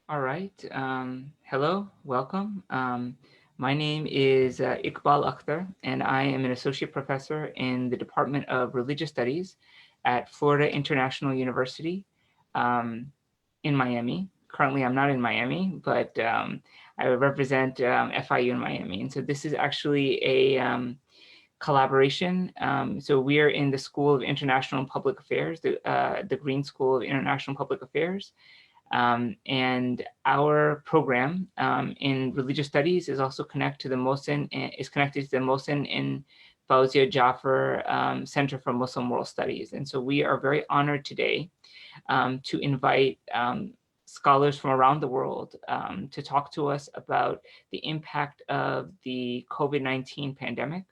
All right. Hello, welcome. My name is Iqbal Akhtar, and I am an associate professor in the Department of Religious Studies at Florida International University um, in Miami. Currently, I'm not in Miami, but I represent FIU in Miami. And so this is actually a collaboration. So we are in the School of International and Public Affairs, the Green School of International and Public Affairs. And our program in religious studies is also connected to the Mohsin in Fauzia Jaffer Center for Muslim World Studies. And so we are very honored today to invite scholars from around the world to talk to us about the impact of the COVID-19 pandemic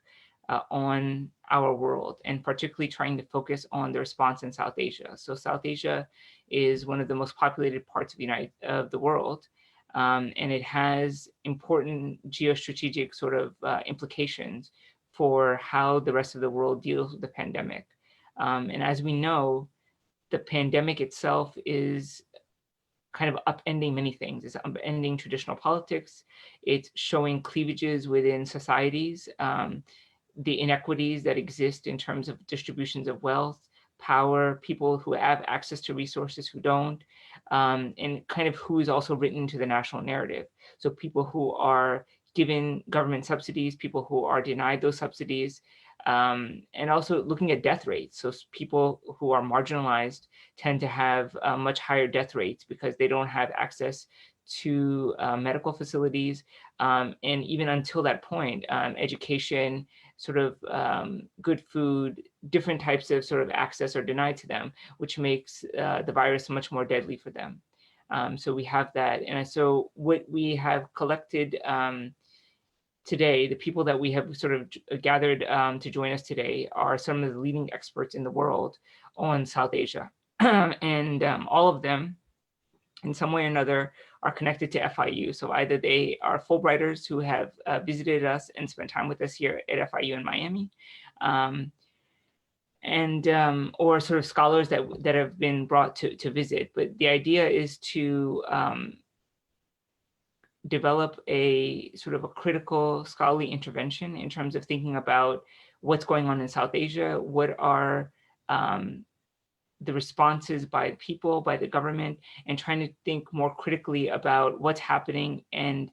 on our world, and particularly trying to focus on the response in South Asia. So South Asia is one of the most populated parts of the world, and it has important geostrategic sort of implications for how the rest of the world deals with the pandemic. And as we know, the pandemic itself is kind of upending many things. It's upending traditional politics. It's showing cleavages within societies, the inequities that exist in terms of distributions of wealth, power, people who have access to resources who don't, and kind of who is also written into the national narrative. So people who are given government subsidies, people who are denied those subsidies, and also looking at death rates. So people who are marginalized tend to have much higher death rates because they don't have access to medical facilities. And even until that point, education, sort of good food, different types of sort of access are denied to them, which makes the virus much more deadly for them. So we have that. And so what we have collected today, the people that we have sort of gathered to join us today are some of the leading experts in the world on South Asia. And all of them, in some way or another, are connected to FIU. So either they are Fulbrighters who have visited us and spent time with us here at FIU in Miami, or sort of scholars that have been brought to visit. But the idea is to develop a sort of a critical scholarly intervention in terms of thinking about what's going on in South Asia, what are the responses by people, by the government, and trying to think more critically about what's happening and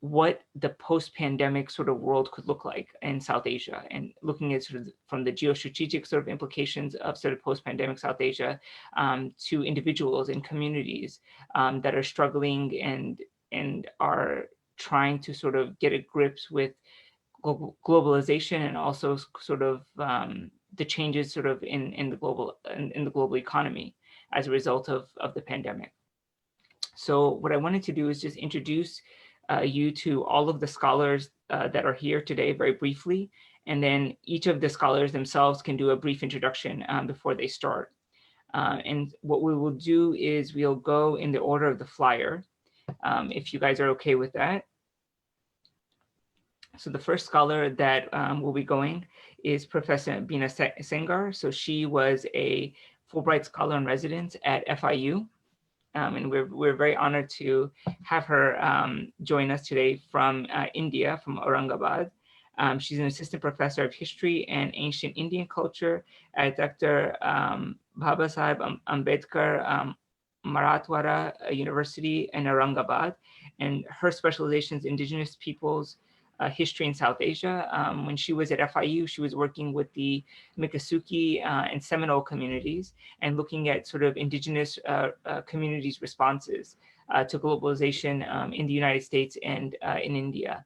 what the post-pandemic sort of world could look like in South Asia, and looking at sort of from the geostrategic sort of implications of sort of post-pandemic South Asia to individuals and communities that are struggling and are trying to sort of get a grips with globalization, and also sort of the changes sort of in the global economy as a result of the pandemic. So what I wanted to do is just introduce you to all of the scholars that are here today very briefly, and then each of the scholars themselves can do a brief introduction before they start. And what we will do is we'll go in the order of the flyer, if you guys are okay with that. So the first scholar that will be going is Professor Bina Sengar. So she was a Fulbright Scholar in Residence at FIU. And we're very honored to have her join us today from India, from Aurangabad. She's an assistant professor of history and ancient Indian culture at Dr. Babasaheb Ambedkar Marathwada University in Aurangabad. And her specialization is indigenous peoples history in South Asia. When she was at FIU, she was working with the Miccosukee and Seminole communities and looking at sort of indigenous communities' responses to globalization in the United States and in India.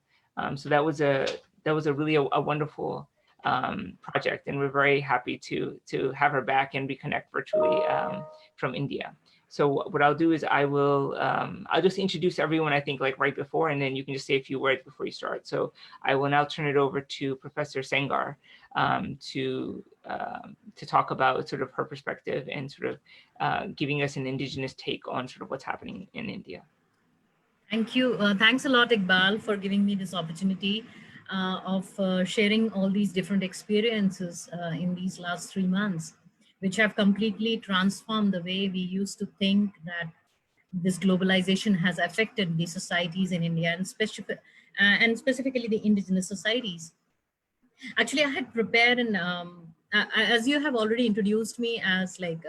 So that was a really a wonderful project, and we're very happy to have her back and reconnect virtually from India. So what I'll do is I'll just introduce everyone, I think, like right before, and then you can just say a few words before you start. So I will now turn it over to Professor Sengar to talk about sort of her perspective and sort of giving us an indigenous take on sort of what's happening in India. Thank you. Thanks a lot, Iqbal, for giving me this opportunity of sharing all these different experiences in these last 3 months, which have completely transformed the way we used to think that this globalization has affected the societies in India, and specifically the indigenous societies. Actually, I had prepared as you have already introduced me as like,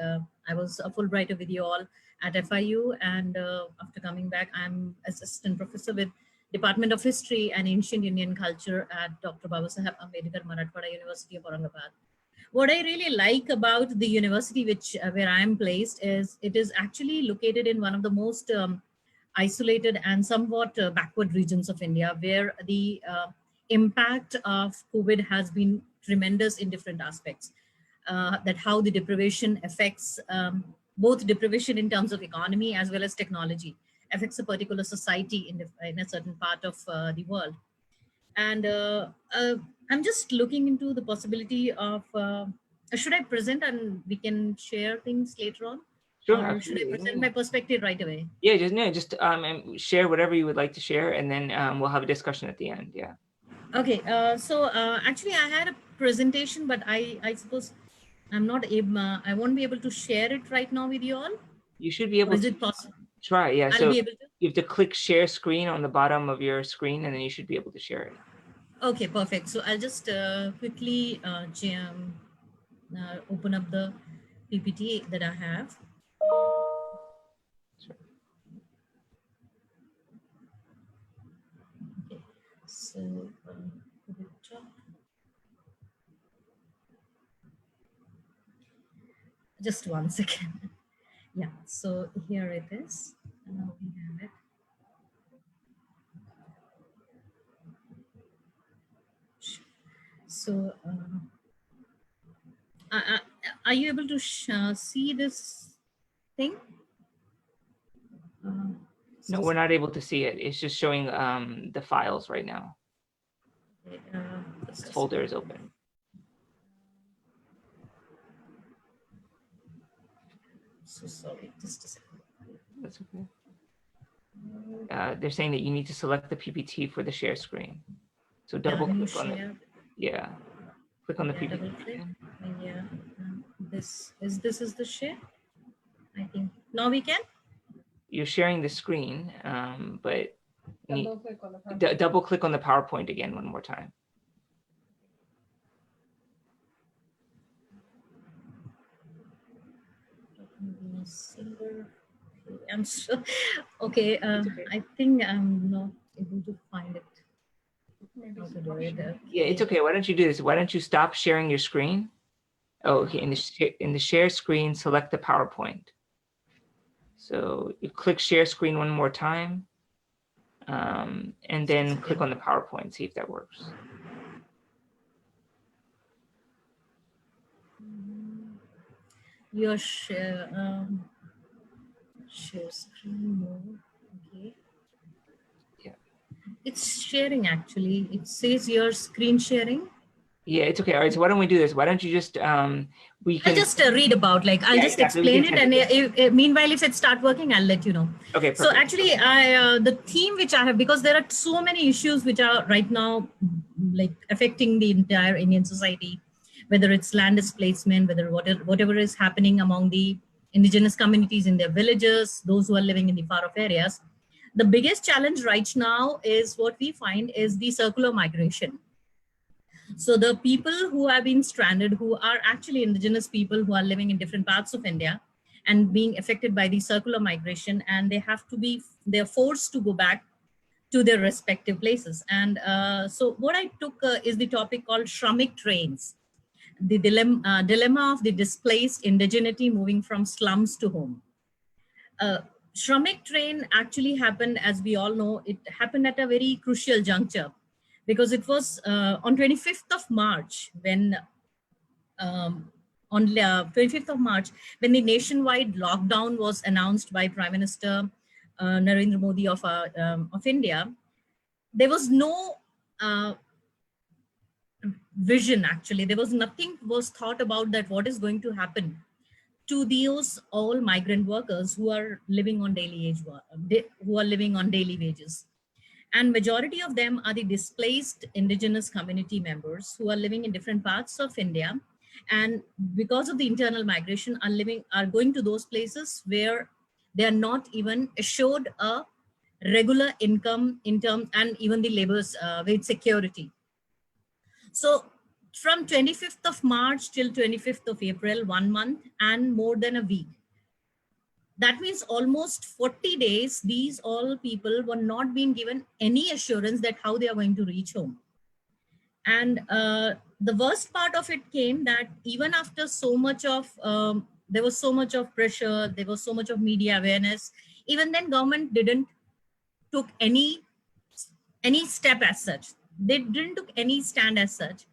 I was a Fulbrighter with you all at FIU, and after coming back, I'm assistant professor with Department of History and Ancient Indian Culture at Dr. Babasaheb Ambedkar, Marathwada University of Aurangabad. What I really like about the university where I am placed is it is actually located in one of the most isolated and somewhat backward regions of India, where the impact of COVID has been tremendous in different aspects. That how the deprivation affects both deprivation in terms of economy as well as technology affects a particular society in a certain part of the world. And I'm just looking into the possibility of, should I present and we can share things later on? Sure, Or should I absolutely. present my perspective right away? Yeah, just and share whatever you would like to share, and then we'll have a discussion at the end. Yeah. Okay, so actually I had a presentation, but I suppose I'm not able, I won't be able to share it right now with you all. You should be Or able is to it possible? try. Yeah, I'll so be able to. you have to click share screen on the bottom of your screen, and then you should be able to share it. Okay, perfect. So I'll just quickly open up the PPT that I have. Sure. Okay, so just one second. Yeah, so here it is. Now we have it. So, are you able to see this thing? No, we're not able to see it. It's just showing the files right now. This folder is open. So sorry, just a second. That's okay. They're saying that you need to select the PPT for the share screen. So double click on it. Yeah. Click on the PPT. Double click. Yeah. This is the share. I think now we can. You're sharing the screen, but double click on the PowerPoint again one more time. I'm so okay. I think I'm not able to find it. Yeah, it's okay. Why don't you do this? Why don't you stop sharing your screen? Oh, okay. In the share screen, select the PowerPoint. So you click share screen one more time, and then click on the PowerPoint. See if that works. Your share screen mode. Okay. Yeah. It's sharing actually. It says your screen sharing. Yeah, it's okay. All right. So why don't we do this? Why don't you just we can. I'll just read about, like, I'll just explain it, and meanwhile, if it start working, I'll let you know. Okay. Perfect. So actually, the theme which I have, because there are so many issues which are right now like affecting the entire Indian society, whether it's land displacement, whatever is happening among the indigenous communities in their villages, those who are living in the far off areas. The biggest challenge right now is what we find is the circular migration. So the people who have been stranded, who are actually indigenous people who are living in different parts of India and being affected by the circular migration, and they're forced to go back to their respective places. And so what I took is the topic called Shramik Trains, the dilemma of the displaced indigeneity moving from slums to home. Shramik train actually happened, as we all know, it happened at a very crucial juncture, because it was on 25th of March when on 25th of March, when the nationwide lockdown was announced by Prime Minister Narendra Modi of India. There was no vision, actually. There was nothing was thought about that what is going to happen to those all migrant workers who are living on daily wages. And majority of them are the displaced indigenous community members who are living in different parts of India. And because of the internal migration are going to those places where They are not even assured a regular income in terms, and even the labor's wage security. So from 25th of March till 25th of April, 1 month and more than a week. That means almost 40 days, these all people were not being given any assurance that how they are going to reach home. And the worst part of it came that even after so much of, there was so much of pressure, there was so much of media awareness, even then government didn't took any step as such. They didn't took any stand as such,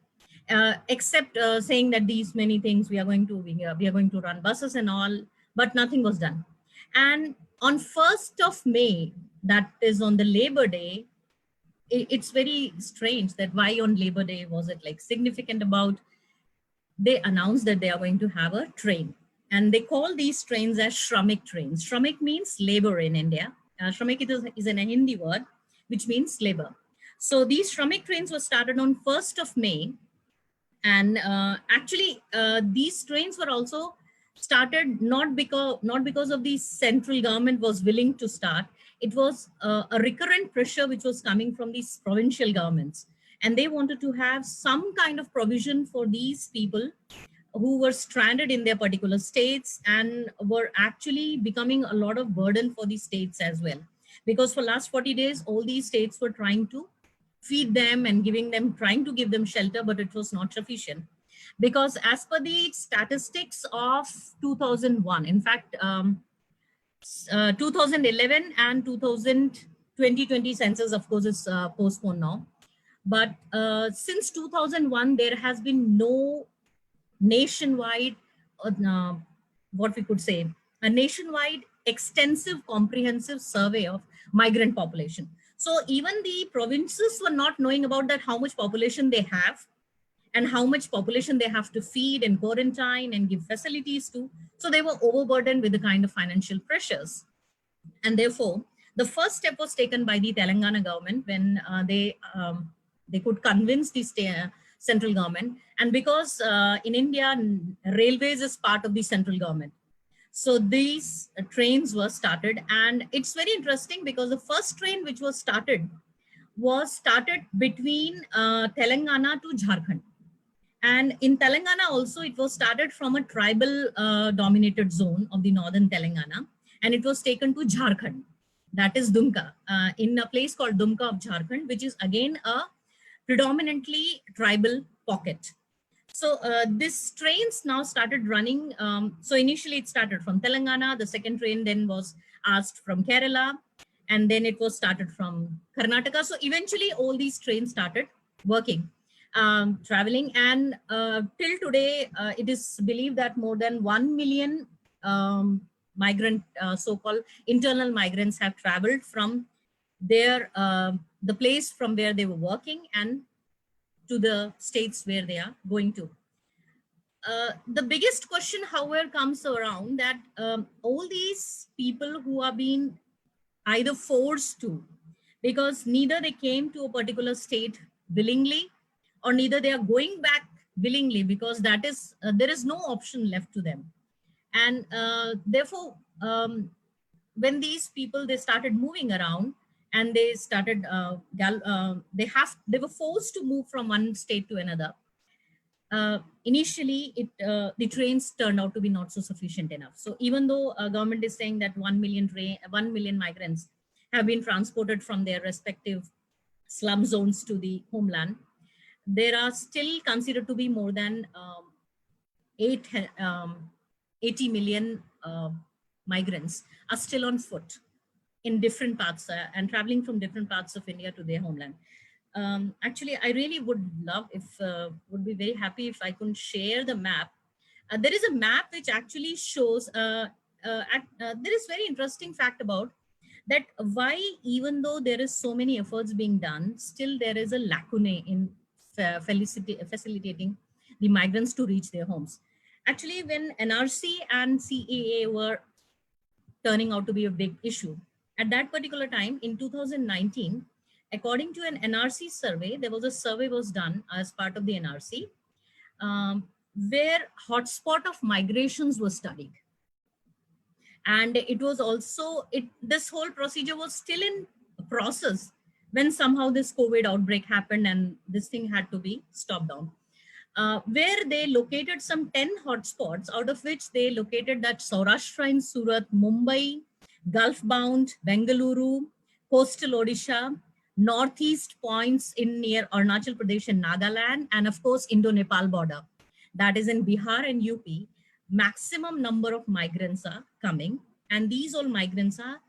except saying that these many things we are going to run buses and all, but nothing was done. And on 1st of May, that is on the Labor Day, it's very strange that why on Labor Day was it like significant about, they announced that they are going to have a train, and they call these trains as Shramik trains. Shramik means labor in India. Shramik is an Hindi word, which means labor. So these Shramik trains were started on 1st of May. And actually, these trains were also started not because of the central government was willing to start. It was a recurrent pressure which was coming from these provincial governments, and they wanted to have some kind of provision for these people who were stranded in their particular states and were actually becoming a lot of burden for the states as well. Because for last 40 days, all these states were trying to feed them and trying to give them shelter, but it was not sufficient. Because as per the statistics of 2001, in fact, 2011 and 2020 census, of course, is postponed now. But since 2001, there has been no nationwide, uh, what we could say, a nationwide extensive comprehensive survey of migrant population. So even the provinces were not knowing about that, how much population they have and how much population they have to feed and quarantine and give facilities to. So they were overburdened with the kind of financial pressures. And therefore, the first step was taken by the Telangana government when they could convince the central government. And because in India, railways is part of the central government. So these trains were started, and it's very interesting because the first train which was started between Telangana to Jharkhand. And in Telangana also, it was started from a tribal dominated zone of the northern Telangana, and it was taken to Jharkhand, that is Dumka, in a place called Dumka of Jharkhand, which is again a predominantly tribal pocket. So this trains now started running. So initially it started from Telangana. The second train then was asked from Kerala, and then it was started from Karnataka. So eventually all these trains started working, traveling. And till today, it is believed that more than 1 million migrant, so-called internal migrants have traveled from their, the place from where they were working and to the states where they are going to. The biggest question, however, comes around that all these people who are being either forced to, because neither they came to a particular state willingly, or neither they are going back willingly, because that is there is no option left to them. And therefore, when these people, they started moving around, and they started they were forced to move from one state to another. Initially, the trains turned out to be not so sufficient enough. So even though government is saying that 1 million migrants have been transported from their respective slum zones to the homeland, there are still considered to be more than 80 million migrants are still on foot in different parts and traveling from different parts of India to their homeland. Actually, I really would love would be very happy if I could share the map. There is a map which actually shows, there is very interesting fact about that why, even though there is so many efforts being done, still there is a lacune in facilitating the migrants to reach their homes. Actually, when NRC and CAA were turning out to be a big issue, at that particular time in 2019, according to an NRC survey, there was a survey was done as part of the NRC, where hotspot of migrations was studied. And it was also, this whole procedure was still in process when somehow this COVID outbreak happened and this thing had to be stopped down. Where they located some 10 hotspots, out of which they located that Saurashtra in Surat, Mumbai, Gulf bound, Bengaluru, coastal Odisha, northeast points in near Arunachal Pradesh and Nagaland, and of course, Indo-Nepal border. That is in Bihar and UP. Maximum number of migrants are coming, and these all migrants are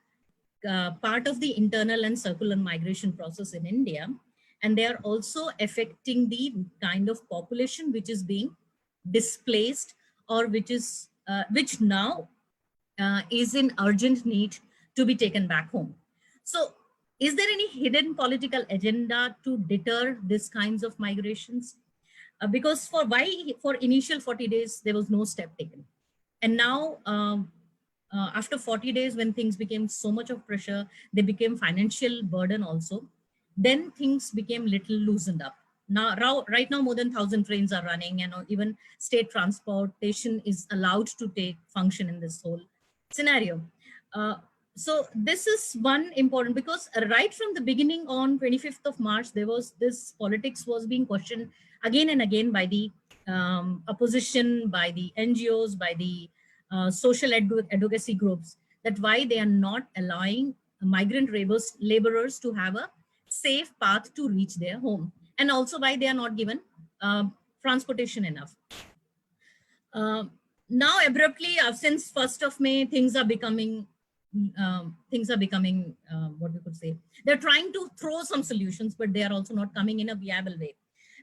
part of the internal and circular migration process in India. And they are also affecting the kind of population which is being displaced, or which now is in urgent need to be taken back home. So is there any hidden political agenda to deter these kinds of migrations? Because for initial 40 days, there was no step taken. And now, after 40 days, when things became so much of pressure, they became financial burden also, then things became little loosened up. Now, right now, more than 1,000 trains are running, and even state transportation is allowed to take function in this whole scenario. Uh, so this is one important, because right from the beginning on 25th of March, there was this politics was being questioned again and again by the opposition, by the NGOs, by the social advocacy groups, that why they are not allowing migrant laborers to have a safe path to reach their home, and also why they are not given uh, transportation enough. Uh, Now abruptly, since 1st of May, things are becoming what we could say. They're trying to throw some solutions, but they are also not coming in a viable way,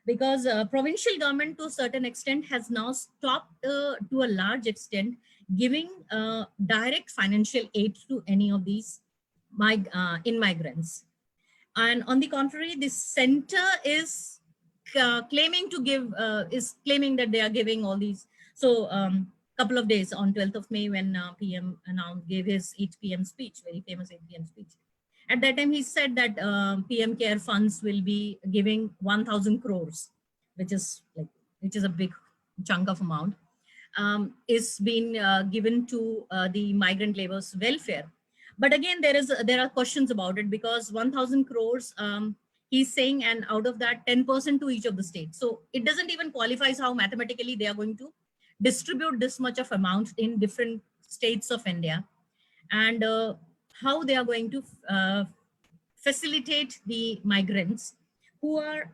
because provincial government to a certain extent has now stopped to a large extent giving direct financial aid to any of these in migrants. And on the contrary, the center is claiming that they are giving all these. So couple of days on 12th of May, when PM gave his 8 p.m. speech, very famous 8 p.m. speech. At that time, he said that PM Care funds will be giving 1,000 crores, which is a big chunk of amount, is being given to the migrant laborers' welfare. But again, there are questions about it, because 1,000 crores, he's saying, and out of that 10% to each of the states. So it doesn't even qualifies how mathematically they are going to distribute this much of amount in different states of India, and how they are going to facilitate the migrants who are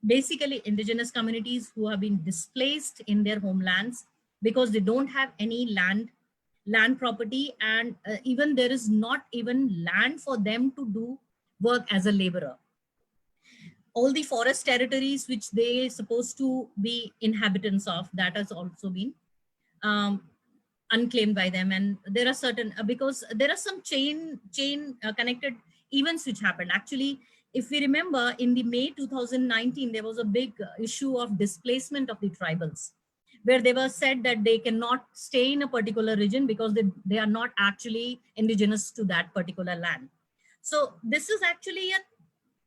basically indigenous communities who have been displaced in their homelands because they don't have any land property, and even there is not even land for them to do work as a laborer. All the forest territories which they supposed to be inhabitants of, that has also been um, unclaimed by them. And there are certain because there are some chain connected events which happened. Actually, if we remember, in the May 2019, there was a big issue of displacement of the tribals, where they were said that they cannot stay in a particular region because they are not actually indigenous to that particular land. So this is actually a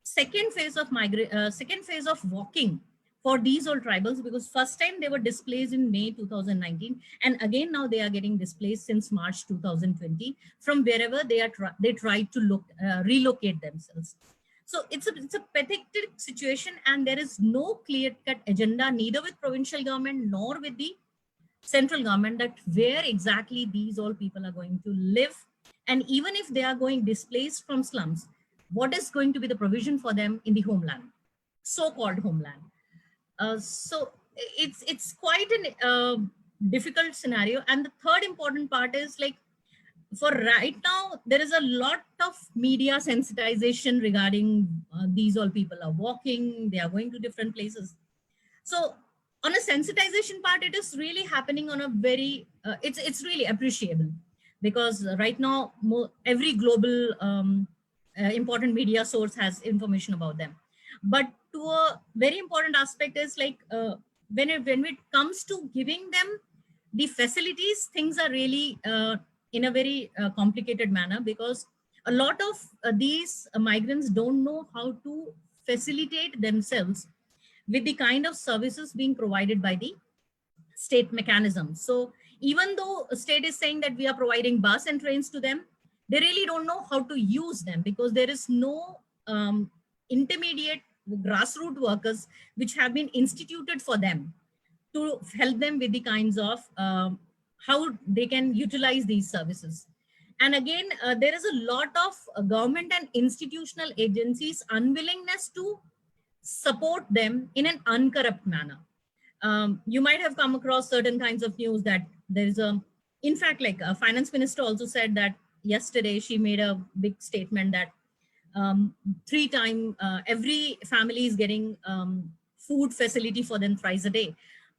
second phase of walking for these all tribals, because first time they were displaced in May 2019, and again now they are getting displaced since March 2020 from wherever they tried to relocate themselves. So it's a pathetic situation, and there is no clear-cut agenda, neither with provincial government nor with the central government, that where exactly these all people are going to live. And even if they are going displaced from slums, what is going to be the provision for them in the homeland, so-called homeland? So it's quite a difficult scenario. And the third important part is, like, for right now, there is a lot of media sensitization regarding these all people are walking, they are going to different places. So on a sensitization part, it is really happening on a very, it's really appreciable, because right now every global important media source has information about them. But to a very important aspect is, like, when it comes to giving them the facilities, things are really in a very complicated manner, because a lot of these migrants don't know how to facilitate themselves with the kind of services being provided by the state mechanism. So Even though a state is saying that we are providing bus and trains to them, they really don't know how to use them, because there is no intermediate grassroots workers which have been instituted for them to help them with the kinds of how they can utilize these services. And again, there is a lot of government and institutional agencies unwillingness to support them in an uncorrupt manner. You might have come across certain kinds of news that there is a, in fact, like a finance minister also said that yesterday she made a big statement that three time every family is getting food facility for them thrice a day.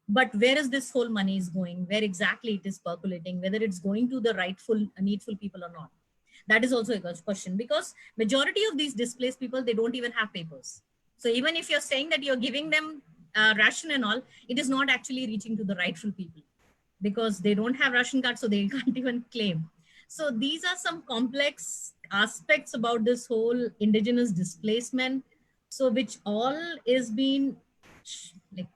But where is this whole money is going? Where exactly it is percolating? Whether it's going to the rightful, needful people or not? That is also a question, because majority of these displaced people, they don't even have papers. So even if you're saying that you're giving them ration and all, it is not actually reaching to the rightful people, because they don't have ration cards, so they can't even claim. So these are some complex aspects about this whole indigenous displacement. So which all is being like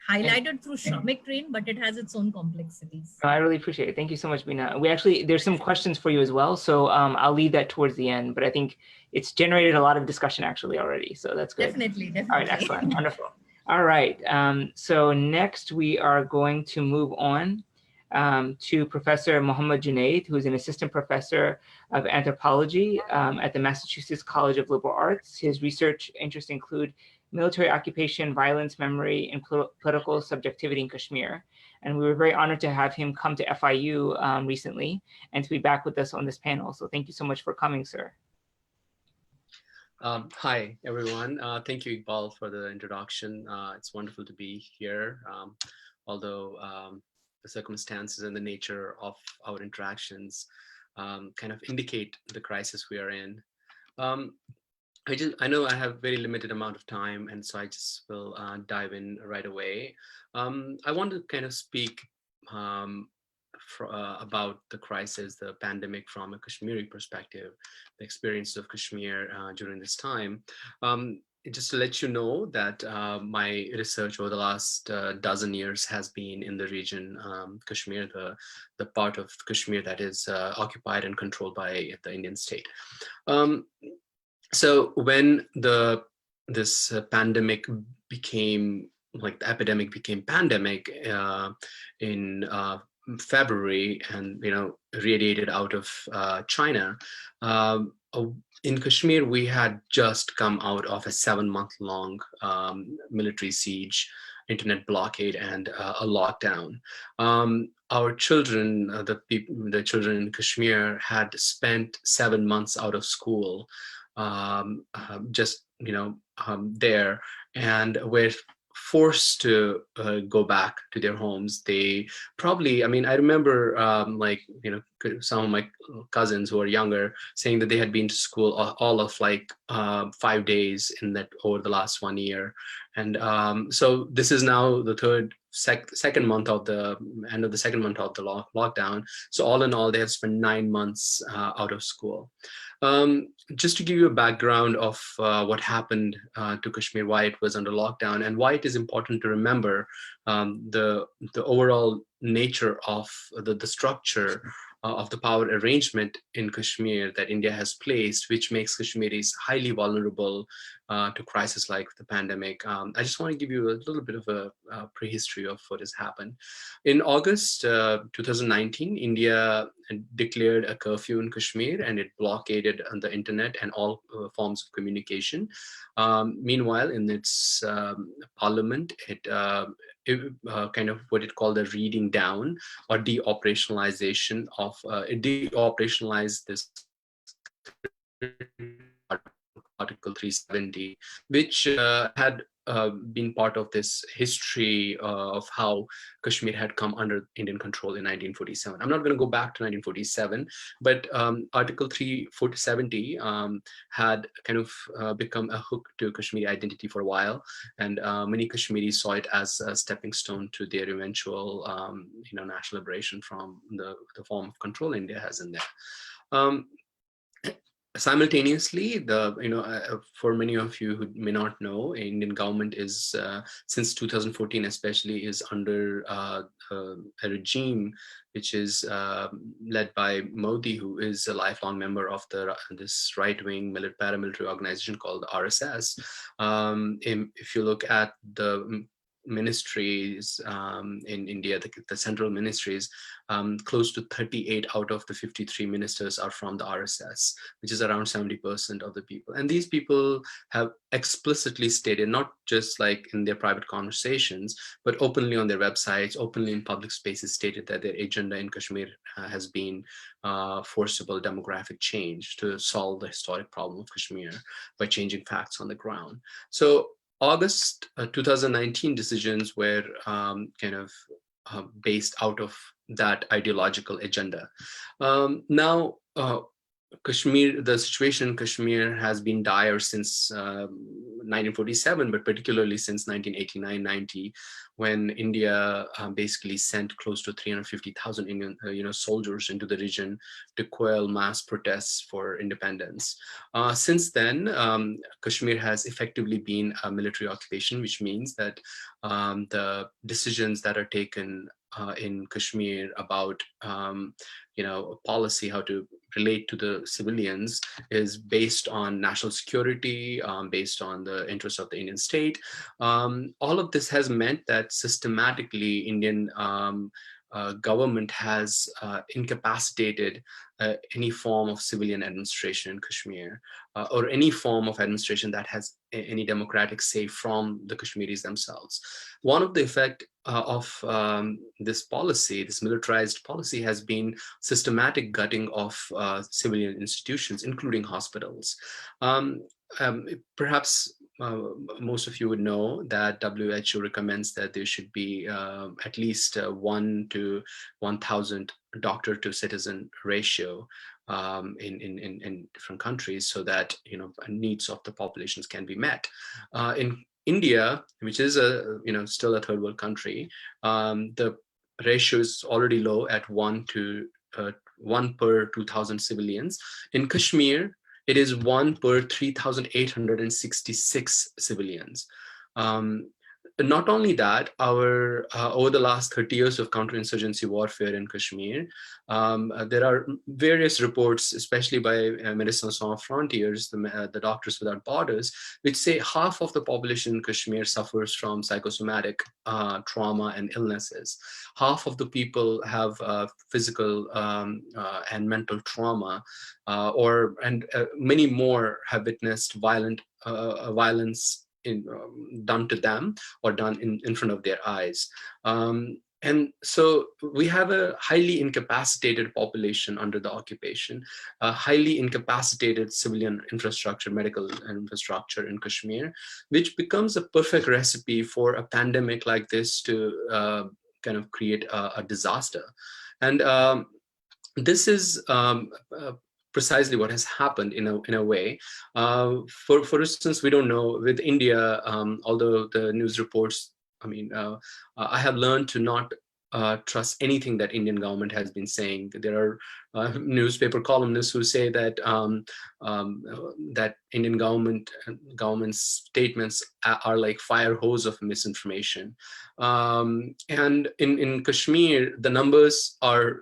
highlighted through Shramik Train, but it has its own complexities. I really appreciate it. Thank you so much, Bina. We actually, there's some questions for you as well. So I'll leave that towards the end, but I think it's generated a lot of discussion actually already. So that's good. Definitely, definitely. All right, excellent, wonderful. All right, so next we are going to move on to Professor Mohammad Junaid, who is an assistant professor of anthropology at the Massachusetts College of Liberal Arts. His research interests include military occupation, violence, memory, and political subjectivity in Kashmir. And we were very honored to have him come to FIU recently and to be back with us on this panel. So thank you so much for coming, sir. Hi, everyone. Thank you, Iqbal, for the introduction. It's wonderful to be here, although the circumstances and the nature of our interactions kind of indicate the crisis we are in. I know I have very limited amount of time, and so I just will dive in right away. I want to kind of speak about the crisis, the pandemic, from a Kashmiri perspective, the experience of Kashmir during this time. Just to let you know that my research over the last dozen years has been in the region, Kashmir, the part of Kashmir that is occupied and controlled by the Indian state. So when this pandemic became, like the epidemic became pandemic in February, and radiated out of China, in Kashmir we had just come out of a 7-month-long military siege, internet blockade, and a lockdown. Our children, the children in Kashmir, had spent 7 months out of school, just there, and were forced to go back to their homes. They probably, I remember some of my cousins who are younger saying that they had been to school all of 5 days in that over the last 1 year. And so this is now the second month of the end of the second month of the lockdown. So all in all, they have spent 9 months out of school. Just to give you a background of what happened to Kashmir, why it was under lockdown, and why it is important to remember the overall nature of the structure of the power arrangement in Kashmir that India has placed, which makes Kashmiris highly vulnerable to crises like the pandemic. I just want to give you a little bit of a prehistory of what has happened. In August 2019, India declared a curfew in Kashmir, and it blockaded the internet and all forms of communication. Meanwhile, in its parliament, it kind of what it called a reading down or deoperationalization of it deoperationalized this Article 370, which had been part of this history of how Kashmir had come under Indian control in 1947. I'm not going to go back to 1947, but Article 370 had kind of become a hook to Kashmiri identity for a while, and many Kashmiris saw it as a stepping stone to their eventual national liberation from the form of control India has in there. Simultaneously, for many of you who may not know, Indian government is since 2014 especially is under a regime which is led by Modi, who is a lifelong member of this right-wing paramilitary organization called RSS. If you look at the ministries in India, the central ministries, close to 38 out of the 53 ministers are from the RSS, which is around 70% of the people. And these people have explicitly stated, not just like in their private conversations, but openly on their websites, openly in public spaces, stated that their agenda in Kashmir has been forcible demographic change to solve the historic problem of Kashmir by changing facts on the ground. So August 2019 decisions were based out of that ideological agenda. Now, Kashmir, the situation in Kashmir has been dire since 1947, but particularly since 1989-90, when India basically sent close to 350,000 Indian, soldiers into the region to quell mass protests for independence. Since then, Kashmir has effectively been a military occupation, which means that the decisions that are taken in Kashmir about policy, how to relate to the civilians, is based on national security, based on the interests of the Indian state. All of this has meant that systematically Indian government has incapacitated any form of civilian administration in Kashmir, or any form of administration that has any democratic say from the Kashmiris themselves. One of the effect of this policy, this militarized policy, has been systematic gutting of civilian institutions, including hospitals. Perhaps most of you would know that WHO recommends that there should be at least 1 to 1,000 doctor to citizen ratio in different countries, so that needs of the populations can be met. In India, which is still a third world country, the ratio is already low at 1 per 2,000 civilians. In Kashmir, it is 1 per 3,866 civilians. Not only that, over the last 30 years of counterinsurgency warfare in Kashmir, there are various reports, especially by Médecins Sans Frontières, the Doctors Without Borders, which say half of the population in Kashmir suffers from psychosomatic trauma and illnesses. Half of the people have physical and mental trauma, and many more have witnessed violence done to them or done in front of their eyes. And so we have a highly incapacitated population under the occupation, a highly incapacitated civilian infrastructure, medical infrastructure in Kashmir, which becomes a perfect recipe for a pandemic like this to kind of create a disaster. And this is precisely what has happened in a way. For instance, we don't know with India, although the news reports, I have learned to not trust anything that Indian government has been saying. There are newspaper columnists who say that that Indian government's statements are like fire hose of misinformation. And in Kashmir, the numbers are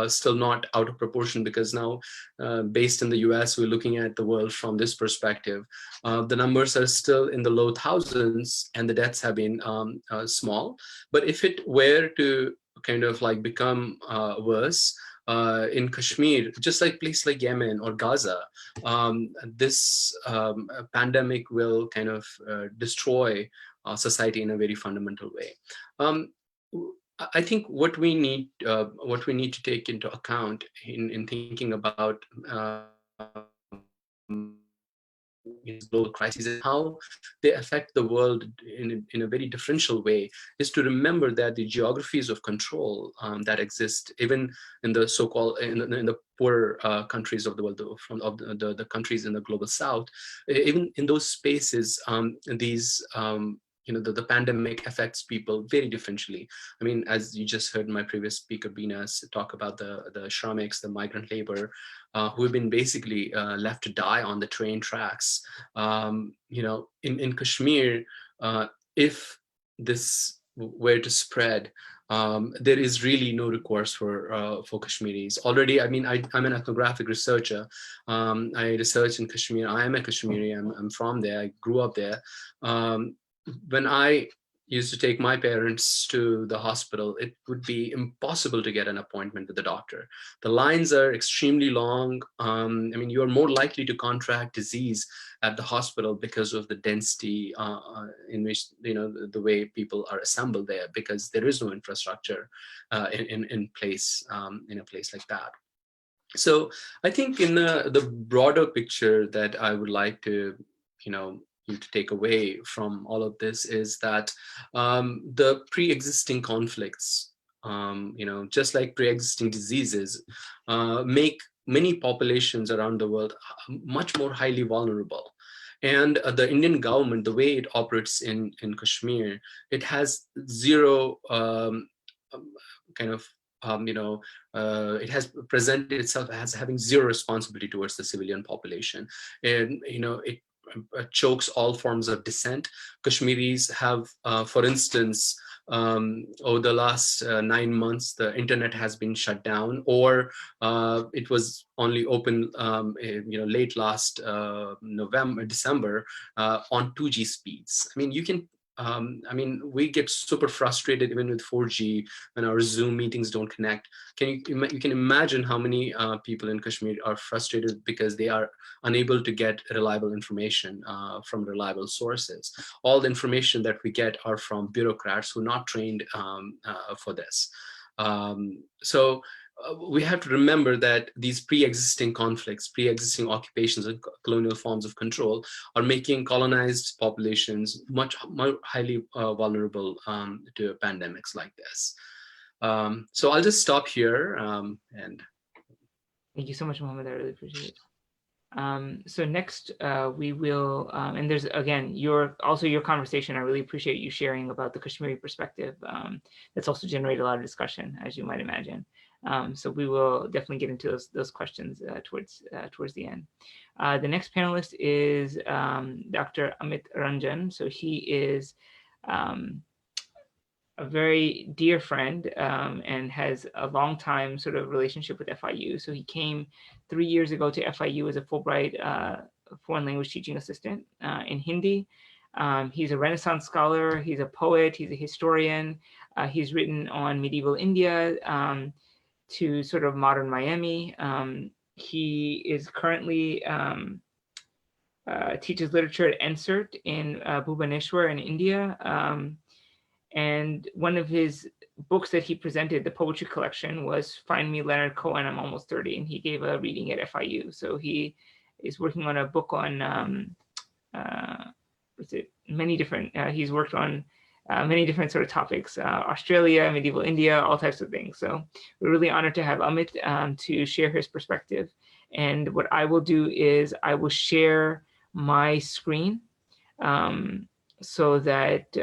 still not out of proportion, because now, based in the US, we're looking at the world from this perspective. The numbers are still in the low thousands, and the deaths have been small. But if it were to kind of like become worse, in Kashmir, just like places like Yemen or Gaza, this pandemic will kind of destroy society in a very fundamental way. I think what we need to take into account in thinking about global crises and how they affect the world in a very differential way, is to remember that the geographies of control that exist even in the so-called in the poorer countries of the world, of the countries in the global south, even in those spaces, these the pandemic affects people very differently. I mean, as you just heard my previous speaker, Bina, talk about the shramics, the migrant labor, who have been basically left to die on the train tracks. In Kashmir, if this were to spread, there is really no recourse for Kashmiris. Already, I mean, I'm an ethnographic researcher. I research in Kashmir. I am a Kashmiri. I'm from there. I grew up there. When I used to take my parents to the hospital, it would be impossible to get an appointment with the doctor. The lines are extremely long. I mean, you are more likely to contract disease at the hospital because of the density in which, the way people are assembled there, because there is no infrastructure in place, in a place like that. So I think in the broader picture that I would like to, you to take away from all of this is that the pre-existing conflicts, just like pre-existing diseases, make many populations around the world much more highly vulnerable. And the Indian government, the way it operates in Kashmir, it has zero it has presented itself as having zero responsibility towards the civilian population. And, it chokes all forms of dissent. Kashmiris have, for instance, over the last 9 months, the internet has been shut down, or it was only open, late last December, on 2G speeds. I mean, you can. We get super frustrated even with 4G when our Zoom meetings don't connect. You can imagine how many people in Kashmir are frustrated because they are unable to get reliable information from reliable sources. All the information that we get are from bureaucrats who are not trained for this. So we have to remember that these pre-existing conflicts, pre-existing occupations and colonial forms of control are making colonized populations much more highly vulnerable to pandemics like this. So I'll just stop here. And thank you so much, Mohamed. I really appreciate it. So next we will, and there's again your conversation. I really appreciate you sharing about the Kashmiri perspective. That's also generated a lot of discussion, as you might imagine. So we will definitely get into those questions towards the end. The next panelist is Dr. Amit Ranjan. So he is a very dear friend and has a long time sort of relationship with FIU. So he came 3 years ago to FIU as a Fulbright foreign language teaching assistant in Hindi. He's a Renaissance scholar, he's a poet, he's a historian. He's written on medieval India to sort of modern Miami. He is currently teaches literature at NCERT in Bhubaneswar in India. And one of his books that he presented, the poetry collection, was Find Me Leonard Cohen, I'm Almost 30, and he gave a reading at FIU. So he is working on a book on, many different, he's worked on many different sort of topics, Australia, medieval India, all types of things. So we're really honored to have Amit to share his perspective. And what I will do is I will share my screen so that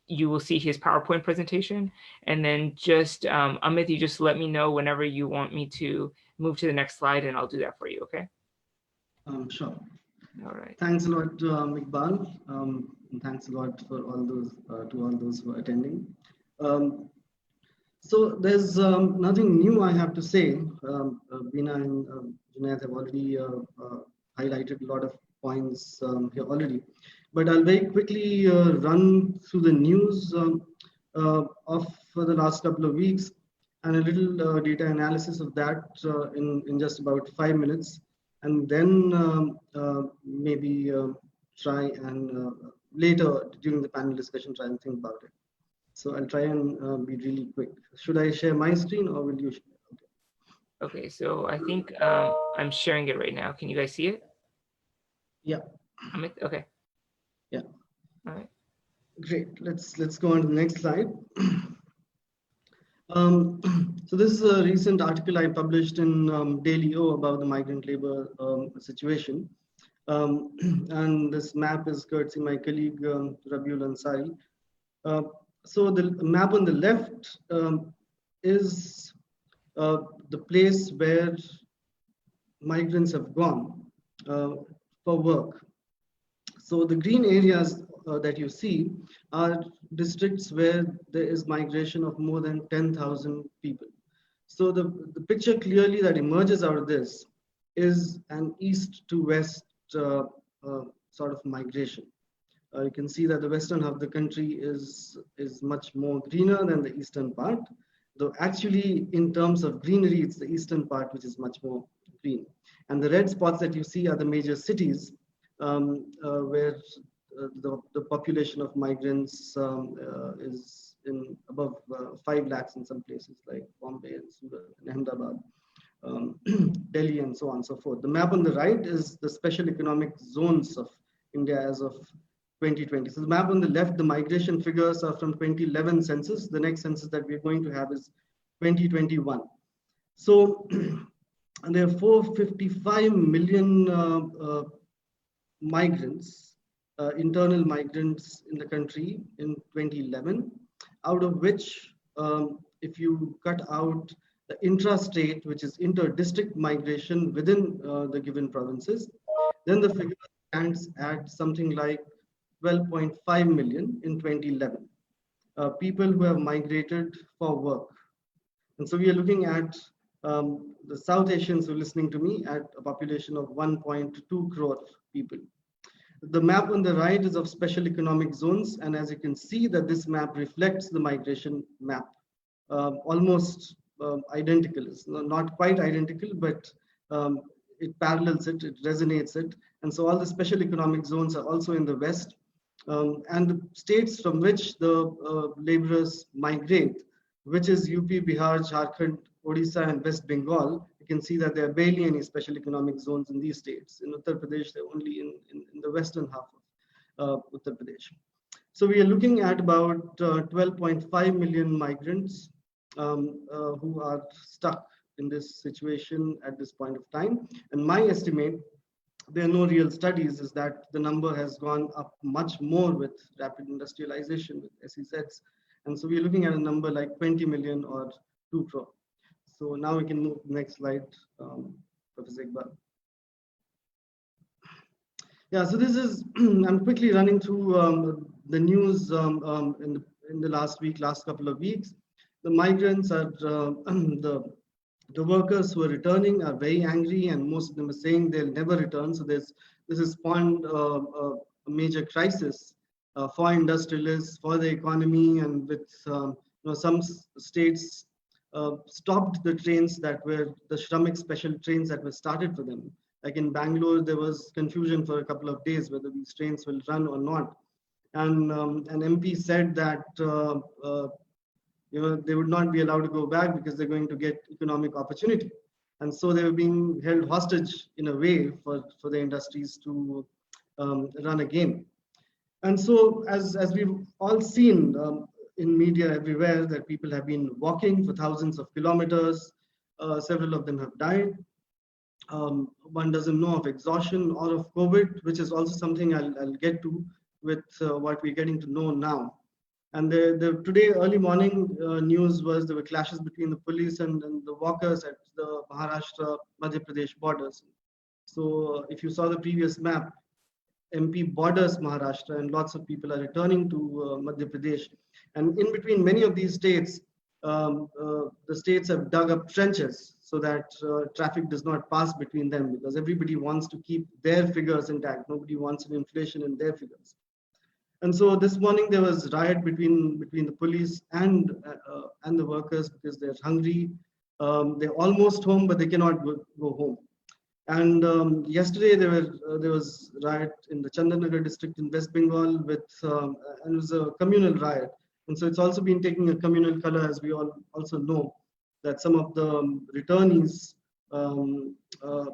you will see his PowerPoint presentation. And then just, Amit, you just let me know whenever you want me to move to the next slide, and I'll do that for you, okay? Sure. All right. Thanks a lot, Iqbal. And thanks a lot for all those to all those who are attending. So there's nothing new I have to say. Bina and Junaid have already highlighted a lot of points here already. But I'll very quickly run through the news of the last couple of weeks and a little data analysis of that in just about 5 minutes. And then maybe try and later during the panel discussion, try and think about it. So I'll try and be really quick. Should I share my screen or will you share? Okay, so I think I'm sharing it right now. Can you guys see it? Yeah. Amit? Okay. Yeah. All right. Great. Let's go on to the next slide. So this is a recent article I published in Daily O about the migrant labor situation. And this map is courtesy my colleague Rabiul Ansari. So the map on the left is the place where migrants have gone for work. So the green areas that you see are districts where there is migration of more than 10,000 people. So the picture clearly that emerges out of this is an east to west sort of migration. You can see that the western half of the country is much more greener than the eastern part, though actually in terms of greenery, it's the eastern part which is much more green. And the red spots that you see are the major cities where the population of migrants is in above 5 lakhs in some places like Bombay and Surat and Ahmedabad, Delhi and so on and so forth. The map on the right is the special economic zones of India as of 2020. So the map on the left, the migration figures are from 2011 census. The next census that we're going to have is 2021. So there are 455 million migrants, internal migrants in the country in 2011, out of which, if you cut out the intra-state, which is inter-district migration within the given provinces, then the figure stands at something like 12.5 million in 2011, people who have migrated for work. And so we are looking at the South Asians who are listening to me at a population of 1.2 crore people. The map on the right is of special economic zones. And as you can see that this map reflects the migration map, almost identical. It's not quite identical, but it parallels it, it resonates it. And so all the special economic zones are also in the west. And the states from which the laborers migrate, which is UP, Bihar, Jharkhand, Odisha, and West Bengal, you can see that there are barely any special economic zones in these states. In Uttar Pradesh, they're only in the western half of Uttar Pradesh. So we are looking at about 12.5 million migrants who are stuck in this situation at this point of time. And my estimate, there are no real studies, is that the number has gone up much more with rapid industrialization, with SEZs. And so we're looking at a number like 20 million or 2 crore. So now we can move to the next slide, Professor Iqbal. Yeah, so this is, I'm quickly running through the news in the last couple of weeks. The migrants are, the workers who are returning are very angry, and most of them are saying they'll never return. So this has spawned a major crisis for industrialists, for the economy, and with some states stopped the trains that were the Shramik special trains that were started for them. Like in Bangalore, there was confusion for a couple of days whether these trains will run or not. And an MP said that they would not be allowed to go back because they're going to get economic opportunity. And so they were being held hostage in a way for the industries to run again. And so as we've all seen in media everywhere, that people have been walking for thousands of kilometers. Several of them have died. One doesn't know of exhaustion or of COVID, which is also something I'll get to with what we're getting to know now. And today early morning news was there were clashes between the police and the walkers at the Maharashtra-Madhya Pradesh borders. So if you saw the previous map, MP borders Maharashtra, and lots of people are returning to Madhya Pradesh. And in between many of these states, the states have dug up trenches so that traffic does not pass between them, because everybody wants to keep their figures intact. Nobody wants an inflation in their figures. And so this morning there was riot between the police and the workers because they're hungry. They're almost home, but they cannot go home. And yesterday there was riot in the Chandanagar district in West Bengal with and it was a communal riot. And so it's also been taking a communal color, as we all also know, that some of the returnees, the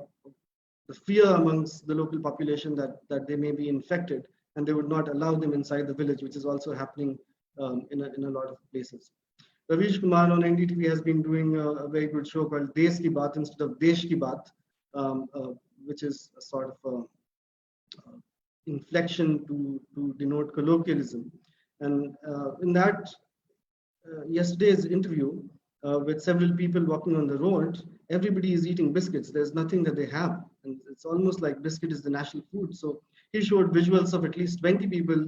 fear amongst the local population that they may be infected, and they would not allow them inside the village, which is also happening in a lot of places. Ravish Kumar on NDTV has been doing a very good show called Desh Ki Baat instead of Desh Ki Baat, which is a sort of inflection to denote colloquialism. And in that yesterday's interview with several people walking on the road, everybody is eating biscuits. There's nothing that they have. And it's almost like biscuit is the national food. So he showed visuals of at least 20 people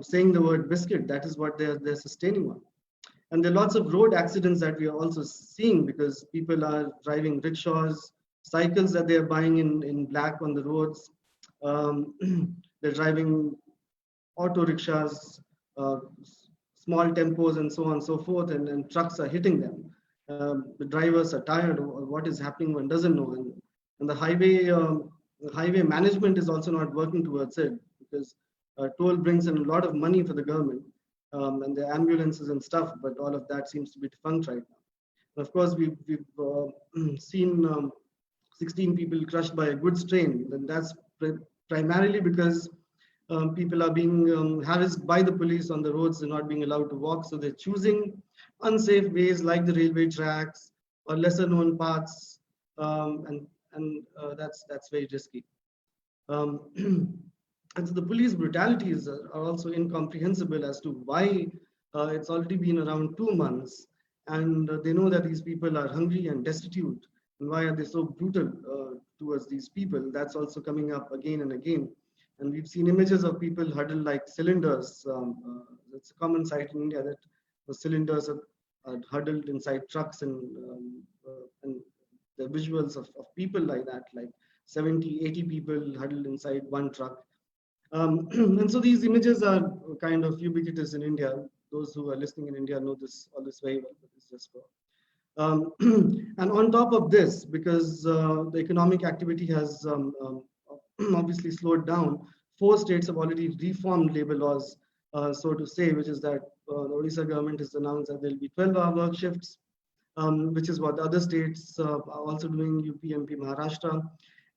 saying the word biscuit. That is what they're sustaining on. And there are lots of road accidents that we are also seeing because people are driving rickshaws, cycles that they're buying in black on the roads. They're driving auto rickshaws, small tempos, and so on and so forth, and trucks are hitting them. The drivers are tired, or what is happening, one doesn't know. And the highway management is also not working towards it because toll brings in a lot of money for the government and the ambulances and stuff, but all of that seems to be defunct right now. And of course, we've seen 16 people crushed by a goods train, and that's primarily because people are being harassed by the police on the roads. They're not being allowed to walk, so they're choosing unsafe ways like the railway tracks or lesser known paths, and that's very risky. And so the police brutalities are also incomprehensible as to why it's already been around 2 months, and they know that these people are hungry and destitute. And why are they so brutal towards these people? That's also coming up again and again. And we've seen images of people huddled like cylinders. It's a common sight in India that the cylinders are huddled inside trucks, and the visuals of people like that, like 70, 80 people huddled inside one truck. And so these images are kind of ubiquitous in India. Those who are listening in India know all this very well, but it's just for. And on top of this, because the economic activity has obviously slowed down, 4 states have already reformed labor laws, so to say, which is that the Odisha government has announced that there will be 12-hour work shifts, which is what the other states are also doing, UP, MP, Maharashtra,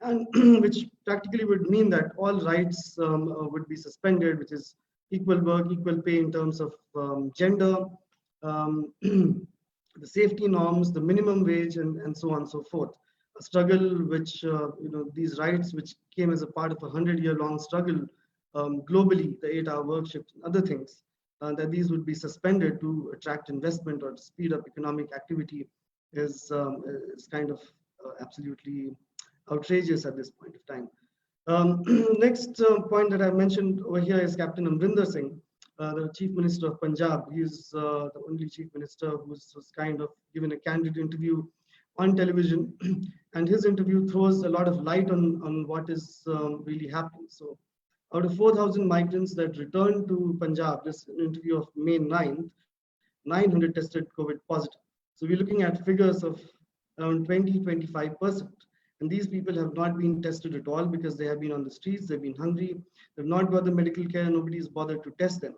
and which practically would mean that all rights would be suspended, which is equal work, equal pay in terms of gender, the safety norms, the minimum wage, and so on and so forth. A struggle which, these rights which came as a part of a 100-year-long struggle globally, the 8-hour work shift and other things, that these would be suspended to attract investment or to speed up economic activity is kind of absolutely outrageous at this point of time. Next point that I mentioned over here is Captain Amrinder Singh, the Chief Minister of Punjab. He is the only Chief Minister who was kind of given a candid interview on television, and his interview throws a lot of light on what is really happening. So out of 4,000 migrants that returned to Punjab, this interview of May 9th, 900 tested COVID positive. So we're looking at figures of around 20-25%. And these people have not been tested at all because they have been on the streets, they've been hungry, they've not got the medical care, nobody's bothered to test them.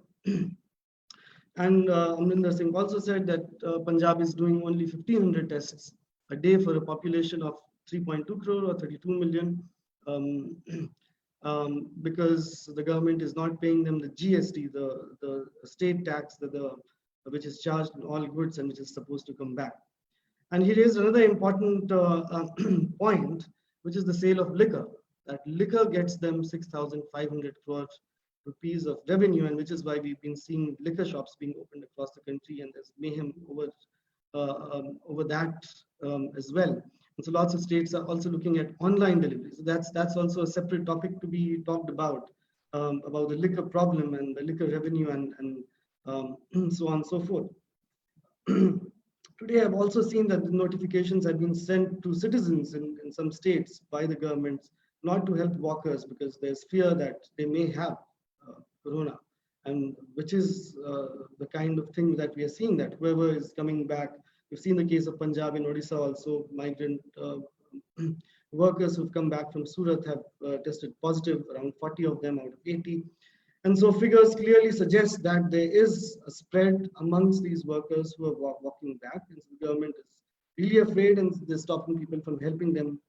And Amrinder Singh also said that Punjab is doing only 1,500 tests a day for a population of 3.2 crore or 32 million because the government is not paying them the GST, the state tax which is charged on all goods and which is supposed to come back. And he raised another important point, which is the sale of liquor. That liquor gets them 6,500 crore rupees of revenue, and which is why we've been seeing liquor shops being opened across the country, and there's mayhem over that as well. And so lots of states are also looking at online delivery. So that's also a separate topic to be talked about the liquor problem and the liquor revenue and so on and so forth. Today, I've also seen that the notifications have been sent to citizens in some states by the governments not to help walkers because there's fear that they may have corona, and which is the kind of thing that we are seeing, that whoever is coming back. We've seen the case of Punjab and Odisha also. Migrant workers who've come back from Surat have tested positive, around 40 of them out of 80. And so figures clearly suggest that there is a spread amongst these workers who are walking back. And so the government is really afraid and they're stopping people from helping them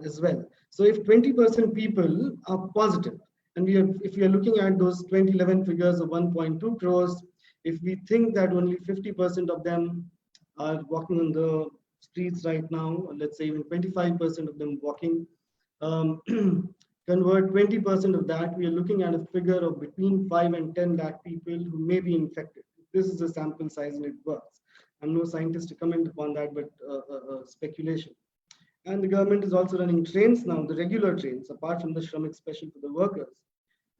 as well. So if 20% people are positive, and if we are looking at those 2011 figures of 1.2 crores, if we think that only 50% of them are walking on the streets right now, or let's say even 25% of them walking, convert 20% of that, we are looking at a figure of between 5 and 10 lakh people who may be infected. This is a sample size and it works. I'm no scientist to comment upon that, but speculation. And the government is also running trains now, the regular trains, apart from the Shramik special for the workers.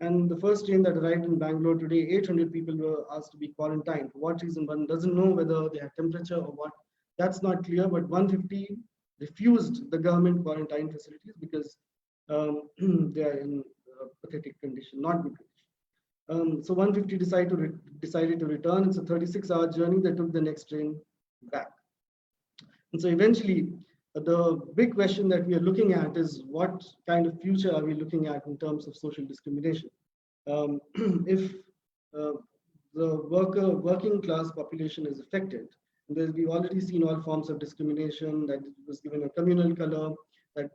And the first train that arrived in Bangalore today, 800 people were asked to be quarantined. For what reason? One doesn't know whether they had temperature or what. That's not clear, but 150 refused the government quarantine facilities because they are in pathetic condition, not good condition. So 150 decided to return. It's a 36-hour journey. They took the next train back. And so eventually, the big question that we are looking at is what kind of future are we looking at in terms of social discrimination? If the working class population is affected, we've already seen all forms of discrimination, that it was given a communal color, that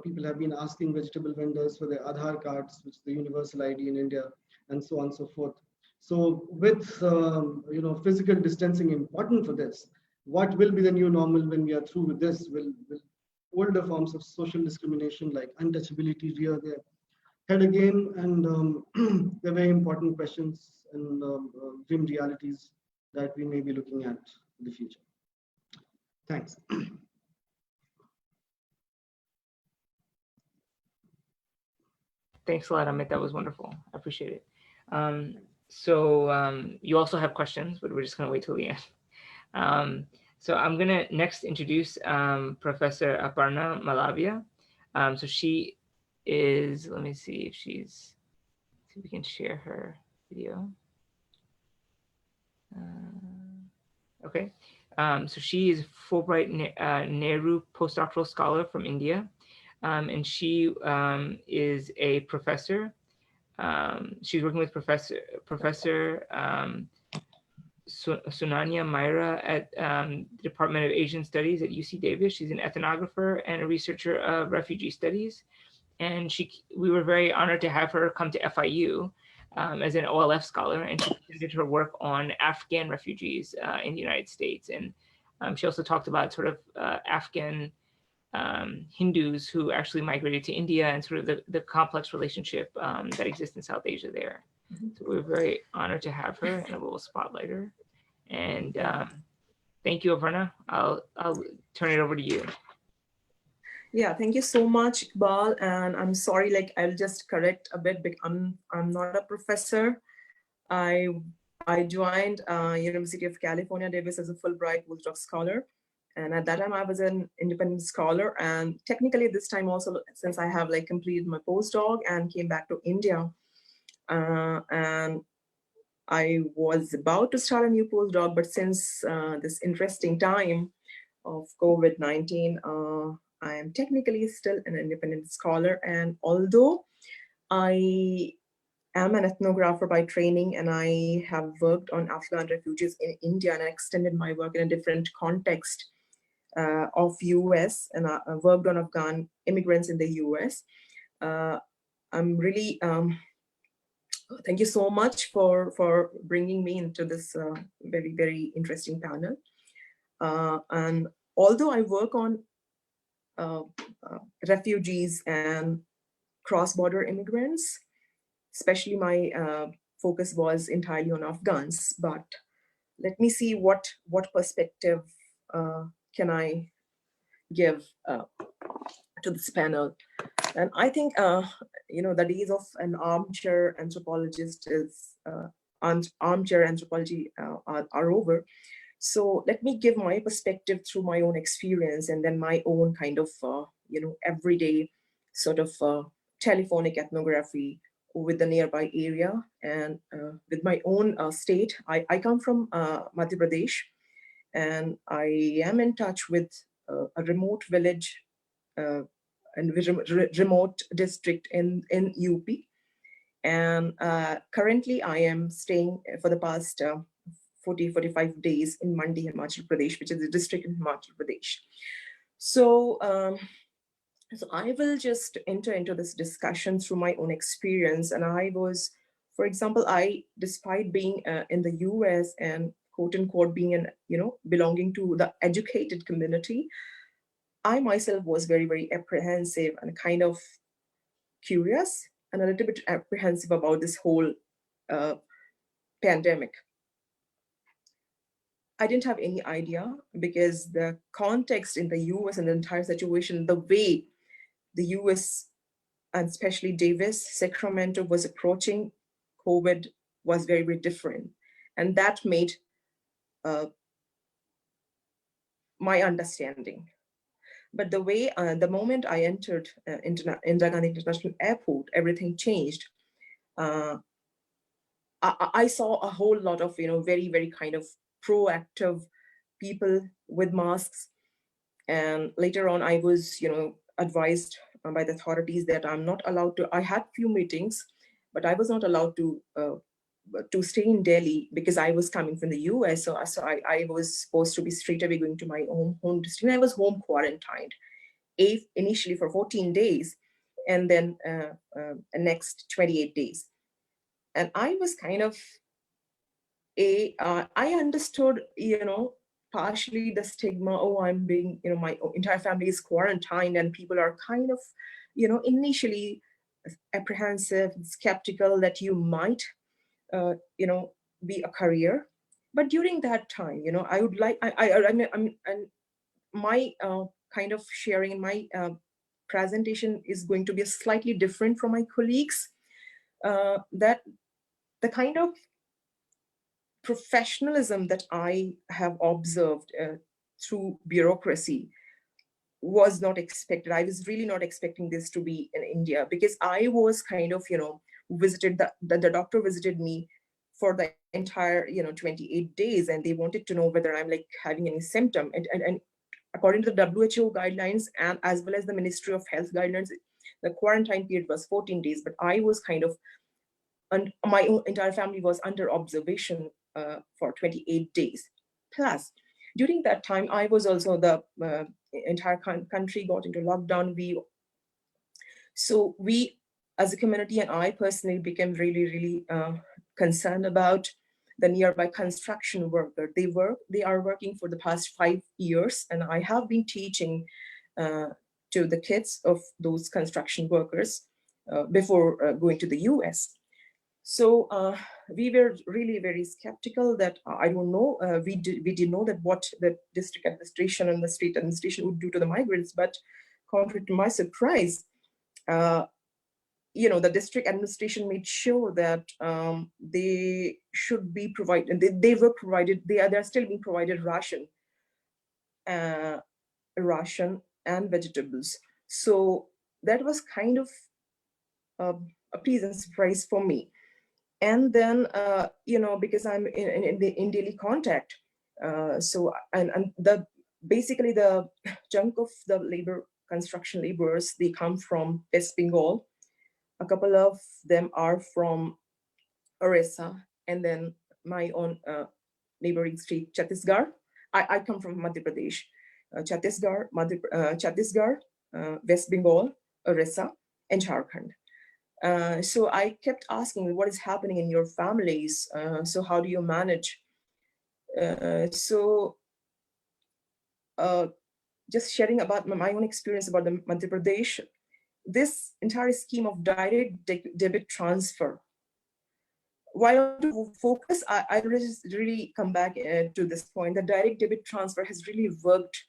people have been asking vegetable vendors for their Aadhaar cards, which is the universal ID in India, and so on and so forth. So with physical distancing important for this, what will be the new normal when we are through with this? Will older forms of social discrimination like untouchability rear their head again? And they're very important questions and grim realities that we may be looking at in the future. Thanks. Thanks a lot, Amit. That was wonderful. I appreciate it. You also have questions, but we're just going to wait till the end. So I'm going to next introduce Professor Aparna Malaviya. So she is, let me see if see if we can share her video. Okay. So she is Fulbright Nehru postdoctoral scholar from India. And she is a professor. She's working with Professor Sunanya Myra at the Department of Asian Studies at UC Davis. She's an ethnographer and a researcher of refugee studies. And we were very honored to have her come to FIU as an OLF scholar, and she presented her work on Afghan refugees in the United States. And she also talked about sort of Afghan Hindus who actually migrated to India and sort of the complex relationship that exists in South Asia there. So we're very honored to have her, and we'll spotlight her. And thank you, Aparna. I'll turn it over to you. Yeah, thank you so much, Iqbal. And I'm sorry, like I'll just correct a bit. I'm not a professor. I joined University of California, Davis as a Fulbright postdoc scholar. And at that time I was an independent scholar. And technically this time also, since I have like completed my postdoc and came back to India, and I was about to start a new postdoc, but since this interesting time of COVID-19, I am technically still an independent scholar. And although I am an ethnographer by training, and I have worked on Afghan refugees in India, and I extended my work in a different context of US, and I worked on Afghan immigrants in the US. I'm really, thank you so much for bringing me into this very, very interesting panel. And although I work on refugees and cross-border immigrants, especially my focus was entirely on Afghans, but let me see what perspective can I give to this panel. And I think, the days of an armchair anthropologist armchair anthropology are over. So let me give my perspective through my own experience, and then my own kind of, everyday sort of telephonic ethnography with the nearby area and with my own state. I come from Madhya Pradesh, and I am in touch with a remote village and remote district in UP. And currently I am staying for the past 45 days in Mandi, Himachal Pradesh, which is a district in Himachal Pradesh. So, so I will just enter into this discussion through my own experience. And I was, for example, despite being in the US and quote unquote being belonging to the educated community, I myself was very, very apprehensive and kind of curious and a little bit apprehensive about this whole pandemic. I didn't have any idea because the context in the US and the entire situation, the way the US and especially Davis, Sacramento was approaching COVID was very, very different. And that made my understanding. But the way, the moment I entered Indira Gandhi International Airport, everything changed. I saw a whole lot of, very, very kind of proactive people with masks. And later on, I was, advised by the authorities that I'm not allowed to. I had few meetings, but I was not allowed to stay in Delhi because I was coming from the US. So I was supposed to be straight away going to my home district. I was home quarantined, initially for 14 days, and then next 28 days. And I was kind of I understood, partially the stigma. Oh, I'm being, my entire family is quarantined, and people are kind of, initially apprehensive, skeptical that you might, be a career. But during that time, I would like, and my kind of sharing in my presentation is going to be slightly different from my colleagues. That the kind of professionalism that I have observed through bureaucracy was not expected. I was really not expecting this to be in India, because I was kind of, visited, the doctor visited me for the entire, 28 days, and they wanted to know whether I'm like having any symptom. And according to the WHO guidelines, and as well as the Ministry of Health guidelines, the quarantine period was 14 days, but I was kind of, and my entire family was under observation for 28 days. Plus, during that time, I was also, the entire country got into lockdown. So we, as a community, and I personally became really, really concerned about the nearby construction worker. They are working for the past 5 years, and I have been teaching to the kids of those construction workers before going to the US. So we were really very skeptical that, I don't know, we did know that what the district administration and the state administration would do to the migrants, but contrary to my surprise, the district administration made sure that they should be provided, they were provided, they're still being provided ration and vegetables. So that was kind of a pleasant surprise for me. And then, because I'm in daily contact, so and the basically the chunk of the construction laborers, they come from West Bengal. A couple of them are from Orissa, and then my own neighboring state, Chhattisgarh. I come from Madhya Pradesh, Chhattisgarh, West Bengal, Orissa, and Jharkhand. So I kept asking, what is happening in your families? So how do you manage? Just sharing about my own experience about the Madhya Pradesh, this entire scheme of direct debit transfer. While I want to focus, I really come back to this point. The direct debit transfer has really worked.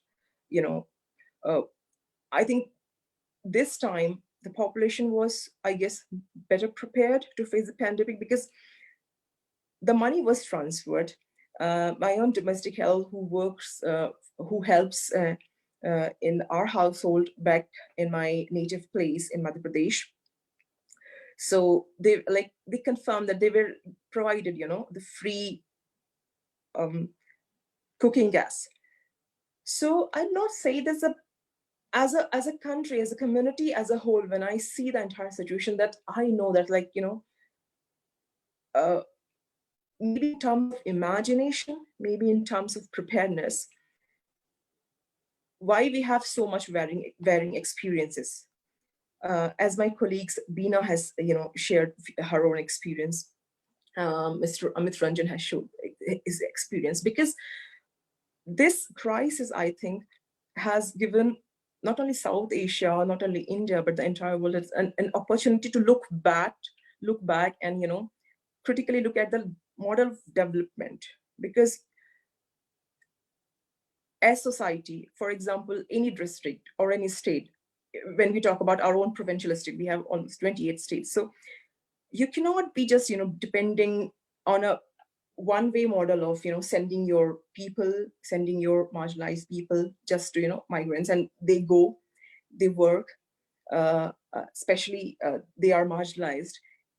I think this time the population was, I guess, better prepared to face the pandemic because the money was transferred. My own domestic help who helps in our household back in my native place in Madhya Pradesh. So they confirmed that they were provided, the free cooking gas. So I'd not say this as a country, as a community, as a whole, when I see the entire situation, that I know that, maybe in terms of imagination, maybe in terms of preparedness, why we have so much varying experiences. As my colleagues, Bina has, shared her own experience. Mr. Amit Ranjan has showed his experience, because this crisis, I think, has given not only South Asia, not only India, but the entire world, it's an opportunity to look back and, critically look at the model of development. Because as society, for example, any district or any state, when we talk about our own provincial state, we have almost 28 states. So you cannot be just, depending on a one-way model of, sending your marginalized people just to, migrants, and they go, they work, especially they are marginalized,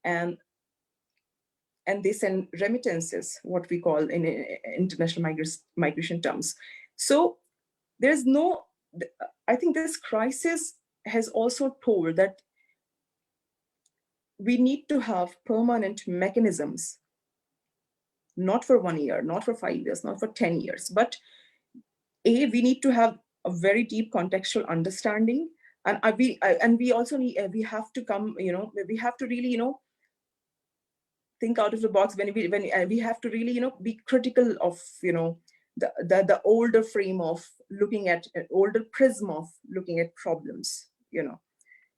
and they send remittances, what we call in international migration terms. So there's no, I think this crisis has also told that we need to have permanent mechanisms, not for 1 year, not for 5 years, not for 10 years, but we need to have a very deep contextual understanding. And we also need, we have to come, we have to really, think out of the box when we have to really, be critical of, the older frame of looking at, an older prism of looking at problems,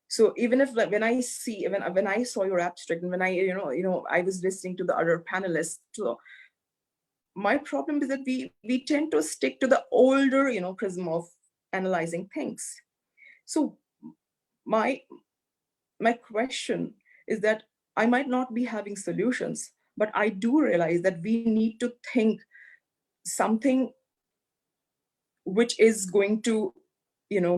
So even if, like, when I saw your abstract, and when I, I was listening to the other panelists, so my problem is that we tend to stick to the older, prism of analyzing things. So my question is that I might not be having solutions, but I do realize that we need to think something which is going to,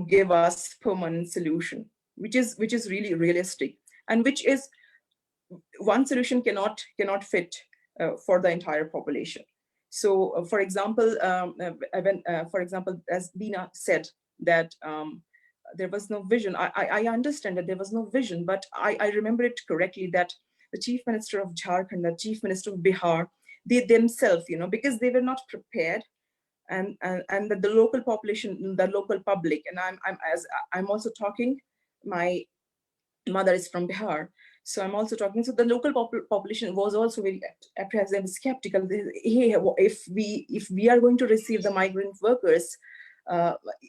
give us permanent solution, which is really realistic, and which is, one solution cannot fit for the entire population. So, for example, as Bina said, that there was no vision. I understand that there was no vision, but I remember it correctly that the Chief Minister of Jharkhand, the Chief Minister of Bihar, they themselves, because they were not prepared, and the local population, the local public, and I'm also talking, my mother is from Bihar, so I'm also talking. So the local population was also very apprehensive, skeptical. Hey, if we are going to receive the migrant workers,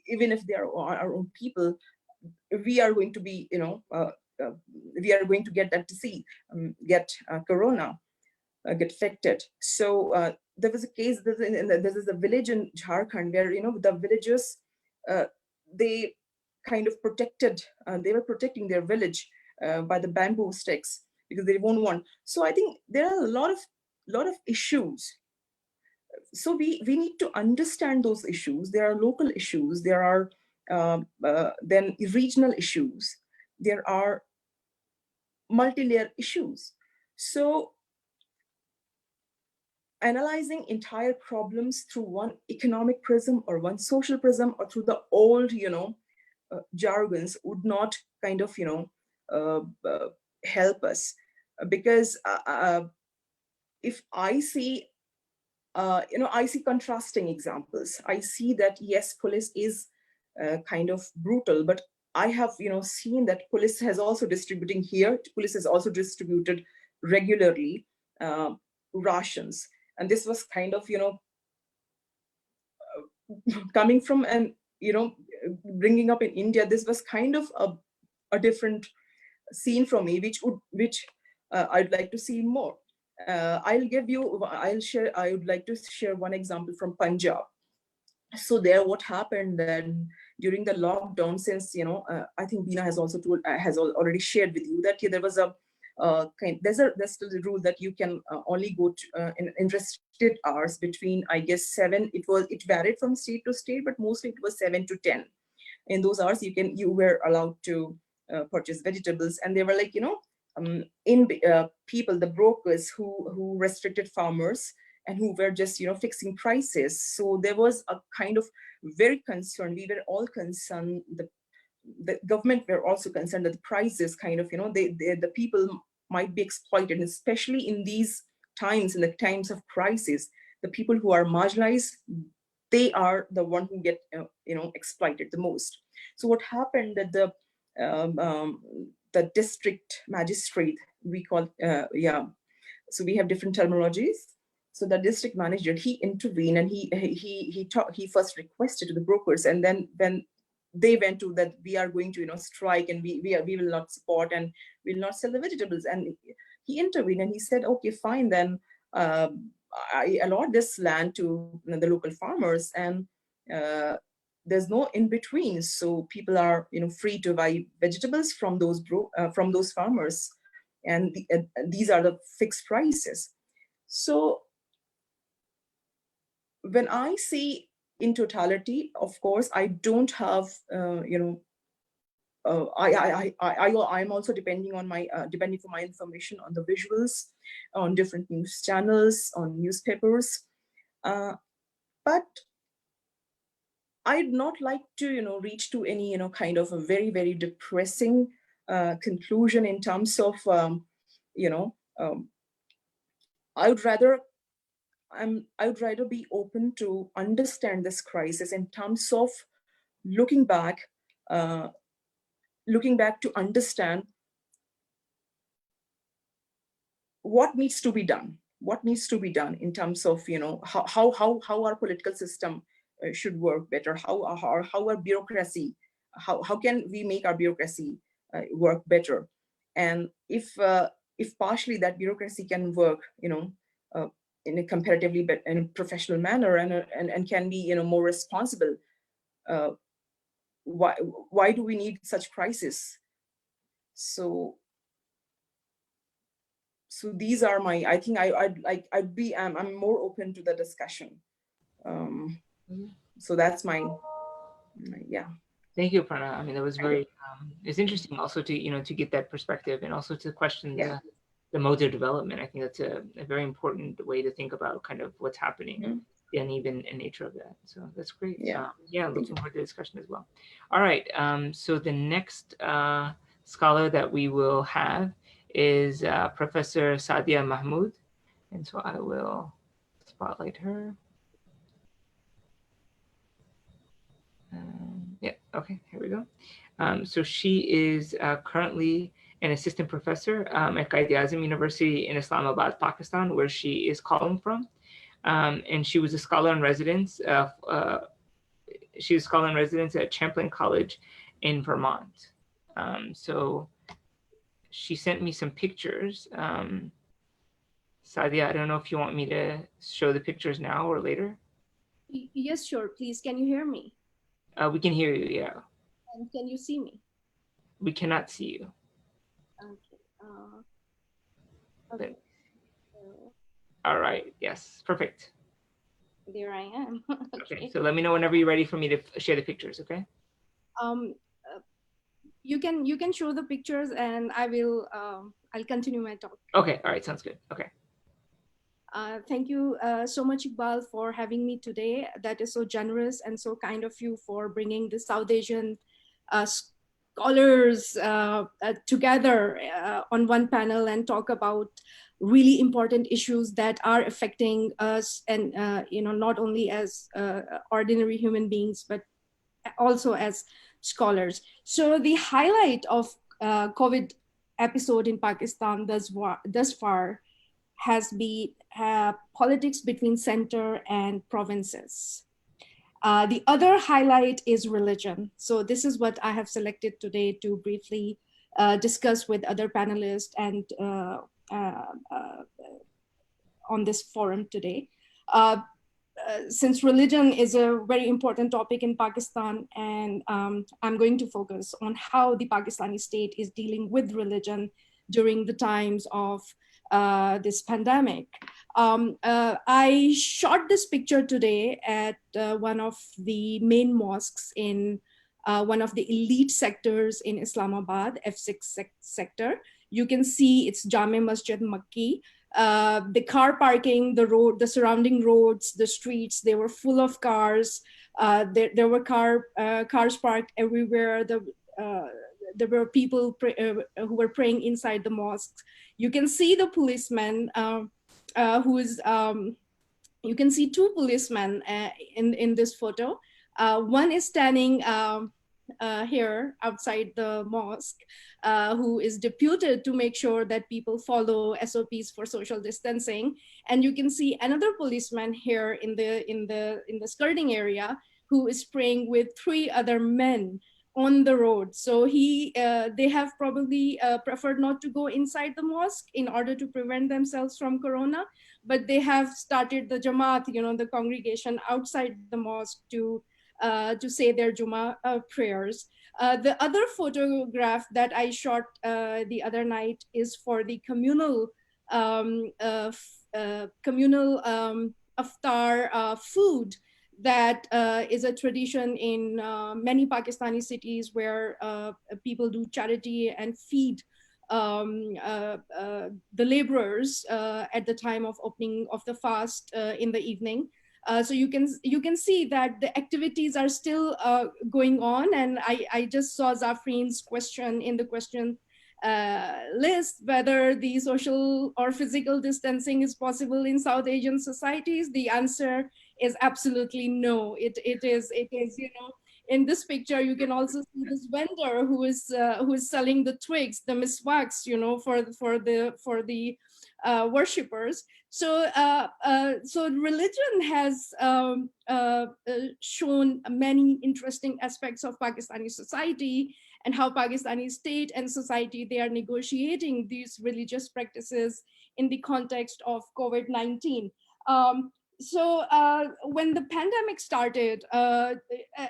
even if they are our own people, we are going to be, we are going to get that disease, get corona, get affected. So there was a case. There is a village in Jharkhand where, the villagers, they kind of protected. They were protecting their village by the bamboo sticks because they won't want. So I think there are a lot of issues. So we need to understand those issues. There are local issues. There are then regional issues. There are multi-layer issues. So analyzing entire problems through one economic prism or one social prism or through the old, jargons would not kind of, help us, because if I see, I see contrasting examples. I see that yes, police is kind of brutal, but I have, seen that police has also distributing here. Police has also distributed regularly rations. And this was kind of, coming from, and, bringing up in India, this was kind of a different scene for me, which I'd like to see more. I would like to share one example from Punjab. So there, what happened then during the lockdown, since, I think Bina has also already shared with you that there was there's still the rule that you can only go to, in restricted hours between, I guess, 7. It varied from state to state, but mostly it was 7 to 10. In those hours, you were allowed to purchase vegetables, and they were like, people, the brokers who restricted farmers and who were just, fixing prices. So there was a kind of very concerned. We were all concerned. The government were also concerned that the prices kind of, the people might be exploited, especially in these times, in the times of crisis. The people who are marginalized, they are the one who get, exploited the most. So what happened that the district magistrate, we call, so we have different terminologies. So the district manager, he intervened, and he first requested to the brokers, and then when they went to that we are going to, strike, and we will not support, and we will not sell the vegetables. And he intervened and he said, okay, fine, then I allot this land to the local farmers, and there's no in between. So people are, free to buy vegetables from those farmers, and these are the fixed prices. So when I see in totality, of course, I don't have, I'm also depending on my depending for my information on the visuals, on different news channels, on newspapers, but I'd not like to reach to any kind of a very, very depressing conclusion in terms of I would rather be open to understand this crisis in terms of looking back to understand what needs to be done in terms of how our political system should work better, how our bureaucracy, how can we make our bureaucracy work better, and if partially that bureaucracy can work in a comparatively and professional manner, and can be more responsible, why do we need such crisis? So these are my, I think I'm more open to the discussion. So that's my yeah. Thank you, Aparna. I mean, that was very, it's interesting also to, to get that perspective, and also to question the modes of development. I think that's a very important way to think about kind of what's happening, the uneven nature of that. So that's great. Yeah, looking forward to the discussion as well. All right. So the next scholar that we will have is Professor Sadia Mahmood. And so I will spotlight her. Okay, here we go. So she is currently an assistant professor at Quiad-e-Azam University in Islamabad, Pakistan, where she is calling from. And she was a scholar in residence. She was a scholar in residence at Champlain College in Vermont. So she sent me some pictures. Sadia, I don't know if you want me to show the pictures now or later. Yes, sure. Please, can you hear me? We can hear you, yeah. And can you see me? We cannot see you. Okay. Okay. All right. Yes. Perfect. There I am. Okay. So let me know whenever you're ready for me to share the pictures. Okay. You can show the pictures, and I'll continue my talk. Okay. All right. Sounds good. Okay. Thank you so much, Iqbal, for having me today. That is so generous and so kind of you for bringing the South Asian scholars together on one panel and talk about really important issues that are affecting us, and not only as ordinary human beings, but also as scholars. So the highlight of COVID episode in Pakistan thus far has been politics between center and provinces. The other highlight is religion. So this is what I have selected today to briefly discuss with other panelists and on this forum today. Since religion is a very important topic in Pakistan, and I'm going to focus on how the Pakistani state is dealing with religion during the times of this pandemic. I shot this picture today at one of the main mosques in one of the elite sectors in Islamabad, F6 sector. You can see it's Jame Masjid Makki. The car parking, the road, the surrounding roads, the streets, they were full of cars. There were cars parked everywhere. There were people who were praying inside the mosques. You can see the policeman you can see two policemen in this photo. One is standing here outside the mosque, who is deputed to make sure that people follow SOPs for social distancing. And you can see another policeman here in the skirting area, who is praying with 3 other men on the road. So they have probably preferred not to go inside the mosque in order to prevent themselves from corona, but they have started the Jamaat, the congregation outside the mosque to say their Jummah prayers. The other photograph that I shot the other night is for the communal Aftar food that is a tradition in many Pakistani cities where people do charity and feed the laborers at the time of opening of the fast in the evening. So you can see that the activities are still going on, and I just saw Zafrin's question in the question list whether the social or physical distancing is possible in South Asian societies. The answer is absolutely no. It is in this picture you can also see this vendor who is selling the twigs, the miswaks, for the worshippers. So religion has shown many interesting aspects of Pakistani society, and how Pakistani state and society, they are negotiating these religious practices in the context of COVID-19. So when the pandemic started,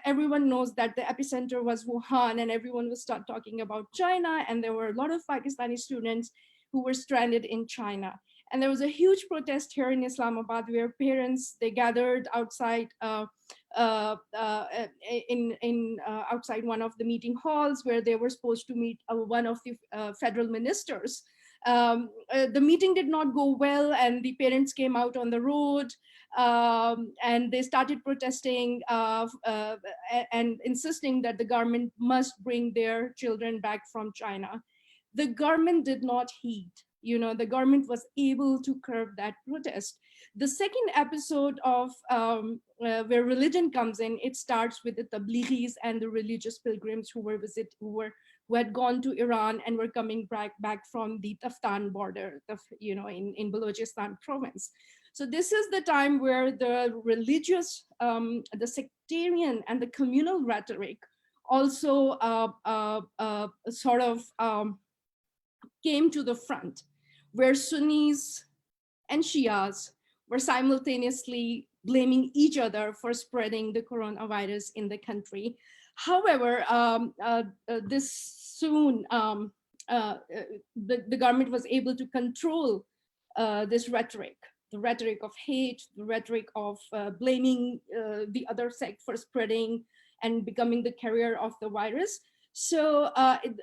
everyone knows that the epicenter was Wuhan, and everyone was start talking about China, and there were a lot of Pakistani students who were stranded in China. And there was a huge protest here in Islamabad where parents, they gathered outside outside one of the meeting halls where they were supposed to meet one of the federal ministers. The meeting did not go well, and the parents came out on the road and they started protesting and insisting that the government must bring their children back from China. The government did not heed. The government was able to curb that protest. The second episode of where religion comes in, it starts with the Tablighis and the religious pilgrims who had gone to Iran and were coming back from the Taftan border, in Balochistan province. So this is the time where the religious, the sectarian and the communal rhetoric also sort of came to the front, where Sunnis and Shias were simultaneously blaming each other for spreading the coronavirus in the country. However, this soon, the government was able to control this rhetoric, the rhetoric of hate, the rhetoric of blaming the other sect for spreading and becoming the carrier of the virus. So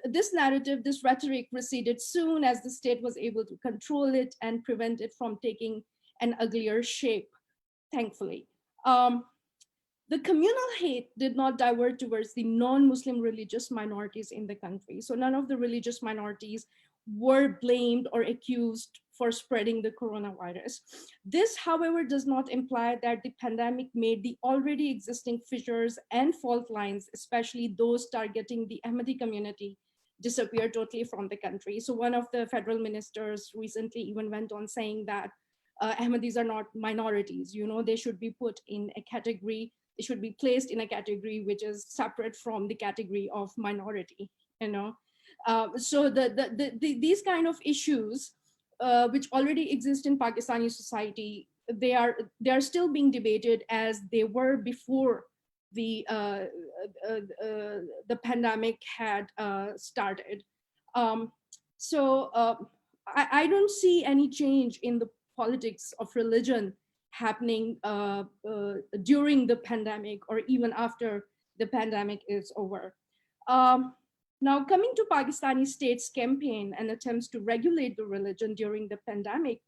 this narrative, this rhetoric receded soon as the state was able to control it and prevent it from taking an uglier shape, thankfully. The communal hate did not divert towards the non-Muslim religious minorities in the country. So none of the religious minorities were blamed or accused for spreading the coronavirus. This, however, does not imply that the pandemic made the already existing fissures and fault lines, especially those targeting the Ahmadi community, disappear totally from the country. So one of the federal ministers recently even went on saying that Ahmadis are not minorities, they should be put in a category, they should be placed in a category which is separate from the category of minority, So these kind of issues which already exist in Pakistani society, they are still being debated as they were before the pandemic had started. So I don't see any change in the politics of religion happening during the pandemic or even after the pandemic is over. Now, coming to Pakistani state's campaign and attempts to regulate the religion during the pandemic,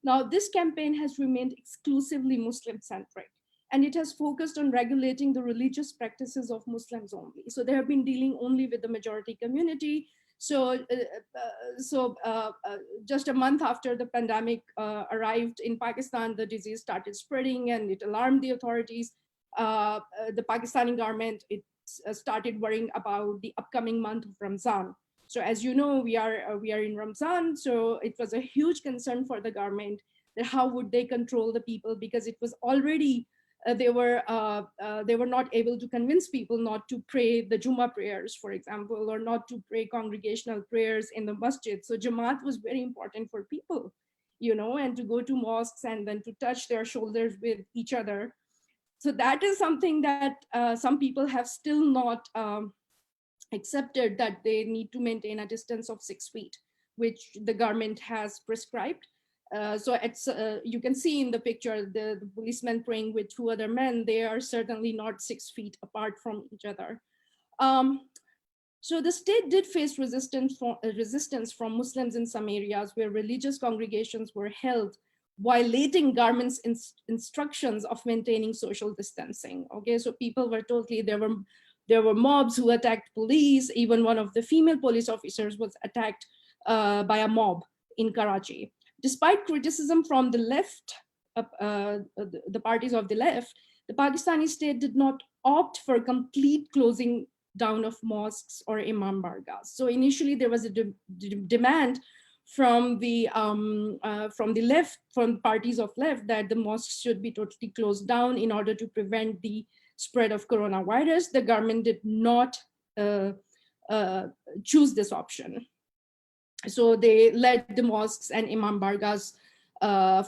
now this campaign has remained exclusively Muslim-centric, and it has focused on regulating the religious practices of Muslims only. So they have been dealing only with the majority community. So, just a month after the pandemic arrived in Pakistan, the disease started spreading and it alarmed the authorities. The Pakistani government, started worrying about the upcoming month of Ramzan. So as you know, we are in Ramzan. So it was a huge concern for the government that how would they control the people, because it was already they were not able to convince people not to pray the Jummah prayers, for example, or not to pray congregational prayers in the masjid. So Jamaat was very important for people, and to go to mosques and then to touch their shoulders with each other. So that is something that some people have still not accepted, that they need to maintain a distance of 6 feet, which the government has prescribed. So it's you can see in the picture the policemen praying with 2 other men. They are certainly not 6 feet apart from each other. So the state did face resistance from Muslims in some areas where religious congregations were held, violating government's instructions of maintaining social distancing. Okay, so people were totally, there were mobs who attacked police. Even one of the female police officers was attacked by a mob in Karachi. Despite criticism from the left, the parties of the left, the Pakistani state did not opt for complete closing down of mosques or imam bargas. So initially there was a demand from the left, from parties of left, that the mosques should be totally closed down in order to prevent the spread of coronavirus. The government did not choose this option. So they let the mosques and imam bargas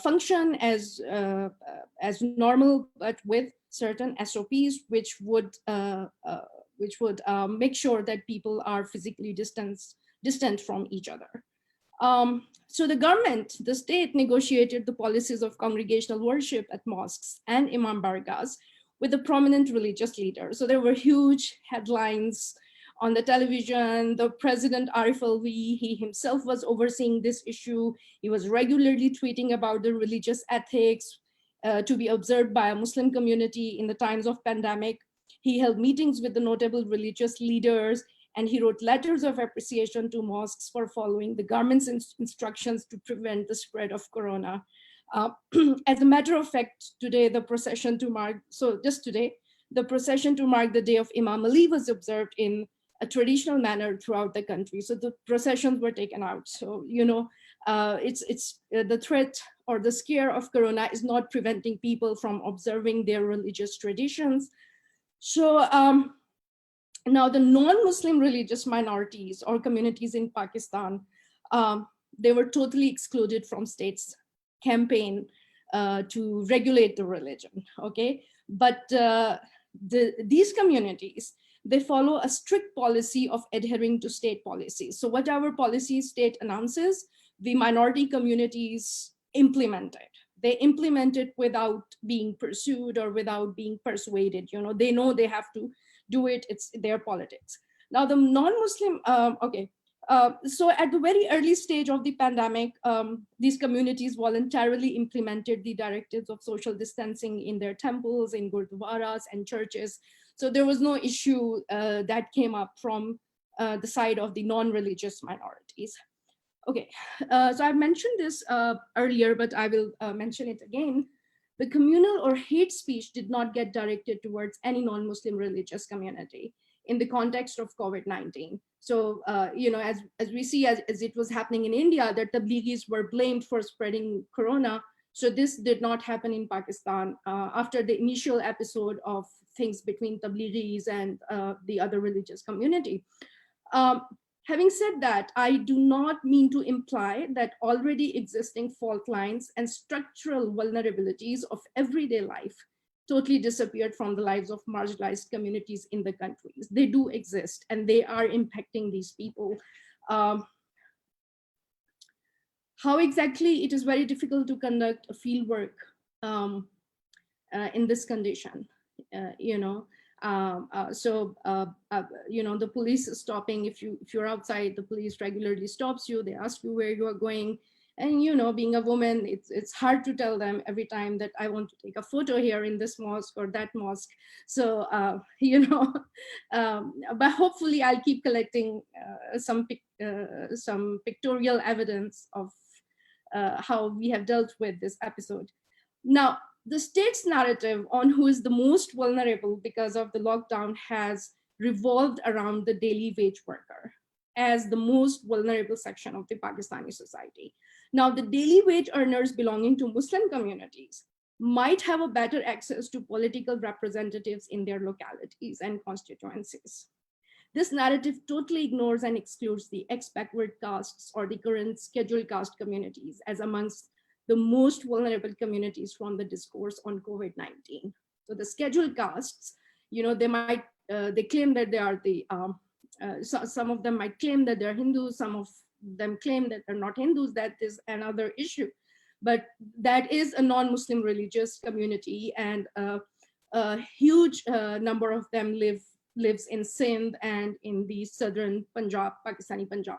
function as normal, but with certain SOPs, which would make sure that people are physically distant from each other. So the government, the state, negotiated the policies of congregational worship at mosques and imam bargas with a prominent religious leader. So there were huge headlines on the television. The president, Arif Alvi, he himself was overseeing this issue. He was regularly tweeting about the religious ethics to be observed by a Muslim community in the times of pandemic. He held meetings with the notable religious leaders, and he wrote letters of appreciation to mosques for following the government's instructions to prevent the spread of corona. As a matter of fact, today the procession to mark, the procession to mark the day of Imam Ali was observed in a traditional manner throughout the country. So the processions were taken out. So, it's the threat or the scare of corona is not preventing people from observing their religious traditions. So now the non-Muslim religious minorities or communities in Pakistan, they were totally excluded from state's campaign to regulate the religion, okay? But these communities, they follow a strict policy of adhering to state policies. So whatever policy state announces, the minority communities implement it. They implement it without being pursued or without being persuaded. They know they have to do it. It's their politics. Now the non-Muslim, so at the very early stage of the pandemic, these communities voluntarily implemented the directives of social distancing in their temples, in gurdwaras and churches. So there was no issue that came up from the side of the non-religious minorities. Okay, so I've mentioned this earlier, but I will mention it again. The communal or hate speech did not get directed towards any non-Muslim religious community in the context of COVID-19. So, as we see, as it was happening in India, that Tabligis were blamed for spreading corona. So this did not happen in Pakistan after the initial episode of things between Tabligis and the other religious community. Having said that, I do not mean to imply that already existing fault lines and structural vulnerabilities of everyday life totally disappeared from the lives of marginalized communities in the countries. They do exist and they are impacting these people. How exactly? It is very difficult to conduct a field work in this condition, the police is stopping. If you're outside, the police regularly stops you. They ask you where you are going. And, being a woman, it's hard to tell them every time that I want to take a photo here in this mosque or that mosque. So, but hopefully I'll keep collecting some pictorial evidence of how we have dealt with this episode. Now, the state's narrative on who is the most vulnerable because of the lockdown has revolved around the daily wage worker as the most vulnerable section of the Pakistani society. Now, the daily wage earners belonging to Muslim communities, might have a better access to political representatives in their localities and constituencies. This narrative totally ignores and excludes the ex-backward castes or the current scheduled caste communities as amongst the most vulnerable communities from the discourse on COVID-19. So the scheduled castes, they claim that they are some of them might claim that they're Hindus, some of them claim that they're not Hindus. That is another issue. But that is a non-Muslim religious community, and a huge number of them lives in Sindh and in the southern Punjab, Pakistani Punjab.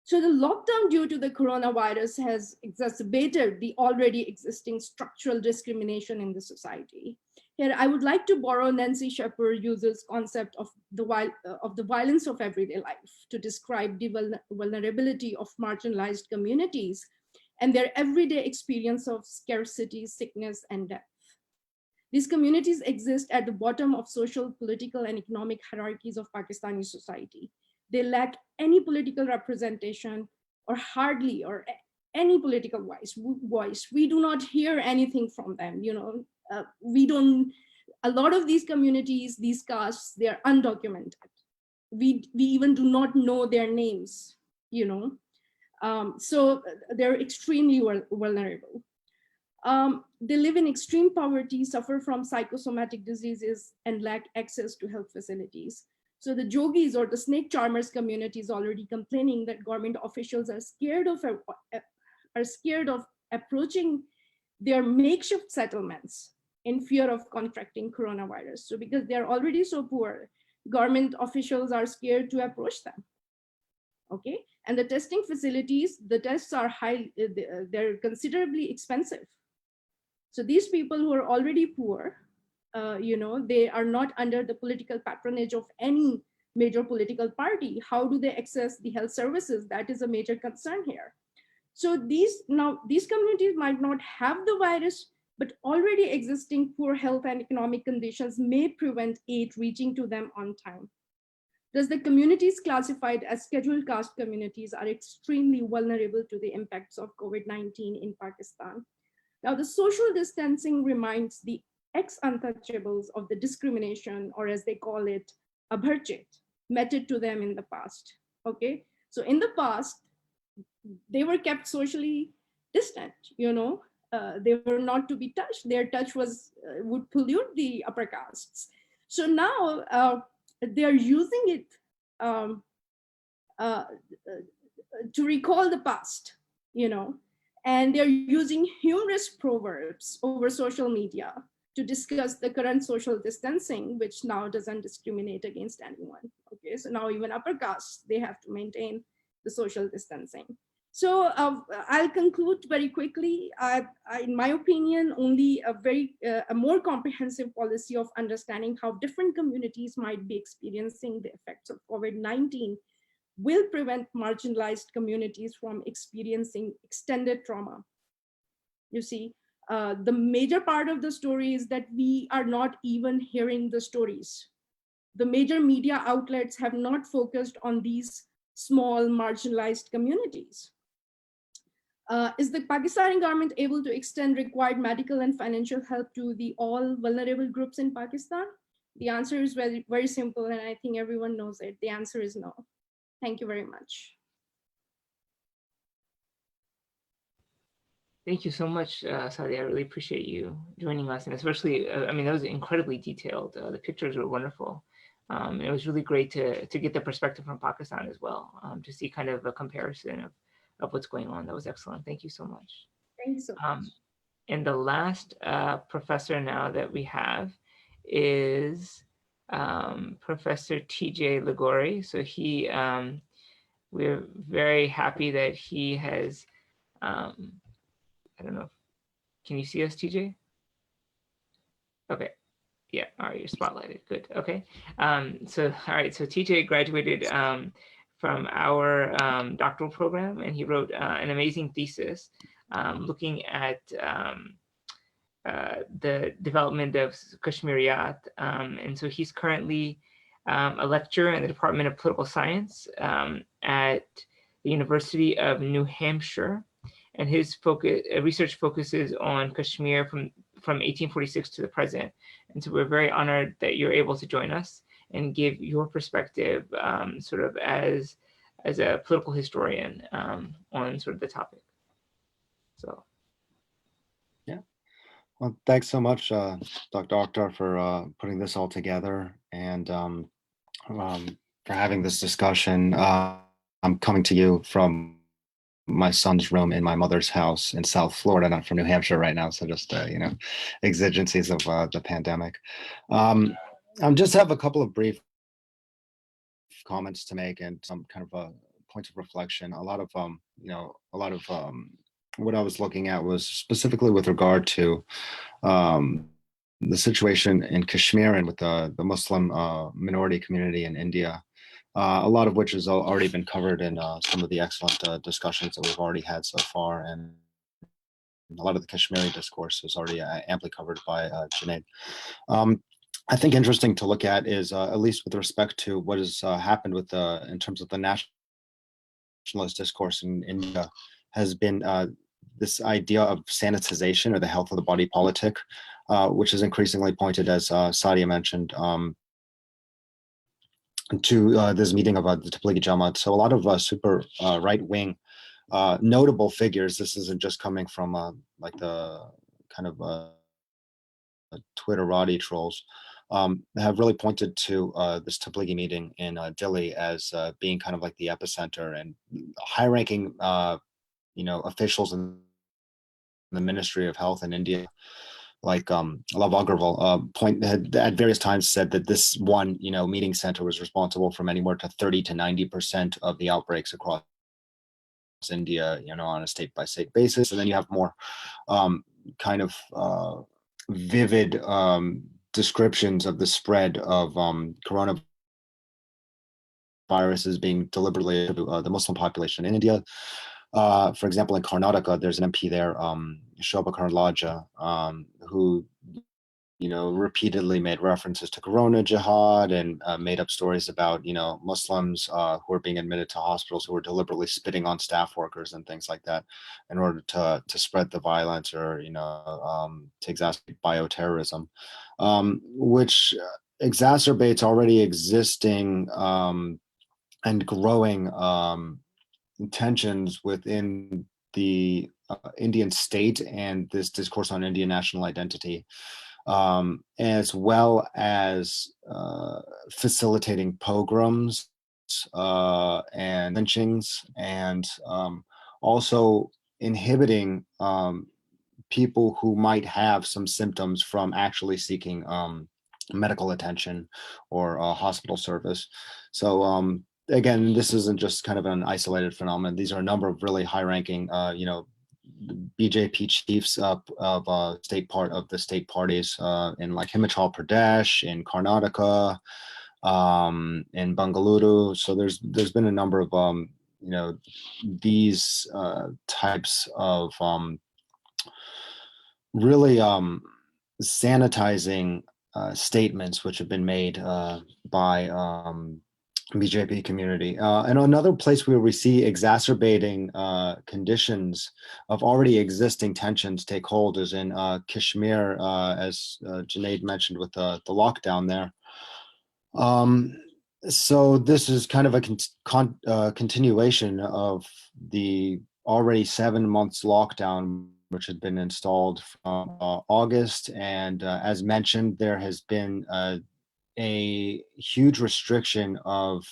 So the lockdown due to the coronavirus has exacerbated the already existing structural discrimination in the society. Here, I would like to borrow Nancy Scheper-User's concept of the violence of everyday life to describe the vulnerability of marginalized communities and their everyday experience of scarcity, sickness, and death. These communities exist at the bottom of social, political, and economic hierarchies of Pakistani society. They lack any political representation or hardly or any political voice. We do not hear anything from them. A lot of these communities, these castes, they're undocumented. We even do not know their names, so they're extremely vulnerable. They live in extreme poverty, suffer from psychosomatic diseases, and lack access to health facilities. So the Jogis or the snake charmers community is already complaining that government officials are scared of approaching their makeshift settlements in fear of contracting coronavirus. So because they're already so poor, government officials are scared to approach them. Okay, and the testing facilities, the tests are they're considerably expensive. So these people who are already poor, they are not under the political patronage of any major political party. How do they access the health services? That is a major concern here. So these communities might not have the virus, but already existing poor health and economic conditions may prevent aid reaching to them on time. Thus, the communities classified as scheduled caste communities are extremely vulnerable to the impacts of COVID-19 in Pakistan. Now, the social distancing reminds the ex-untouchables of the discrimination, or as they call it, abharchit, meted to them in the past. Okay, so in the past, they were kept socially distant, they were not to be touched. Their touch would pollute the upper castes. So now they're using it to recall the past, and they're using humorous proverbs over social media to discuss the current social distancing, which now doesn't discriminate against anyone. Okay, so now even upper castes, they have to maintain the social distancing. So I'll conclude very quickly. In my opinion, only a more comprehensive policy of understanding how different communities might be experiencing the effects of COVID-19 will prevent marginalized communities from experiencing extended trauma. You see, the major part of the story is that we are not even hearing the stories. The major media outlets have not focused on these small marginalized communities. Is the Pakistani government able to extend required medical and financial help to the all vulnerable groups in Pakistan? The answer is very, very simple, and I think everyone knows it. The answer is no. Thank you very much. Thank you so much, Sadia. I really appreciate you joining us, and especially, that was incredibly detailed. The pictures were wonderful. It was really great to get the perspective from Pakistan as well, to see kind of a comparison of what's going on. That was excellent. Thank you so much. Thank you so much. And the last professor now that we have is Professor Tj Liguori. So we're very happy that he has, I don't know, can you see us, TJ? Okay. Yeah, all right, you're spotlighted, good, okay. All right, so TJ graduated from our doctoral program, and he wrote an amazing thesis looking at the development of Kashmiriyat. And so he's currently a lecturer in the Department of Political Science at the University of New Hampshire. and his research focuses on Kashmir from 1846 to the present. And so we're very honored that you're able to join us and give your perspective, sort of as a political historian, on sort of the topic. So. Yeah. Well, thanks so much, Dr. Akhtar, for putting this all together and for having this discussion. I'm coming to you from my son's room in my mother's house in South Florida, not from New Hampshire right now. So just, exigencies of the pandemic. I just have a couple of brief comments to make and some kind of points of reflection. A lot of what I was looking at was specifically with regard to the situation in Kashmir and with the Muslim minority community in India, a lot of which has already been covered in some of the excellent discussions that we've already had so far. And a lot of the Kashmiri discourse is already amply covered by Junaid. I think interesting to look at is, at least with respect to what has happened with in terms of the nationalist discourse in India, has been this idea of sanitization or the health of the body politic, which is increasingly pointed, as Sadia mentioned, to this meeting of the Tablighi Jamaat. So a lot of super right-wing notable figures, this isn't just coming from like the kind of Twitterati trolls, have really pointed to this Tablighi meeting in Delhi as being kind of like the epicenter, and high-ranking officials in the Ministry of Health in India, like Love Agrawal, had at various times said that this one meeting center was responsible from anywhere to 30 to 90% of the outbreaks across India, on a state-by-state basis. And then you have more kind of vivid descriptions of the spread of coronaviruses being deliberately to the Muslim population in India. For example, in Karnataka, there's an MP there, Shobha Karnatlaja, who repeatedly made references to Corona Jihad and made up stories about Muslims who are being admitted to hospitals who are deliberately spitting on staff workers and things like that in order to spread the violence or to exacerbate bioterrorism, which exacerbates already existing and growing tensions within the Indian state and this discourse on Indian national identity, as well as facilitating pogroms and lynchings, and also inhibiting people who might have some symptoms from actually seeking medical attention or hospital service. So again, this isn't just kind of an isolated phenomenon. These are a number of really high-ranking, BJP chiefs of state parties in like Himachal Pradesh, in Karnataka, in Bengaluru. So there's been a number of these types of really sanitizing statements which have been made by BJP community. And another place where we see exacerbating conditions of already existing tensions take hold is in Kashmir, as Junaid mentioned with the lockdown there. So this is kind of a continuation of the already 7 months lockdown, which had been installed from August. And as mentioned, there has been a huge restriction of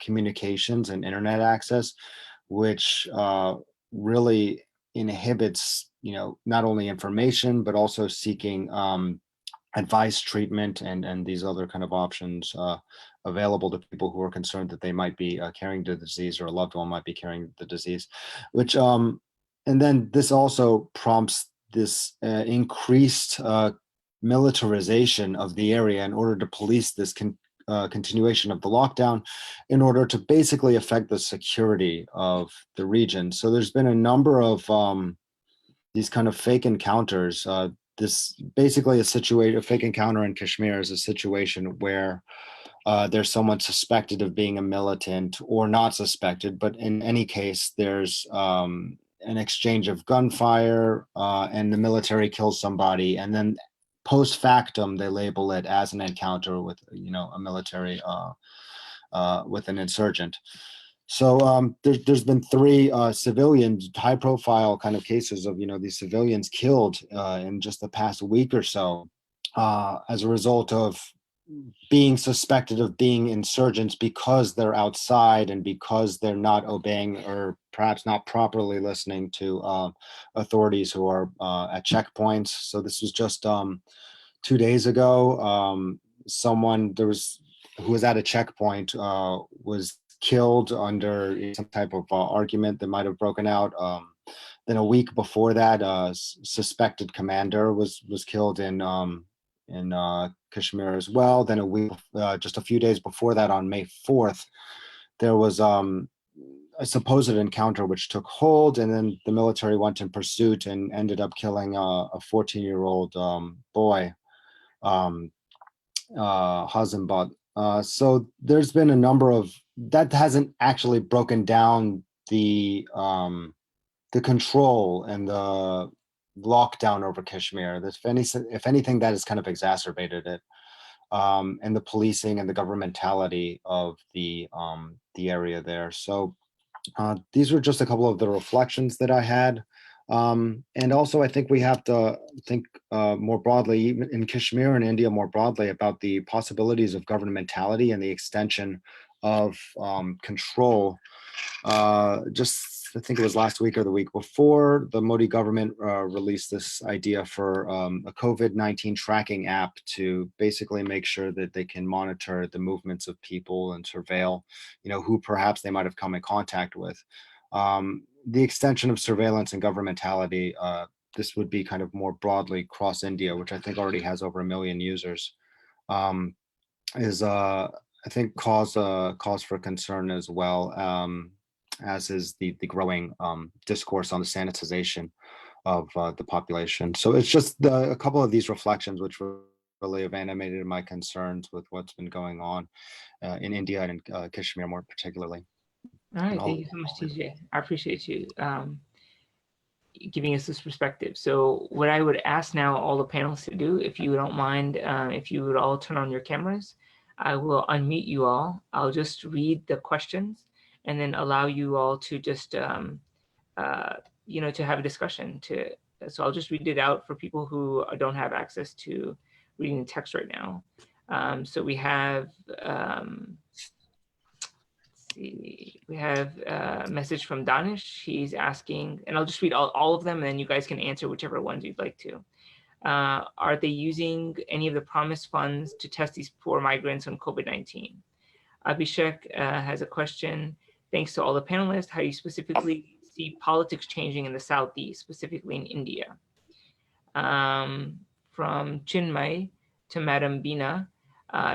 communications and internet access, which really inhibits, not only information, but also seeking advice, treatment, and these other kind of options available to people who are concerned that they might be carrying the disease or a loved one might be carrying the disease, which, and then this also prompts this increased militarization of the area in order to police this continuation of the lockdown in order to basically affect the security of the region. So there's been a number of these kind of fake encounters. This basically a fake encounter in Kashmir is a situation where there's someone suspected of being a militant or not suspected, but in any case, there's an exchange of gunfire, and the military kills somebody, and then post factum they label it as an encounter with a military with an insurgent. So there's been three civilians, high profile kind of cases of these civilians killed in just the past week or so as a result of being suspected of being insurgents because they're outside and because they're not obeying or perhaps not properly listening to authorities who are at checkpoints. So this was just 2 days ago. Someone who was at a checkpoint was killed under some type of argument that might have broken out. Then a week before that, suspected commander was killed in Kashmir as well. Then just a few days before that, on May 4th, there was a supposed encounter which took hold, and then the military went in pursuit and ended up killing a 14-year-old boy, Hazembad. So there's been a number of that hasn't actually broken down the control and the lockdown over Kashmir. If anything, that has kind of exacerbated it, and the policing and the governmentality of the area there. So these were just a couple of the reflections that I had. And also, I think we have to think more broadly, even in Kashmir and India more broadly, about the possibilities of governmentality and the extension of control. I think it was last week or the week before, the Modi government released this idea for a COVID-19 tracking app to basically make sure that they can monitor the movements of people and surveil, who perhaps they might have come in contact with. The extension of surveillance and governmentality, this would be kind of more broadly across India, which I think already has over 1 million users, is I think cause for concern as well, as is the growing discourse on the sanitization of the population. So it's just a couple of these reflections which really have animated my concerns with what's been going on in India and in Kashmir more particularly. All right, thank you so much, TJ. I appreciate you giving us this perspective. So what I would ask now all the panelists to do, if you don't mind, if you would all turn on your cameras, I will unmute you all. I'll just read the questions and then allow you all to just, to have a discussion. So I'll just read it out for people who don't have access to reading the text right now. So we have, we have a message from Danish. He's asking, and I'll just read all of them, and then you guys can answer whichever ones you'd like to. Are they using any of the promised funds to test these poor migrants on COVID-19? Abhishek has a question. Thanks to all the panelists, how do you specifically see politics changing in the Southeast, specifically in India? From Chinmay to Madam Bina,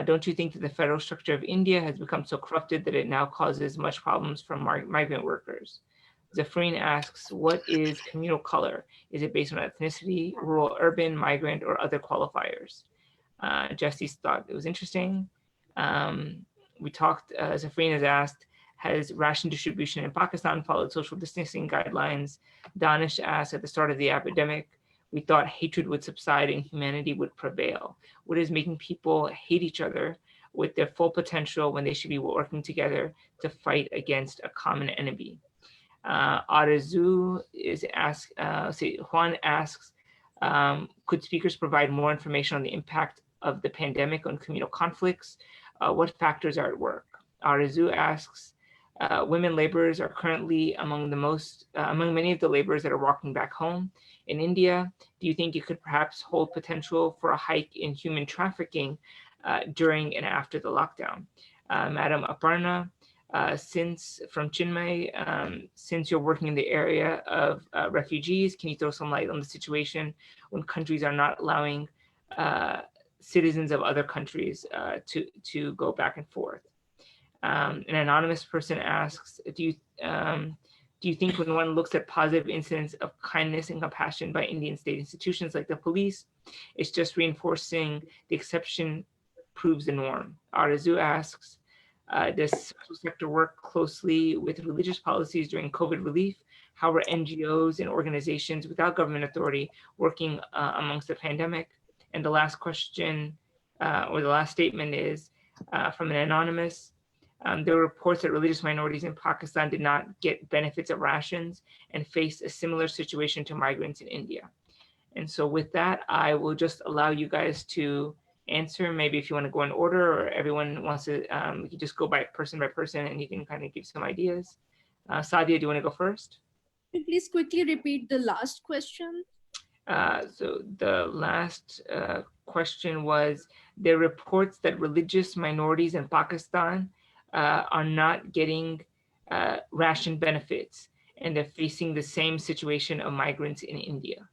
don't you think that the federal structure of India has become so corrupted that it now causes much problems for migrant workers? Zafreen asks, what is communal color? Is it based on ethnicity, rural, urban, migrant, or other qualifiers? Jesse's thought it was interesting. We talked, Zafreen has asked, has ration distribution in Pakistan followed social distancing guidelines? Danish asked, at the start of the epidemic, we thought hatred would subside and humanity would prevail. What is making people hate each other with their full potential when they should be working together to fight against a common enemy? Arzu is Juan asks, could speakers provide more information on the impact of the pandemic on communal conflicts? What factors are at work? Arzu asks, women laborers are currently among many of the laborers that are walking back home. In India, do you think it could perhaps hold potential for a hike in human trafficking during and after the lockdown? Madam Aparna, from Chinmay, since you're working in the area of refugees, can you throw some light on the situation when countries are not allowing citizens of other countries to go back and forth? An anonymous person asks, do you think when one looks at positive incidents of kindness and compassion by Indian state institutions like the police, it's just reinforcing the exception proves the norm? Arzu asks, does social sector work closely with religious policies during COVID relief? How are NGOs and organizations without government authority working amongst the pandemic? And the last question, or the last statement is from an anonymous. There were reports that religious minorities in Pakistan did not get benefits of rations and faced a similar situation to migrants in India. And so with that, I will just allow you guys to answer. Maybe if you want to go in order, or everyone wants to, we can just go by person, and you can kind of give some ideas. Sadia, do you want to go first? Please quickly repeat the last question. So the last question was, there are reports that religious minorities in Pakistan are not getting ration benefits, and they're facing the same situation of migrants in India.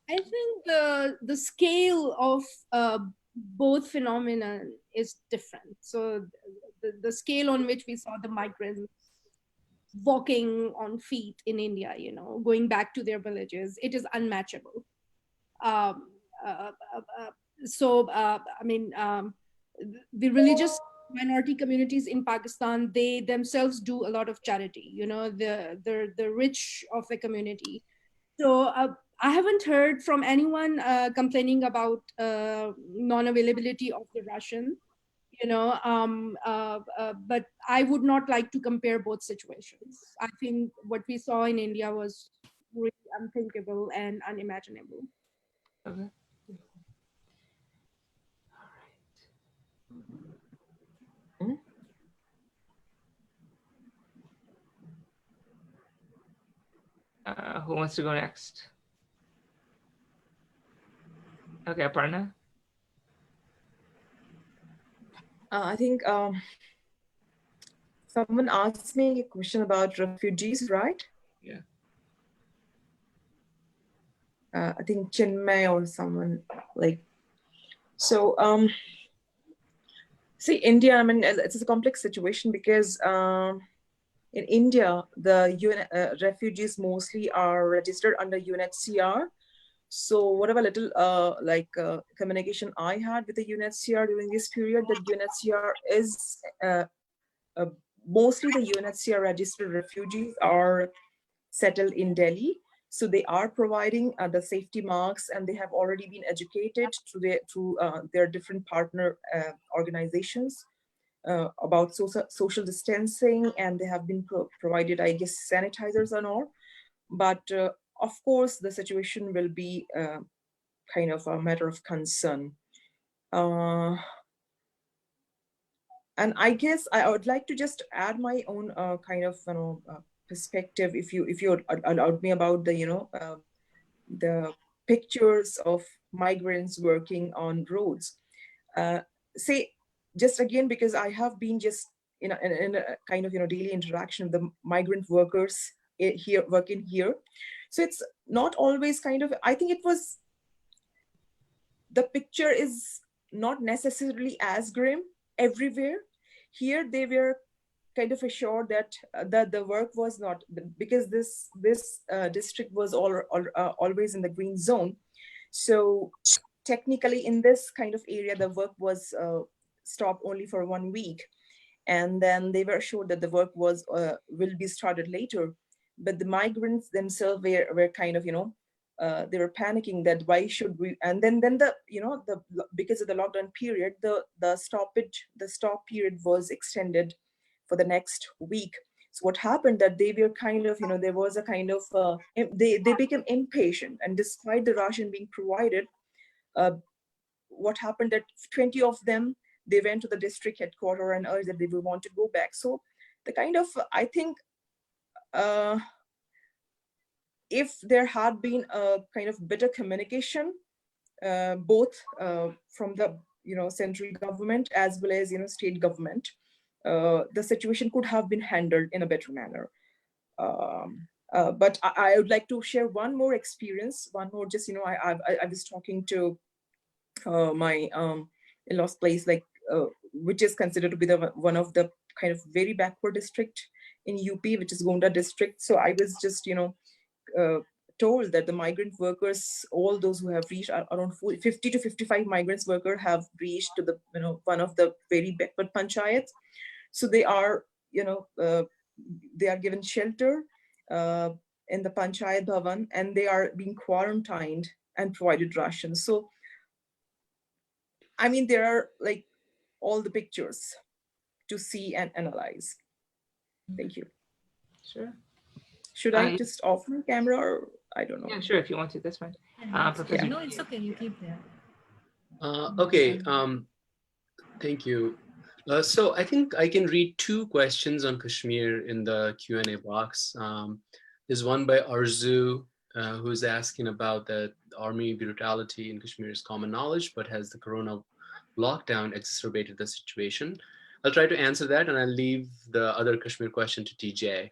I think the scale of both phenomena is different. So the scale on which we saw the migrants walking on feet in India, you know, going back to their villages, it is unmatchable. I mean, the religious minority communities in Pakistan, they themselves do a lot of charity, you know, the rich of the community. So I haven't heard from anyone complaining about non-availability of the ration, you know, but I would not like to compare both situations. I think what we saw in India was really unthinkable and unimaginable. Okay. Who wants to go next? Okay, Aparna. I think someone asked me a question about refugees, right? Yeah. I think Chinmay or someone like. So, see, India, I mean, it's a complex situation because in India, the UN, refugees mostly are registered under UNHCR. So whatever little communication I had with the UNHCR during this period, that UNHCR is mostly the UNHCR registered refugees are settled in Delhi. So they are providing the safety marks, and they have already been educated through their different partner organizations about social distancing, and they have been provided, I guess, sanitizers and all. But of course, the situation will be kind of a matter of concern. And I guess I would like to just add my own kind of perspective, if you allowed me, about the the pictures of migrants working on roads. Say, just again, because I have been just in a kind of daily interaction with the migrant workers here working here. So it's not always kind of, I think it was, the picture is not necessarily as grim everywhere. Here they were kind of assured that the work was not, because this district was always in the green zone. So technically in this kind of area, the work was stopped only for 1 week. And then they were assured that the work was will be started later. But the migrants themselves were kind of, they were panicking that why should we, and then the because of the lockdown period, the stop period was extended for the next week. So what happened that they were kind of, there was a kind of they became impatient, and despite the ration being provided, what happened that 20 of them, they went to the district headquarters and urged that they will want to go back. So the kind of, I think if there had been a kind of better communication, both from the central government as well as state government, the situation could have been handled in a better manner. But I would like to share one more experience, just I was talking to my in-laws place, like which is considered to be one of the kind of very backward district in UP, which is Gonda district. So I was just told that the migrant workers, all those who have reached around 50 to 55 migrants workers have reached to the one of the very backward panchayats. So they are they are given shelter. in the Panchayat Bhavan, and they are being quarantined and provided rations. So, I mean, there are like all the pictures to see and analyze. Thank you. Sure. Should I just off my camera, or I don't know? Yeah, sure. If you want to, that's fine. Professor. No, it's okay. You keep there. Okay. Thank you. So I think I can read two questions on Kashmir in the Q&A box. There's one by Arzu, who's asking about the army brutality in Kashmir is common knowledge, but has the corona lockdown exacerbated the situation? I'll try to answer that, and I'll leave the other Kashmir question to TJ.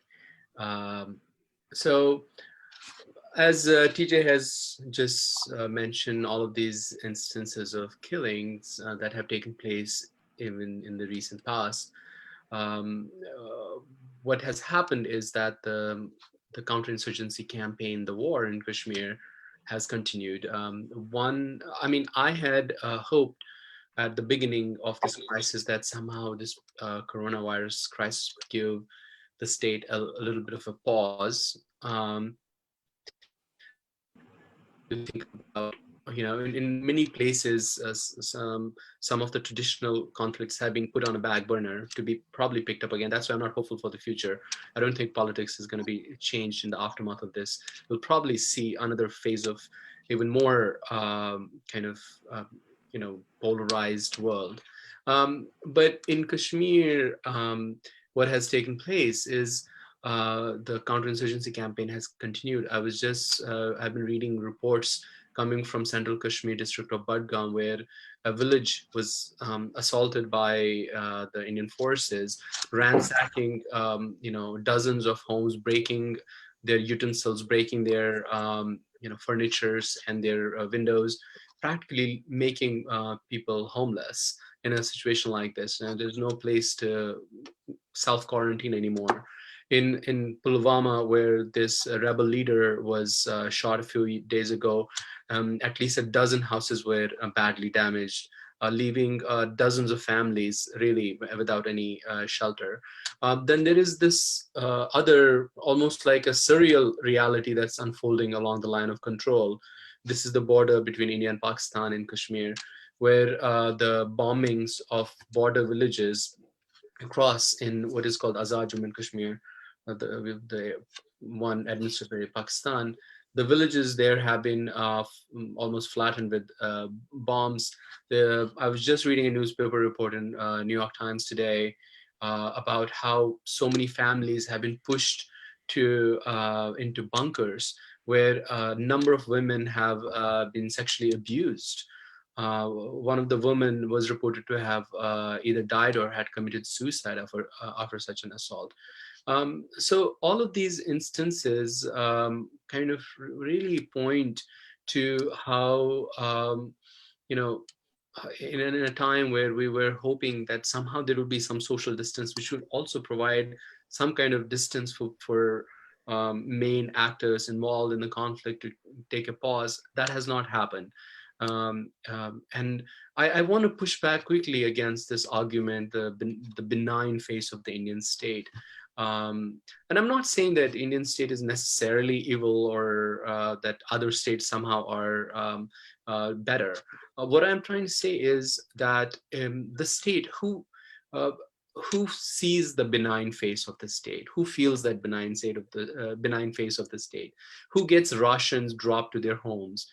So as TJ has just mentioned, all of these instances of killings that have taken place even in the recent past, what has happened is that the counterinsurgency campaign, the war in Kashmir, has continued. I had hoped at the beginning of this crisis that somehow this coronavirus crisis would give the state a little bit of a pause. To think about, in many places, some of the traditional conflicts have been put on a back burner to be probably picked up again. That's why I'm not hopeful for the future. I don't think politics is going to be changed in the aftermath of this. We'll probably see another phase of even more polarized world. But in Kashmir, what has taken place is the counterinsurgency campaign has continued. I've been reading reports coming from Central Kashmir district of Budgam, where a village was assaulted by the Indian forces, ransacking, dozens of homes, breaking their utensils, breaking their, furnitures and their windows, practically making people homeless in a situation like this. Now, there's no place to self-quarantine anymore. In Pulwama, where this rebel leader was shot a few days ago, at least a dozen houses were badly damaged, leaving dozens of families really without any shelter. Then there is this other, almost like a surreal reality that's unfolding along the line of control. This is the border between India and Pakistan in Kashmir, where the bombings of border villages across in what is called Azad Jammu and Kashmir, the one administered by Pakistan, the villages there have been almost flattened with bombs. I was just reading a newspaper report in New York Times today about how so many families have been pushed into bunkers where a number of women have been sexually abused. One of the women was reported to have either died or had committed suicide after such an assault. So all of these instances kind of really point to how, in a time where we were hoping that somehow there would be some social distance, which would also provide some kind of distance for main actors involved in the conflict to take a pause. That has not happened. And I want to push back quickly against this argument, the benign face of the Indian state. And I'm not saying that Indian state is necessarily evil or that other states somehow are better. What I'm trying to say is that the state who sees the benign face of the state, who feels that benign face of the state, who gets rations dropped to their homes,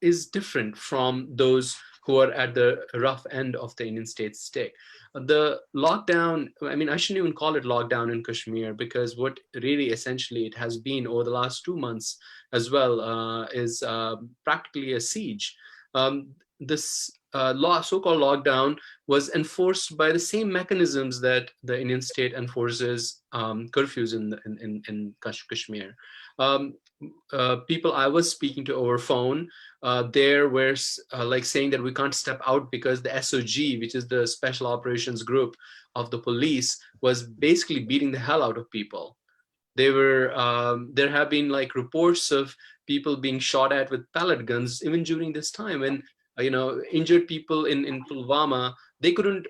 is different from those who are at the rough end of the Indian state stick. The lockdown, I shouldn't even call it lockdown in Kashmir, because what really essentially it has been over the last 2 months as well is practically a siege. This so-called lockdown was enforced by the same mechanisms that the Indian state enforces curfews in Kashmir. People I was speaking to over phone, there were like saying that we can't step out because the SOG, which is the Special Operations Group of the police, was basically beating the hell out of people. There have been like reports of people being shot at with pellet guns even during this time. And injured people in Pulwama, they couldn't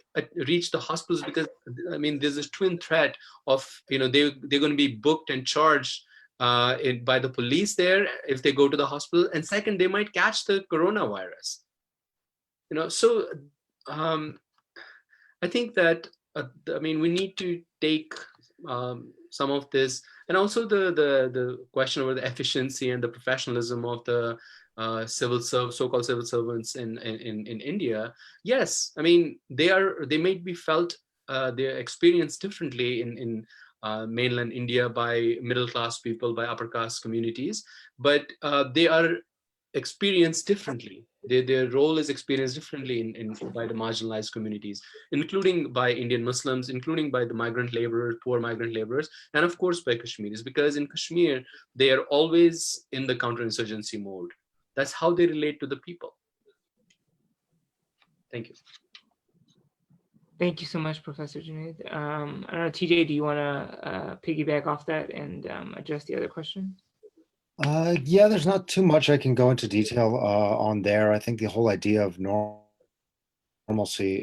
reach the hospitals because, I mean, there's this twin threat of, they're going to be booked and charged by the police there if they go to the hospital. And second, they might catch the coronavirus. So I think that, we need to take some of this, and also the question over the efficiency and the professionalism of the so-called civil servants in India. Yes, I mean, they may be felt, they're experienced differently in mainland India by middle class people, by upper caste communities, but they are experienced differently. Their role is experienced differently by the marginalized communities, including by Indian Muslims, including by the migrant laborers, poor migrant laborers, and of course by Kashmiris, because in Kashmir, they are always in the counterinsurgency mode. That's how they relate to the people. Thank you. Thank you so much, Professor Junaid. I don't know, TJ, do you want to piggyback off that and address the other question? Yeah, there's not too much I can go into detail on there. I think the whole idea of normalcy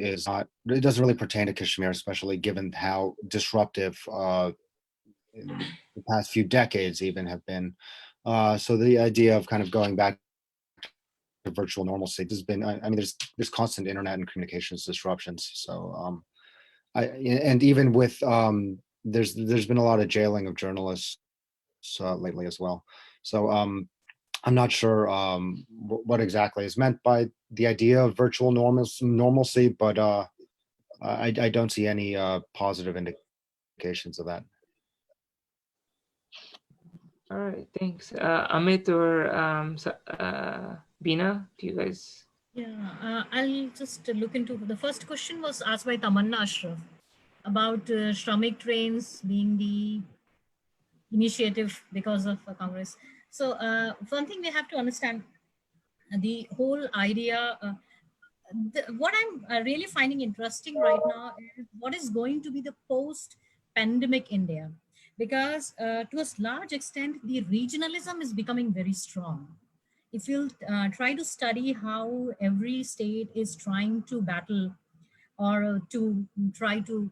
it doesn't really pertain to Kashmir, especially given how disruptive in the past few decades even have been. So the idea of kind of going back to virtual normalcy, there's been, there's constant internet and communications disruptions. So and even with, there's been a lot of jailing of journalists lately as well. So I'm not sure what exactly is meant by the idea of virtual normalcy, but I don't see any positive indications of that. All right, thanks. Amit or Bina, do you guys? Yeah, I'll just look into, the first question was asked by Tamanna Ashraf about Shramik trains being the initiative because of Congress. So one thing we have to understand, the whole idea, what I'm really finding interesting right now is what is going to be the post-pandemic India. Because to a large extent, the regionalism is becoming very strong. If you'll try to study how every state is trying to battle or to try to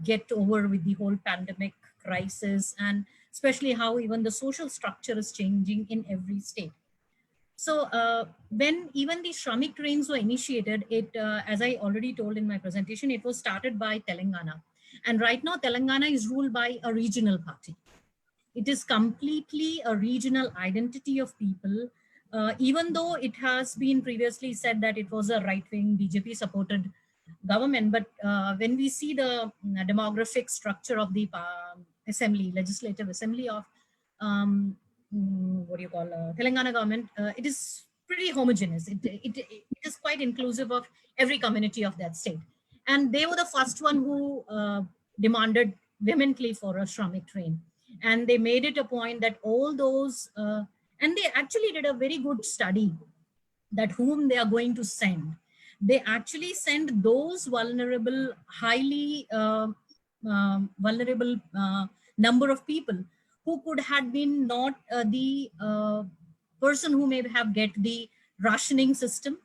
get over with the whole pandemic crisis, and especially how even the social structure is changing in every state. So when even the Shramik trains were initiated, as I already told in my presentation, it was started by Telangana. And right now, Telangana is ruled by a regional party. It is completely a regional identity of people, even though it has been previously said that it was a right-wing BJP supported government. But when we see the demographic structure of the legislative assembly of Telangana government, it is pretty homogeneous. It is quite inclusive of every community of that state. And they were the first one who demanded vehemently for a Shramik train. And they made it a point that all those, and they actually did a very good study that whom they are going to send. They actually send those vulnerable, highly vulnerable number of people who could have been not the person who may have get the rationing system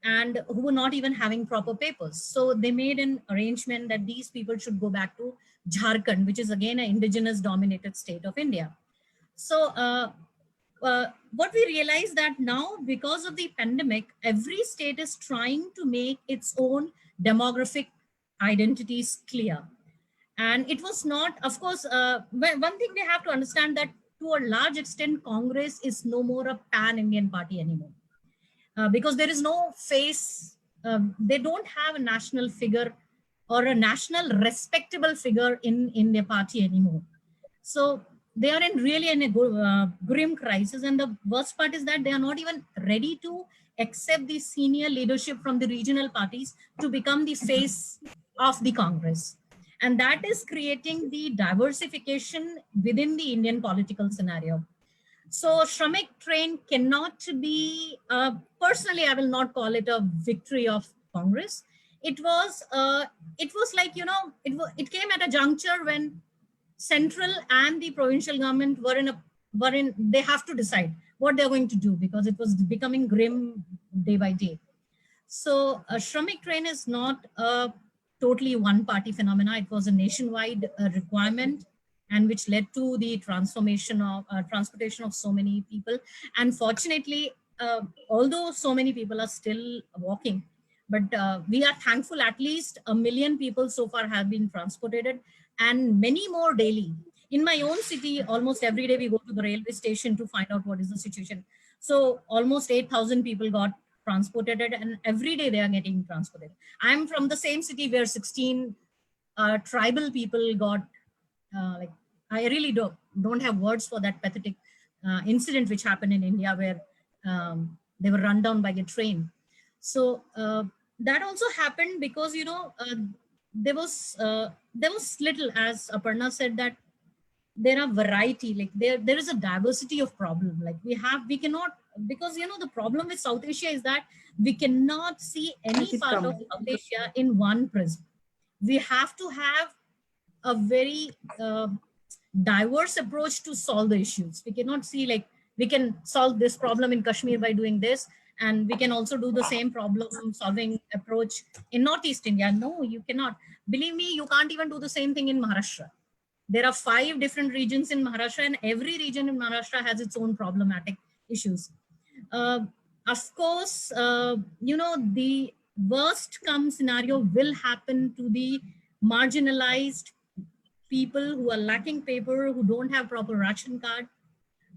and who were not even having proper papers. So they made an arrangement that these people should go back to Jharkhand, which is again an indigenous dominated state of India. So what we realize that now, because of the pandemic, every state is trying to make its own demographic identities clear. And it was not, of course, one thing we have to understand that to a large extent, Congress is no more a pan-Indian party anymore. Because there is no face, they don't have a national figure or a national respectable figure in their party anymore. So they are really in a grim crisis. And the worst part is that they are not even ready to accept the senior leadership from the regional parties to become the face of the Congress. And that is creating the diversification within the Indian political scenario. So Shramik train cannot be, personally, I will not call it a victory of Congress. It was like, it came at a juncture when central and the provincial government they have to decide what they're going to do, because it was becoming grim day by day. So a Shramik train is not a totally one-party phenomena. It was a nationwide requirement, and which led to the transformation of transportation of so many people. And fortunately, although so many people are still walking, but we are thankful at least 1 million people so far have been transported, and many more daily. In my own city, almost every day we go to the railway station to find out what is the situation. So almost 8,000 people got transported, and every day they are getting transported. I'm from the same city where 16 tribal people got like, I really don't have words for that pathetic incident which happened in India where they were run down by a train. So that also happened because, you know, there was little, as Aparna said, that there are variety, like there is a diversity of problem. Like we cannot, because, you know, the problem with South Asia is that we cannot see any part of South Asia in one prism. We have to have a very diverse approach to solve the issues. We cannot see like we can solve this problem in Kashmir by doing this, and we can also do the same problem solving approach in Northeast India. No, you cannot. Believe me, you can't even do the same thing in Maharashtra. There are 5 different regions in Maharashtra, and every region in Maharashtra has its own problematic issues. Of course, you know, the worst come scenario will happen to the marginalized people who are lacking paper, who don't have proper ration card.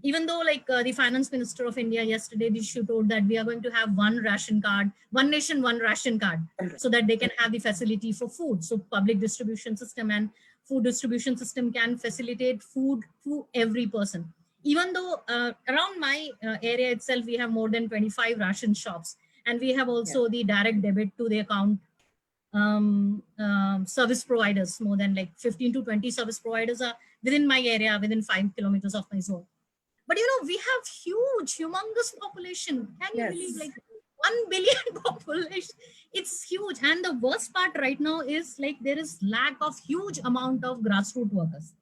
Even though like the finance minister of India yesterday, she told that we are going to have one ration card, one nation, one ration card, so that they can have the facility for food. So public distribution system and food distribution system can facilitate food to every person. Even though around my area itself, we have more than 25 ration shops, and we have also the direct debit to the account service providers. More than like 15 to 20 service providers are within my area, within 5 kilometers of my zone. But you know, we have huge, humongous population. Can you believe, like 1 billion population? It's huge. And the worst part right now is like there is lack of huge amount of grassroots workers.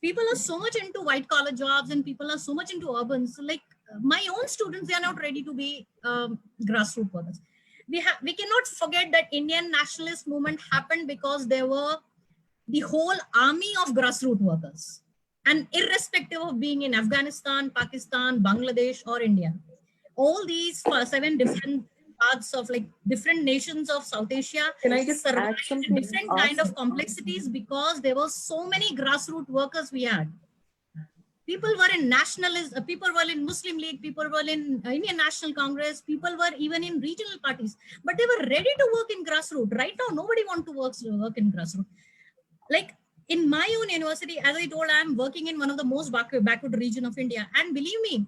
People are so much into white collar jobs, and people are so much into urban. So like my own students, they are not ready to be grassroots workers. We cannot forget that Indian nationalist movement happened because there were the whole army of grassroots workers. And irrespective of being in Afghanistan, Pakistan, Bangladesh, or India, all these 7 different parts of like different nations of South Asia survived different kind of complexities because there were so many grassroots workers we had. People were in nationalism, people were in Muslim League, people were in Indian National Congress, people were even in regional parties, but they were ready to work in grassroots. Right now, nobody wants to work in grassroots. Like in my own university, as I told, I'm working in one of the most backward region of India. And believe me,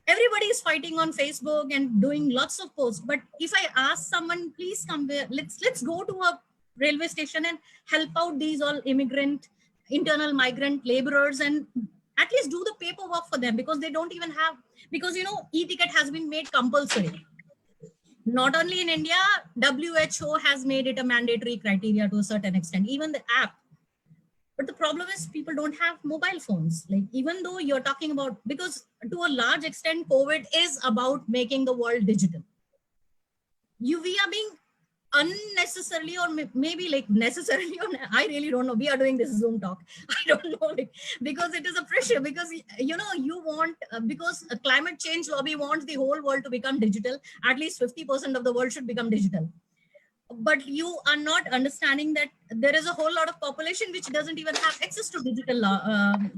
everybody is fighting on Facebook and doing lots of posts. But if I ask someone, please come here, let's go to a railway station and help out these all immigrant, internal migrant laborers, and at least do the paperwork for them, because they don't even have, because, you know, e-ticket has been made compulsory. Not only in India, WHO has made it a mandatory criteria to a certain extent, even the app. But the problem is people don't have mobile phones. Like, even though you're talking about, because to a large extent, COVID is about making the world digital. We are being unnecessarily, or maybe like necessarily, or I really don't know. We are doing this Zoom talk. I don't know, like, because it is a pressure, because, you know, you want, because a climate change lobby wants the whole world to become digital. At least 50% of the world should become digital. But you are not understanding that there is a whole lot of population which doesn't even have access to digital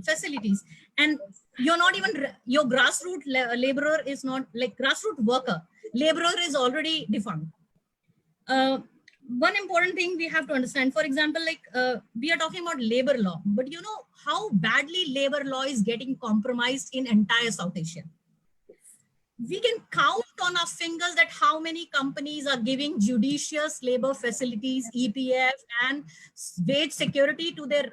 facilities. And you're not even, your grassroots laborer is not, like grassroots worker, laborer is already defunct. One important thing we have to understand, for example, like we are talking about labor law, but you know how badly labor law is getting compromised in entire South Asia. We can count on our fingers that how many companies are giving judicious labor facilities, EPF, and wage security to their,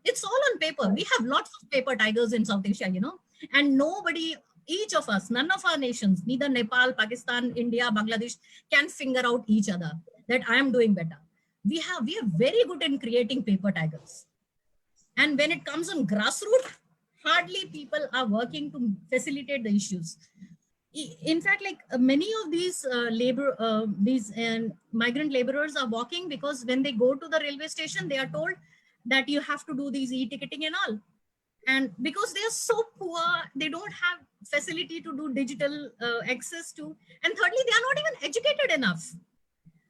it's all on paper. We have lots of paper tigers in South Asia, you know, and nobody, each of us, none of our nations, neither Nepal, Pakistan, India, Bangladesh, can finger out each other that I am doing better. We are very good in creating paper tigers. And when it comes on grassroots, hardly people are working to facilitate the issues. In fact, like many of these migrant laborers are walking because when they go to the railway station, they are told that you have to do these e-ticketing and all. And because they are so poor, they don't have facility to do digital access to. And thirdly, they are not even educated enough.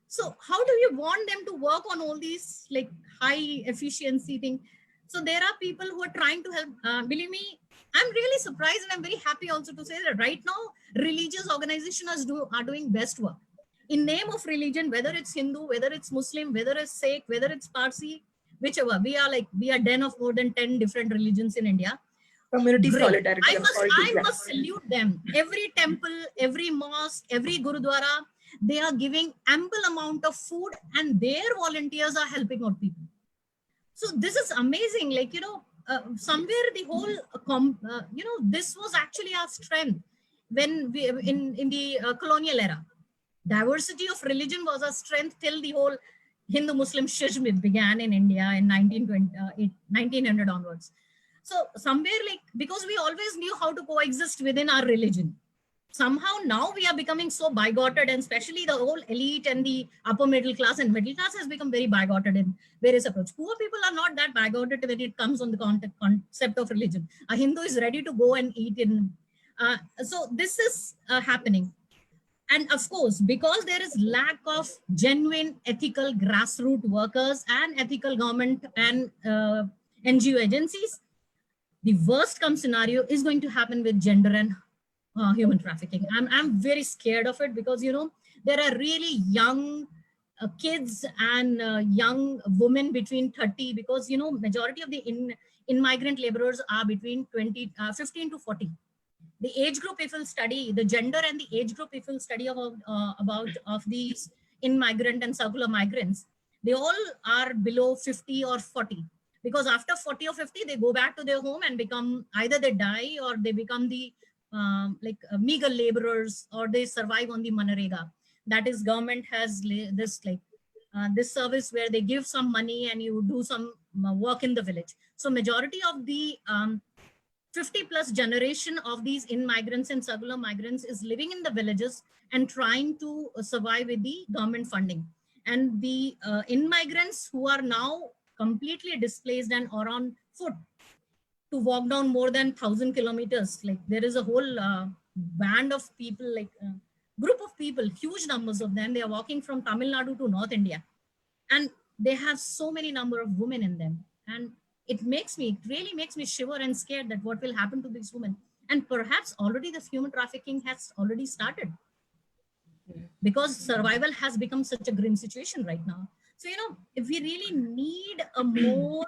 So how do you want them to work on all these like high efficiency thing? So there are people who are trying to help. Believe me, I'm really surprised and I'm very happy also to say that right now, religious organizations are doing best work. In name of religion, whether it's Hindu, whether it's Muslim, whether it's Sikh, whether it's Parsi, whichever, we are den of more than 10 different religions in India. Community Great. solidarity. I must salute them. Every temple, every mosque, every gurudwara, they are giving ample amount of food and their volunteers are helping out people. So this is amazing. Like, somewhere the whole, this was actually our strength when we, in the colonial era. Diversity of religion was a strength till the whole Hindu-Muslim schism began in India in 1900 onwards. So somewhere like, because we always knew how to coexist within our religion. Somehow now we are becoming so bigoted, and especially the whole elite and the upper middle class and middle class has become very bigoted in various approaches. Poor people are not that bigoted when it comes on the concept of religion. A Hindu is ready to go and eat in. So this is happening. And of course, because there is lack of genuine ethical grassroots workers and ethical government and NGO agencies, the worst come scenario is going to happen with gender and human trafficking. I'm very scared of it because, there are really young kids and young women between 30, because, majority of the in-migrant laborers are between 15 to 40. The age group, if you'll study the gender and the age group, if you'll study about of these in-migrant and circular migrants, they all are below 50 or 40. Because after 40 or 50, they go back to their home and become, either they die or they become the meager laborers, or they survive on the Manarega. That is, government has this this service where they give some money and you do some work in the village. So majority of the 50 plus generation of these in-migrants and circular migrants is living in the villages and trying to survive with the government funding. And the in-migrants who are now completely displaced and are on foot to walk down more than 1,000 kilometers. Like there is a whole band of people, like group of people, huge numbers of them. They are walking from Tamil Nadu to North India. And they have so many number of women in them. And it really makes me shiver and scared that what will happen to these women. And perhaps already the human trafficking has already started, because survival has become such a grim situation right now. So, if we really need a more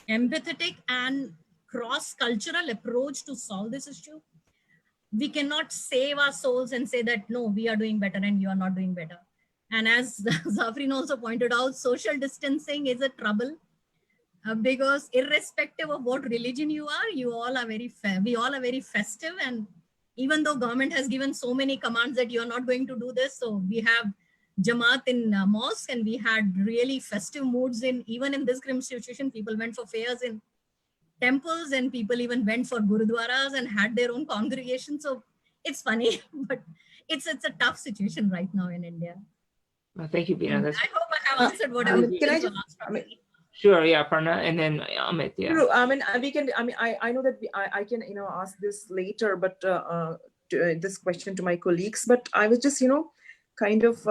empathetic and cross-cultural approach to solve this issue, we cannot save our souls and say that, no, we are doing better and you are not doing better. And as Zafrin also pointed out, social distancing is a trouble. Because irrespective of what religion you all are very we all are very festive. And even though government has given so many commands that you are not going to do this, so we have Jamaat in mosque, and we had really festive moods even in this grim situation. People went for fairs in temples, and people even went for gurudwaras and had their own congregation. So it's funny, but it's a tough situation right now in India. Well, thank you, Bina. I hope I have answered whatever. Can I just? Sure, yeah, Aparna, and then Amit, yeah. True. I mean, we can. I mean, I know that I can ask this later, but this question to my colleagues. But I was just kind of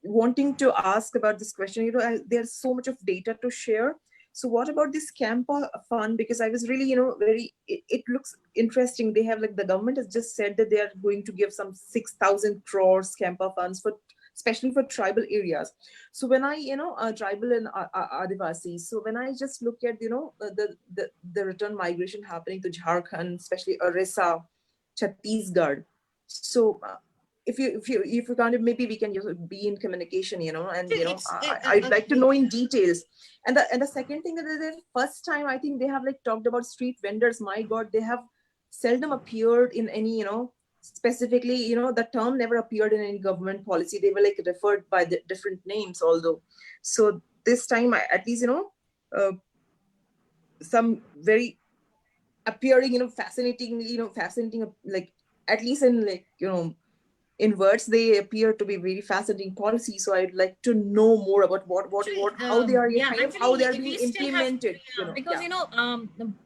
wanting to ask about this question. There's so much of data to share. So what about this Campa fund? Because I was really very. It looks interesting. They have, like, the government has just said that they are going to give some 6,000 crores Campa funds for, especially for tribal areas. So when I, tribal and Adivasi, so when I just look at, the return migration happening to Jharkhand, especially Orissa, Chhattisgarh. So if you can't, maybe we can be in communication, and, I'd like to know in details. And the second thing is the first time I think they have, like, talked about street vendors. My God, they have seldom appeared in any, specifically, the term never appeared in any government policy. They were, like, referred by the different names, although. So this time, at least, some very appearing, fascinating, like at least in like, in words, they appear to be very fascinating policies. So I'd like to know more about how they are how they are being implemented. Because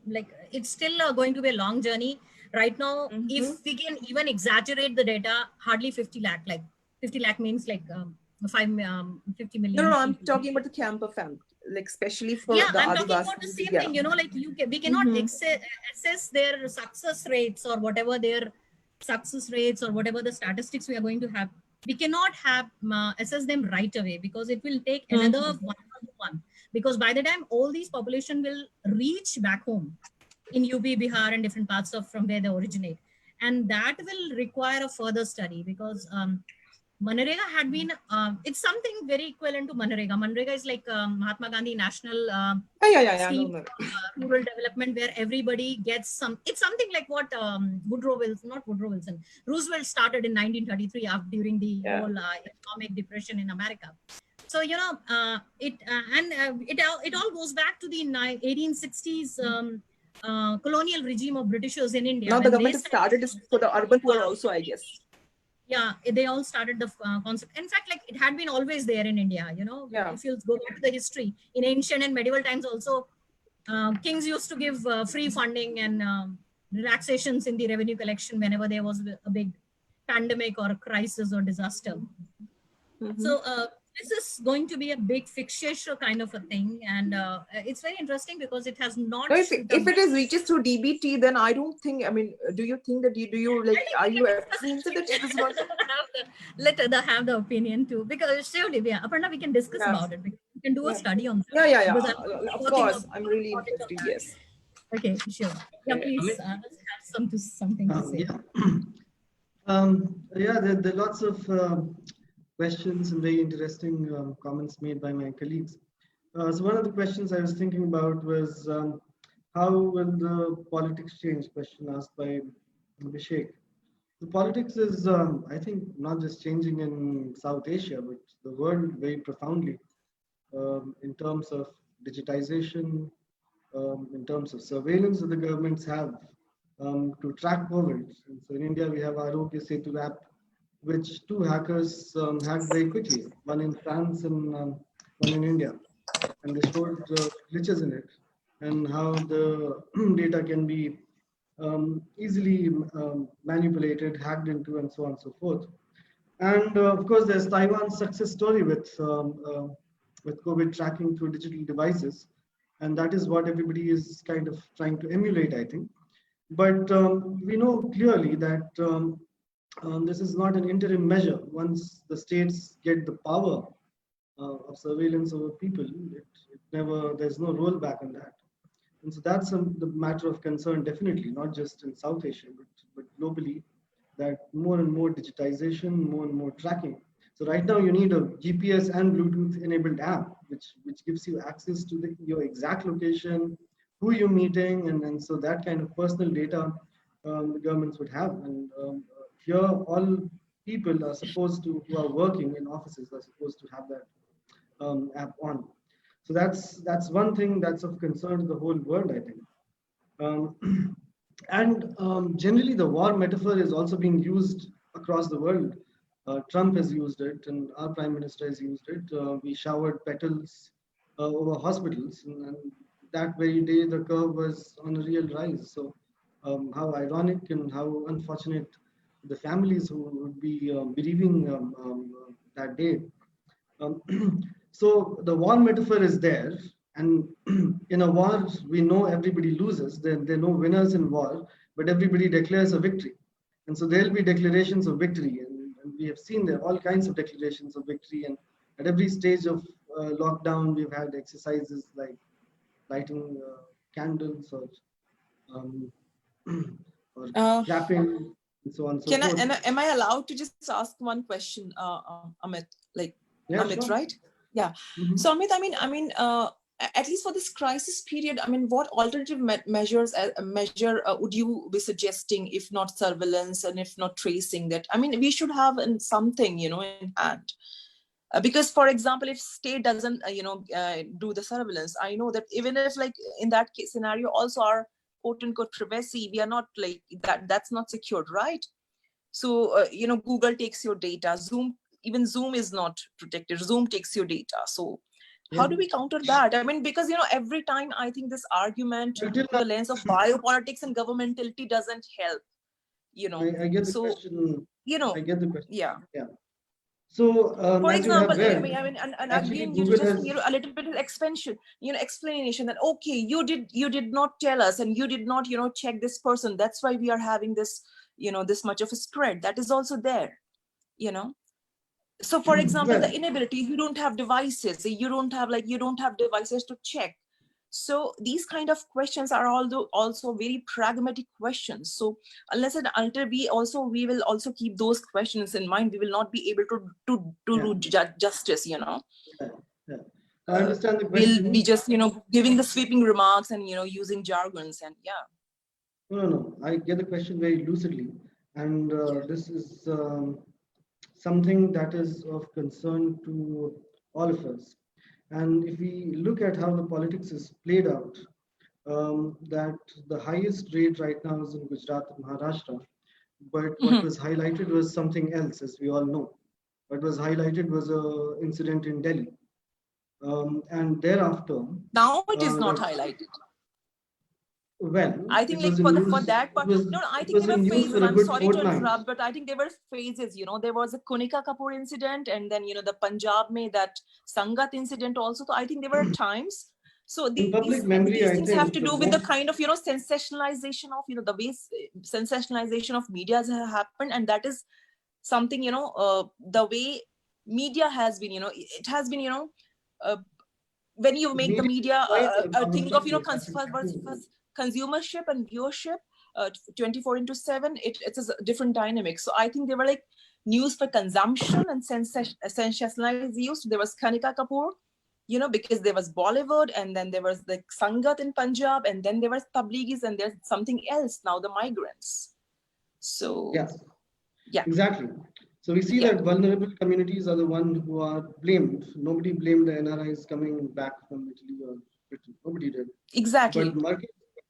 like it's still going to be a long journey. Right now, if we can even exaggerate the data, hardly 50 lakh. Like 50 lakh means like 50 million. No, I'm talking about the camper family, like especially for yeah, the I'm talking Adivasi. about the same thing. Like we cannot assess their success rates or whatever their success rates or whatever the statistics we are going to have. We cannot have assess them right away because it will take another one. Because by the time all these population will reach back home in UP, Bihar, and different parts of from where they originate, and that will require a further study because Manrega had been, it's something very equivalent to Manrega. Manrega is like Mahatma Gandhi National Scheme for Rural Development, where everybody gets some, it's something like what Roosevelt started in 1933 during the whole economic depression in America. So, it all goes back to the 1860s colonial regime of Britishers in India. Now the government started this for the urban poor also, I guess. Yeah, they all started the concept. In fact, like it had been always there in India, if you go back to the history in ancient and medieval times also, kings used to give free funding and relaxations in the revenue collection whenever there was a big pandemic or a crisis or disaster. So this is going to be a big fixation kind of a thing, and it's very interesting because it has not. No, if it is reaches through DBT, then I don't think. I mean, do you think that are you apprehensive that it is not? Let her have the opinion too, because surely, Aparna, we can discuss about it. We can do a study on that. Yeah. Of course, I'm really interested. Yes. Okay, sure. Yeah, please. Let's have something to say. There are lots of questions and very interesting comments made by my colleagues. So one of the questions I was thinking about was how will the politics change? Question asked by Abhishek. The politics is, I think, not just changing in South Asia, but the world very profoundly in terms of digitization, in terms of surveillance that the governments have to track COVID. And so in India, we have Arogya Setu app, which two hackers hacked very quickly, one in France and one in India. And they showed glitches in it and how the data can be easily manipulated, hacked into, and so on and so forth. And of course, there's Taiwan's success story with COVID tracking through digital devices. And that is what everybody is kind of trying to emulate, I think. But we know clearly that this is not an interim measure. Once the states get the power of surveillance over people, there's no rollback on that. And so that's the matter of concern, definitely, not just in South Asia, but globally, that more and more digitization, more and more tracking. So right now you need a GPS and Bluetooth enabled app, which gives you access to your exact location, who you're meeting, and so that kind of personal data the governments would have. And here, all people are supposed to, who are working in offices, are supposed to have that app on. So that's one thing that's of concern to the whole world, I think. Generally, the war metaphor is also being used across the world. Trump has used it, and our prime minister has used it. We showered petals over hospitals, and that very day the curve was on a real rise. So how ironic and how unfortunate the families who would be bereaving that day. So the war metaphor is there, and in a war we know everybody loses. There are no winners in war, but everybody declares a victory, and so there will be declarations of victory, and we have seen there all kinds of declarations of victory. And at every stage of lockdown, we've had exercises like lighting candles or clapping and so on. So am I allowed to just ask one question, Amit? Amit, sure. Right? Yeah. So Amit, I mean, at least for this crisis period, I mean, what alternative measures would you be suggesting, if not surveillance and if not tracing that? I mean, we should have something, in hand. Because, for example, if state doesn't, do the surveillance, I know that even if in that case scenario, also our quote unquote privacy, we are not that's not secured, right? So, Google takes your data. Even Zoom is not protected. Zoom takes your data. So how do we counter that? I mean, because, every time I think this argument through the lens of biopolitics and governmentality doesn't help, I get the question. I get the question. Yeah. So, for as example, you have read, and actually, again, Google just has, a little bit of explanation that, okay, you did not tell us, and you did not, check this person. That's why we are having this, this much of a spread. That is also there, So, for example, the inability, you don't have devices. You don't have devices to check. So these kind of questions are also very pragmatic questions. So unless and until we will also keep those questions in mind, we will not be able to do justice, Yeah. I understand the question. We'll be just, giving the sweeping remarks and, using jargons and No. I get the question very lucidly. And this is something that is of concern to all of us. And if we look at how the politics is played out, that the highest rate right now is in Gujarat and Maharashtra. But what was highlighted was something else, as we all know. What was highlighted was an incident in Delhi. And thereafter... Now it is not highlighted. Well, I think like for that part, I think there were phases. I'm sorry to interrupt, but I think there were phases. There was a Kanika Kapoor incident, and then the Punjab mein that Sangat incident also. So I think there were times. So these things have to do with the kind of sensationalization of the way sensationalization of media has happened, and that is something the way media has been. It has been when you make the media think of consumership and viewership 24/7, it's a different dynamic. So I think they were like news for consumption and sensationalized use. There was Kanika Kapoor, because there was Bollywood, and then there was the Sangat in Punjab, and then there was Tabligis, and there's something else now, the migrants. So yeah, exactly. So we see that vulnerable communities are the ones who are blamed. Nobody blamed the NRIs coming back from Italy or Britain. Nobody did. Exactly. But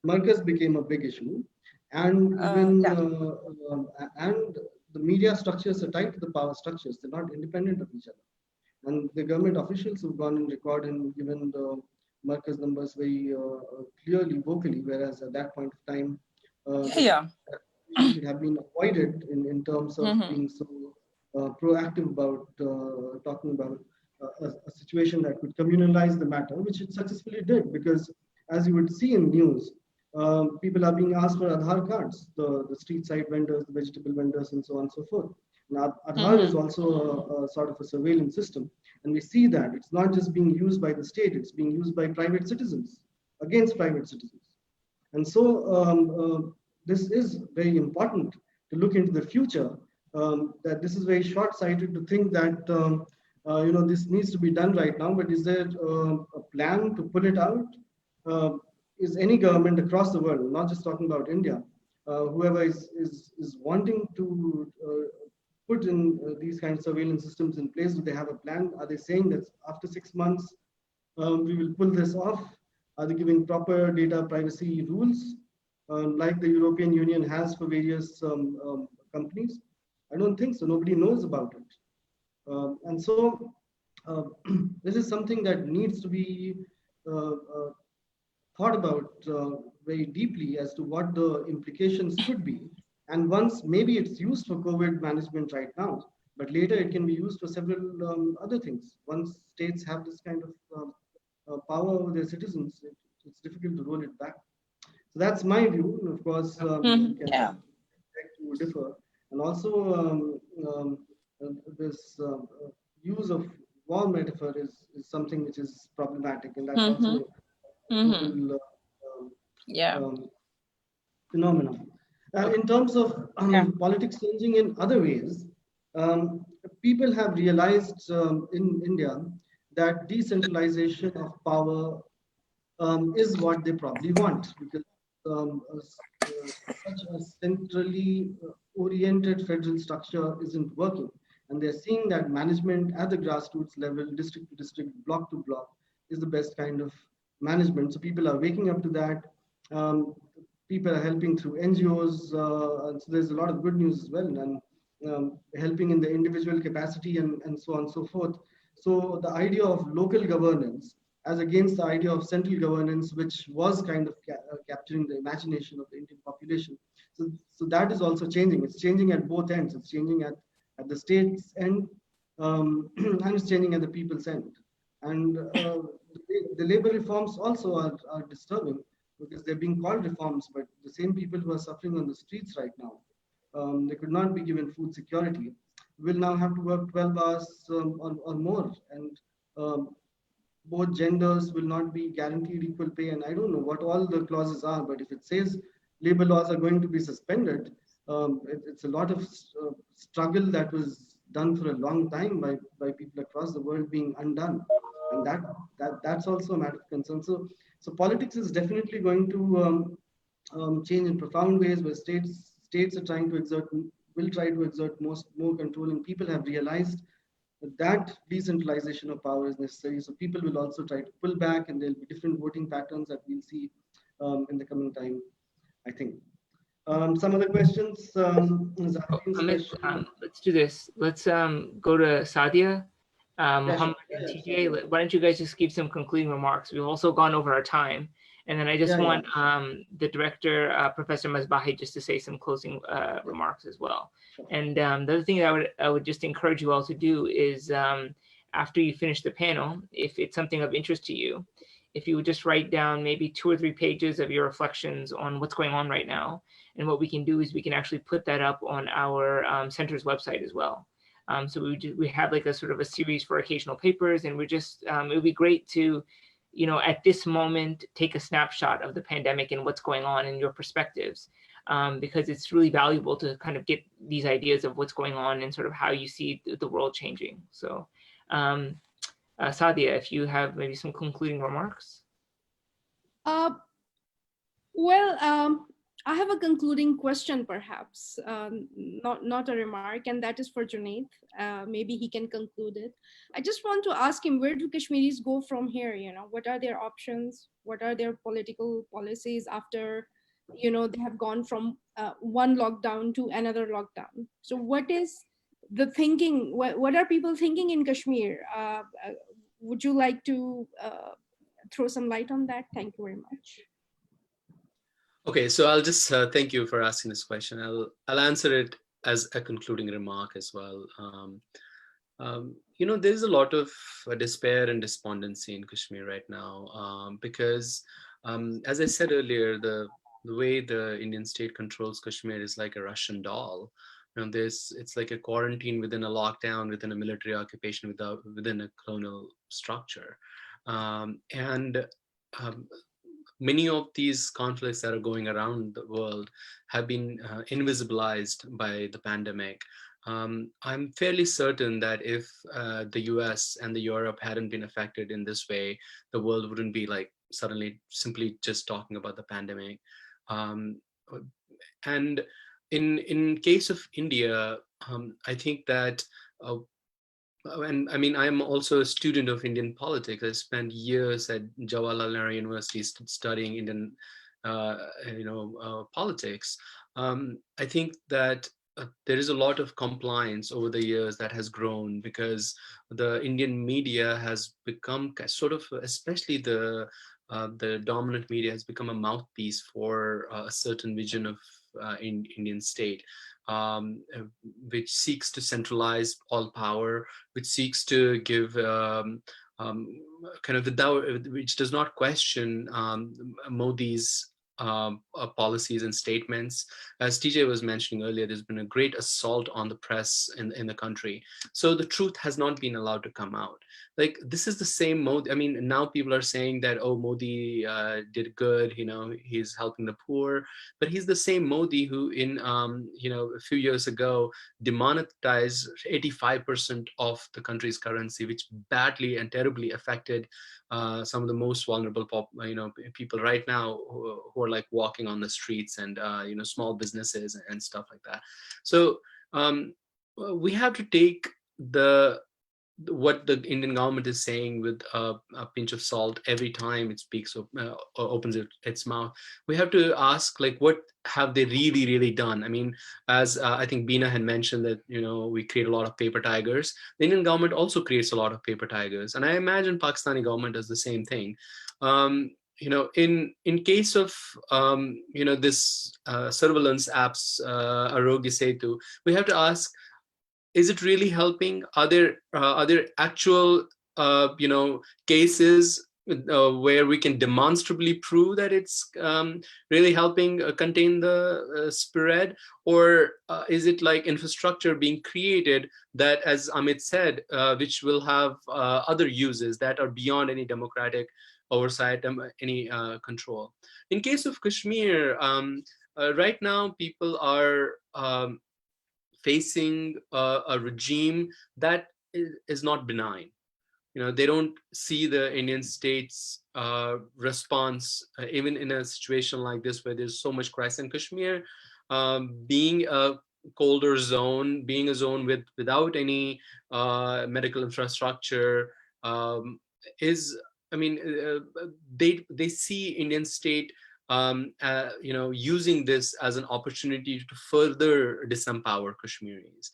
Marcus became a big issue, and even and the media structures are tied to the power structures. They're not independent of each other. And the government officials who've gone and recorded and given the Marcus numbers very clearly, vocally, whereas at that point of time, it should have been avoided in terms of being so proactive about talking about a situation that could communalize the matter, which it successfully did, because as you would see in news, people are being asked for Aadhaar cards, the street side vendors, the vegetable vendors, and so on and so forth. Now, Aadhaar is also a sort of a surveillance system, and we see that it's not just being used by the state, it's being used by private citizens against private citizens. And so this is very important to look into the future, that this is very short-sighted to think that this needs to be done right now, but is there a plan to pull it out? Is any government across the world, not just talking about India, whoever is wanting to put in these kinds of surveillance systems in place, do they have a plan? Are they saying that after 6 months, we will pull this off? Are they giving proper data privacy rules, like the European Union has for various companies? I don't think so. Nobody knows about it. And so this is something that needs to be thought about very deeply as to what the implications could be. And once maybe it's used for COVID management right now, but later it can be used for several other things. Once states have this kind of power over their citizens, it's difficult to roll it back. So that's my view. And of course, we can differ. And also this use of war metaphor is something which is problematic, and that's also global phenomenon. In terms of politics changing in other ways, people have realized in India that decentralization of power is what they probably want, because such a centrally oriented federal structure isn't working. And they're seeing that management at the grassroots level, district to district, block to block, is the best kind of management. So people are waking up to that. People are helping through NGOs. And so there's a lot of good news as well. And helping in the individual capacity and so on and so forth. So the idea of local governance as against the idea of central governance, which was kind of capturing the imagination of the Indian population. So that is also changing. It's changing at both ends. It's changing at the state's end, and it's changing at the people's end. And the labor reforms also are disturbing because they're being called reforms, but the same people who are suffering on the streets right now, they could not be given food security, will now have to work 12 hours or more. And both genders will not be guaranteed equal pay. And I don't know what all the clauses are, but if it says labor laws are going to be suspended, it's a lot of struggle that was done for a long time by people across the world being undone. And that's also a matter of concern. So politics is definitely going to change in profound ways, where states are trying to will try to exert more control, and people have realized that decentralization of power is necessary. So people will also try to pull back, and there'll be different voting patterns that we'll see in the coming time, I think. Some other questions. Amit, let's do this. Let's go to Sadia, Mohammed, and Tj. Why don't you guys just give some concluding remarks? We've also gone over our time. And then I just want the director, Professor Masbahi, just to say some closing remarks as well. Sure. And the other thing that I would just encourage you all to do is after you finish the panel, if it's something of interest to you, if you would just write down maybe 2 or 3 pages of your reflections on what's going on right now. And what we can do is we can actually put that up on our center's website as well. So we have like a sort of a series for occasional papers, and we're just, it would be great to, at this moment, take a snapshot of the pandemic and what's going on in your perspectives, because it's really valuable to kind of get these ideas of what's going on and sort of how you see the world changing. So Sadia, if you have maybe some concluding remarks. I have a concluding question, perhaps, not a remark, and that is for Junaid. Maybe he can conclude it. I just want to ask him, where do Kashmiris go from here? What are their options? What are their political policies after, they have gone from one lockdown to another lockdown? So what is the thinking? What are people thinking in Kashmir? Would you like to throw some light on that? Thank you very much. Okay, so I'll just thank you for asking this question. I'll answer it as a concluding remark as well. There's a lot of despair and despondency in Kashmir right now because, as I said earlier, the way the Indian state controls Kashmir is like a Russian doll. It's like a quarantine within a lockdown, within a military occupation, within a colonial structure, many of these conflicts that are going around the world have been invisibilized by the pandemic. I'm fairly certain that if the US and the Europe hadn't been affected in this way, the world wouldn't be like suddenly simply just talking about the pandemic. And in case of India, I think that and I mean, I'm also a student of Indian politics. I spent years at Jawaharlal Nehru University studying Indian, politics. I think that there is a lot of compliance over the years that has grown because the Indian media has become sort of, especially the dominant media has become a mouthpiece for a certain vision of Indian state. Which seeks to centralize all power, which seeks to give kind of which does not question Modi's policies and statements. As TJ was mentioning earlier, there's been a great assault on the press in the country. So the truth has not been allowed to come out. Like, this is the same Modi. I mean, now people are saying that, oh, Modi did good, he's helping the poor, but he's the same Modi who in, a few years ago demonetized 85% of the country's currency, which badly and terribly affected some of the most vulnerable people right now who are like walking on the streets and small businesses and stuff like that. So we have to take the what the Indian government is saying with a pinch of salt every time it speaks or opens its mouth. We have to ask, like, what have they really done? I mean, as I think Bina had mentioned that, we create a lot of paper tigers. The Indian government also creates a lot of paper tigers. And I imagine Pakistani government does the same thing. In case of, this surveillance apps, Arogya Setu, we have to ask, is it really helping? Are there actual cases where we can demonstrably prove that it's really helping contain the spread, or is it like infrastructure being created that, as Amit said, which will have other uses that are beyond any democratic oversight, any control? In case of Kashmir, right now people are facing a regime that is not benign. They don't see the Indian state's response, even in a situation like this where there's so much crisis in Kashmir, being a colder zone, being a zone without any medical infrastructure, is, I mean, they see Indian state using this as an opportunity to further disempower Kashmiris.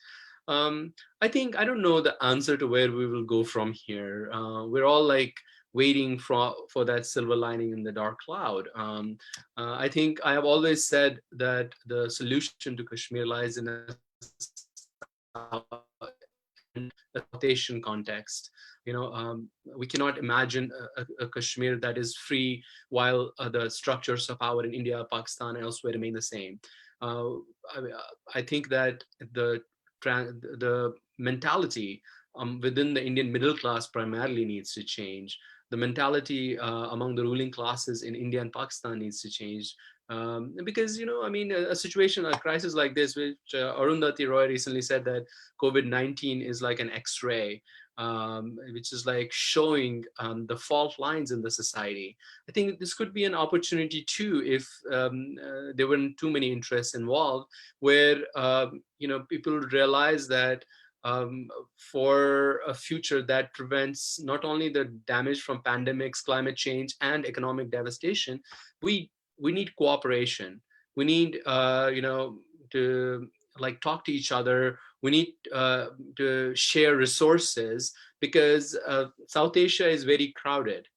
I think, I don't know the answer to where we will go from here. We're all like waiting for that silver lining in the dark cloud. I think I have always said that the solution to Kashmir lies in a South Asian context. We cannot imagine a Kashmir that is free while the structures of power in India, Pakistan, and elsewhere remain the same. I think that the mentality within the Indian middle class primarily needs to change. The mentality among the ruling classes in India and Pakistan needs to change. Because, a situation, a crisis like this, which Arundhati Roy recently said that COVID-19 is like an X-ray, which is like showing the fault lines in the society. I think this could be an opportunity too, if there weren't too many interests involved, where people realize that for a future that prevents not only the damage from pandemics, climate change, and economic devastation, we need cooperation. We need to like talk to each other. We need to share resources, because South Asia is very crowded.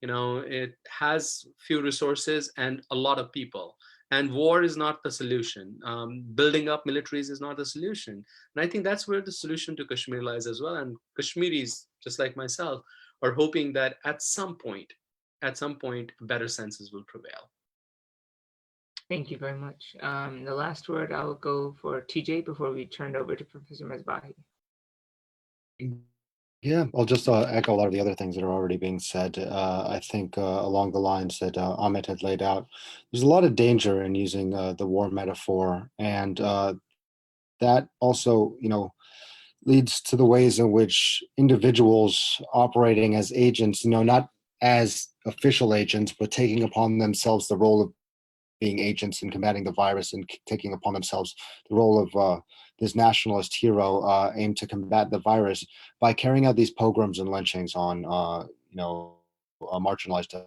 It has few resources and a lot of people. And war is not the solution. Building up militaries is not the solution. And I think that's where the solution to Kashmir lies as well. And Kashmiris, just like myself, are hoping that at some point, better senses will prevail. Thank you very much. The last word I'll go for TJ before we turn it over to Professor Misbahi. Yeah, I'll just echo a lot of the other things that are already being said. I think along the lines that Amit had laid out, there's a lot of danger in using the war metaphor, and that also, leads to the ways in which individuals operating as agents, not as official agents, but taking upon themselves the role of being agents in combating the virus, and taking upon themselves the role of this nationalist hero aimed to combat the virus by carrying out these pogroms and lynchings on, marginalized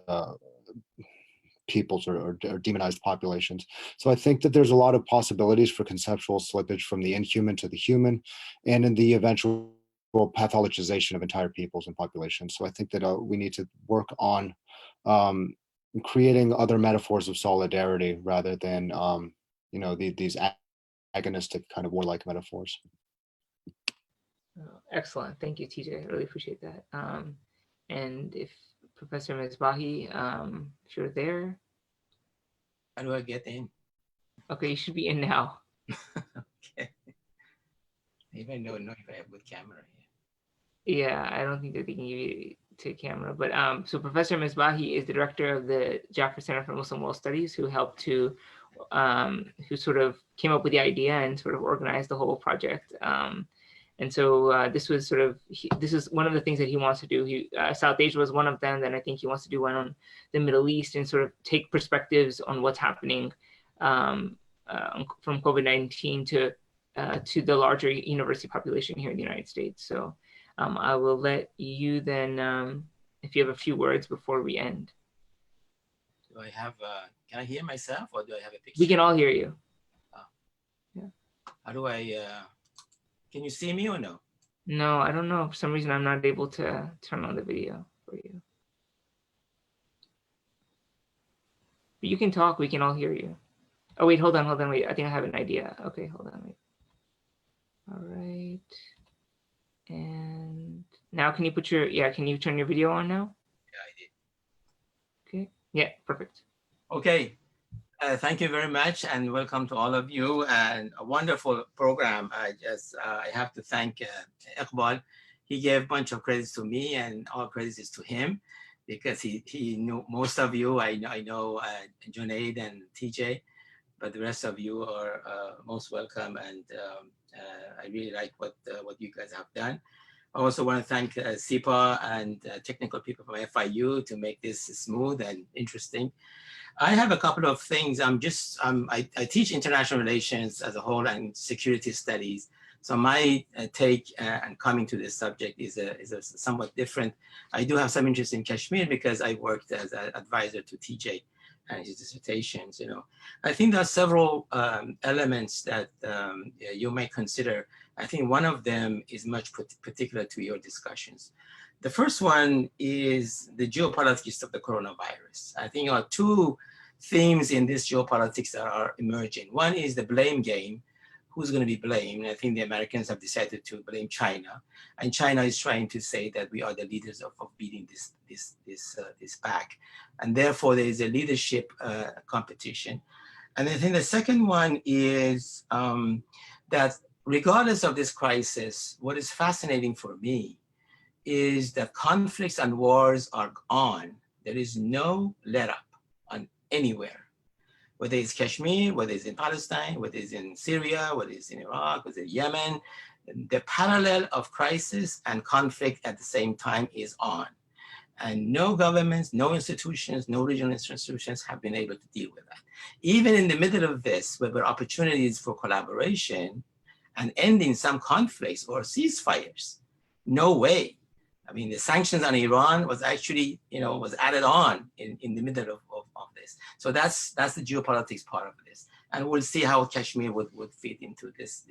peoples or demonized populations. So I think that there's a lot of possibilities for conceptual slippage from the inhuman to the human, and in the eventual pathologization of entire peoples and populations. So I think that we need to work on creating other metaphors of solidarity rather than these agonistic kind of warlike metaphors. Excellent. Thank you, TJ. I really appreciate that. And if Professor Misbahi, if you're there. How do I get in? Okay, you should be in now. Okay. I even don't know if I have a good camera here. Yeah, I don't think that they can give you to camera. But so Professor Misbahi is the director of the Jaffer Center for Muslim World Studies, who helped to, who sort of came up with the idea and sort of organized the whole project. And so this was sort of, this is one of the things that he wants to do. South Asia was one of them. Then I think he wants to do one on the Middle East and sort of take perspectives on what's happening from COVID-19 to the larger university population here in the United States. So I will let you then, if you have a few words before we end. Do I have, can I hear myself or do I have a picture? We can all hear you. Oh. Yeah. How do I, can you see me or no? No, I don't know. For some reason, I'm not able to turn on the video for you. But you can talk. We can all hear you. Oh, wait, hold on, wait. I think I have an idea. Okay, hold on, wait. All right. And now can you put your, can you turn your video on now? Yeah, I did. Okay. Yeah, perfect. Okay. Thank you very much and welcome to all of you, and a wonderful program. I have to thank Iqbal. He gave a bunch of credits to me and all credits is to him because he knew most of you. I know Junaid and Tj, but the rest of you are most welcome, and I really like what you guys have done. I also want to thank SIPA and technical people from FIU to make this smooth and interesting. I have a couple of things. I teach international relations as a whole and security studies. So my take and coming to this subject is a somewhat different. I do have some interest in Kashmir because I worked as an advisor to TJ and his dissertations. I think there are several elements that you may consider. I think one of them is much particular to your discussions. The first one is the geopolitics of the coronavirus. I think there are two themes in this geopolitics that are emerging. One is the blame game. Who's going to be blamed? I think the Americans have decided to blame China, and China is trying to say that we are the leaders of beating this pack, and therefore there is a leadership competition. And I think the second one is that regardless of this crisis, what is fascinating for me is that conflicts and wars are on. There is no let up on anywhere, whether it's Kashmir, whether it's in Palestine, whether it's in Syria, whether it's in Iraq, whether it's Yemen. The parallel of crisis and conflict at the same time is on. And no governments, no institutions, no regional institutions have been able to deal with that. Even in the middle of this, where there are opportunities for collaboration and ending some conflicts or ceasefires, no way. I mean, the sanctions on Iran was actually, was added on in the middle of this. So that's the geopolitics part of this. And we'll see how Kashmir would fit into this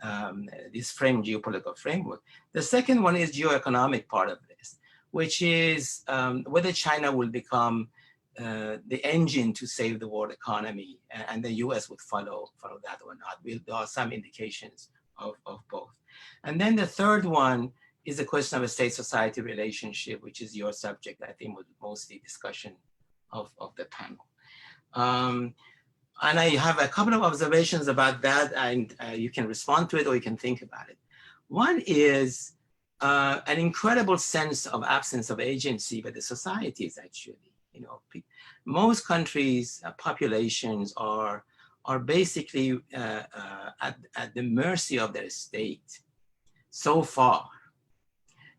geopolitical framework. The second one is geoeconomic part of this, which is whether China will become the engine to save the world economy, and the US would follow that or not. There are some indications of both. And then the third one is the question of a state-society relationship, which is your subject, I think, was mostly discussion of the panel. And I have a couple of observations about that, and you can respond to it or you can think about it. One is an incredible sense of absence of agency by the societies, actually. Most countries' populations are basically at the mercy of their state so far.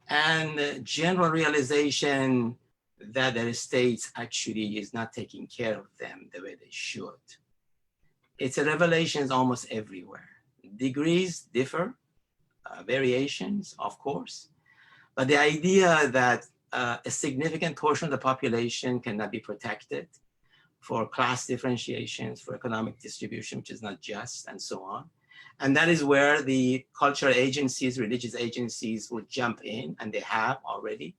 And the general realization that their states actually is not taking care of them the way they should. It's a revelation almost everywhere. Degrees differ, variations, of course, but the idea that a significant portion of the population cannot be protected for class differentiations, for economic distribution, which is not just, and so on. And that is where the cultural agencies, religious agencies will jump in, and they have already.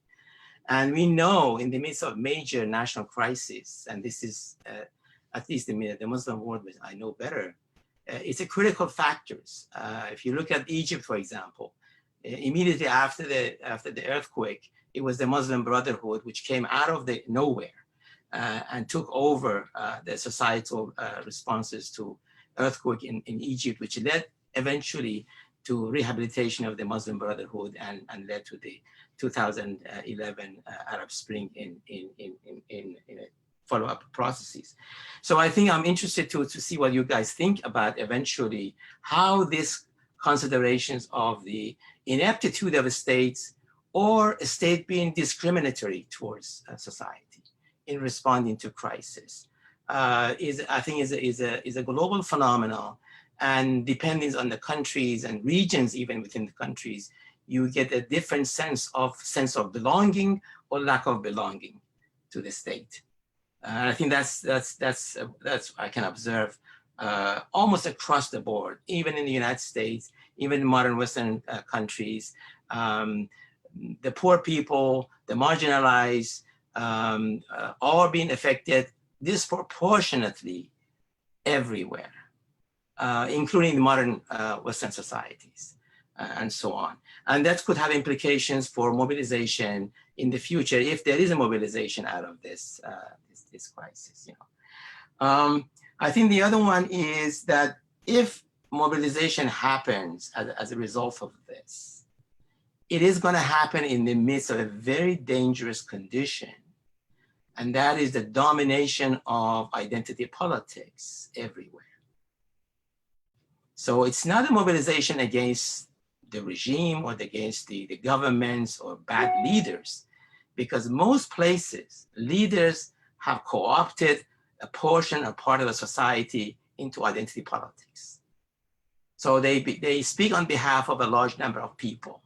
And we know in the midst of major national crisis, and this is at least the Muslim world, which I know better, it's a critical factors. If you look at Egypt, for example, immediately after the earthquake, it was the Muslim Brotherhood which came out of the nowhere and took over the societal responses to earthquake in Egypt, which led eventually to rehabilitation of the Muslim Brotherhood and led to the 2011 Arab Spring in follow-up processes. So I think I'm interested to see what you guys think about eventually how these considerations of the ineptitude of states or a state being discriminatory towards society in responding to crisis is a global phenomenon, and depending on the countries and regions even within the countries, you get a different sense of belonging or lack of belonging to the state. And I think that's I can observe almost across the board, even in the United States, even in modern Western countries. The poor people, the marginalized, are being affected disproportionately everywhere, including the modern Western societies and so on. And that could have implications for mobilization in the future if there is a mobilization out of this, this crisis. I think the other one is that if mobilization happens as a result of this, it is going to happen in the midst of a very dangerous condition, and that is the domination of identity politics everywhere. So it's not a mobilization against the regime or against the governments or bad leaders, because most places, leaders have co-opted a portion or part of the society into identity politics. So they speak on behalf of a large number of people.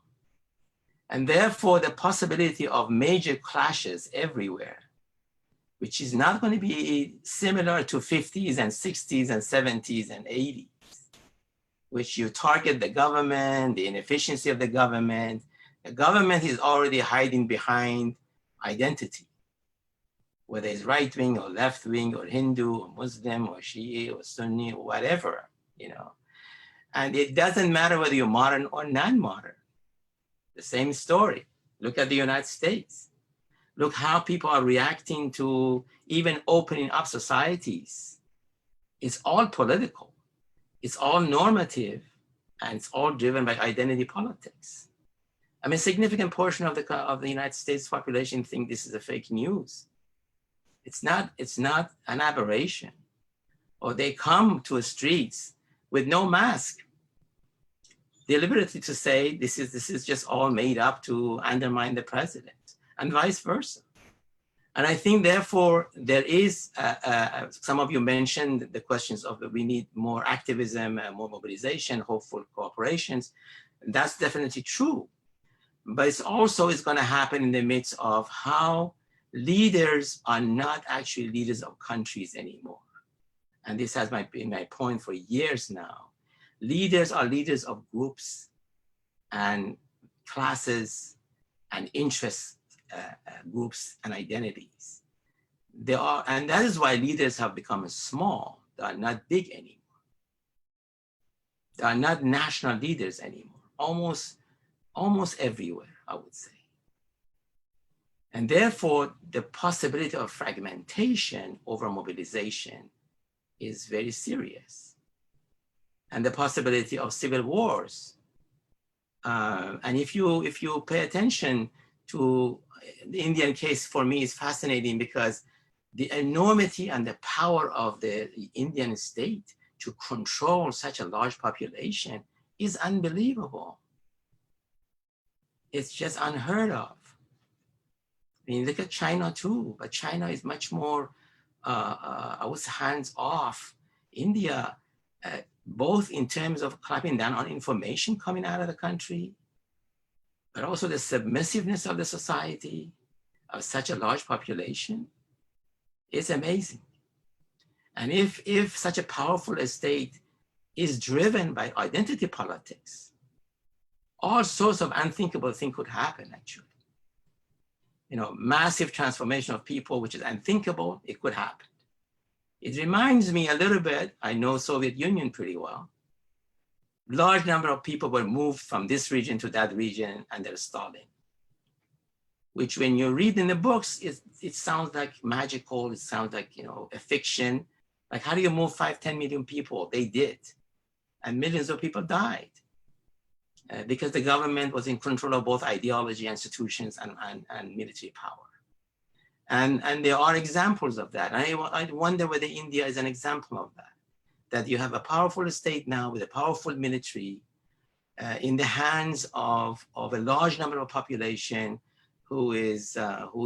And therefore, the possibility of major clashes everywhere, which is not going to be similar to 50s and 60s and 70s and 80s, which you target the government, the inefficiency of the government. The government is already hiding behind identity, whether it's right wing or left wing or Hindu or Muslim or Shia or Sunni or whatever, And it doesn't matter whether you're modern or non-modern. The same story. Look at the United States. Look how people are reacting to even opening up societies. It's all political. It's all normative, and it's all driven by identity politics. I mean, a significant portion of the United States population think this is a fake news. It's not an aberration. Or they come to the streets with no mask, deliberately to say this is just all made up to undermine the president, and vice versa. And I think, therefore, there is, some of you mentioned the questions of we need more activism, more mobilization, hopeful cooperations. That's definitely true. But it's also going to happen in the midst of how leaders are not actually leaders of countries anymore. And this has been my point for years now. Leaders are leaders of groups and classes and interests. Groups and identities. And that is why leaders have become small. They are not big anymore. They are not national leaders anymore. Almost everywhere, I would say. And therefore, the possibility of fragmentation over mobilization is very serious. And the possibility of civil wars. And if you pay attention to the Indian case, for me, is fascinating because the enormity and the power of the Indian state to control such a large population is unbelievable. It's just unheard of. I mean, look at China too, but China is much more, I would say, hands off. India, both in terms of clamping down on information coming out of the country, but also the submissiveness of the society of such a large population. It's amazing. And if such a powerful state is driven by identity politics, all sorts of unthinkable things could happen, actually. Massive transformation of people, which is unthinkable, it could happen. It reminds me a little bit, I know Soviet Union pretty well. Large number of people were moved from this region to that region under Stalin, which when you read in the books, it sounds like magical, it sounds like, a fiction. Like, how do you move 5-10 million people? They did. And millions of people died because the government was in control of both ideology, institutions, and military power. And there are examples of that. I wonder whether India is an example of that you have a powerful state now with a powerful military in the hands of a large number of population who is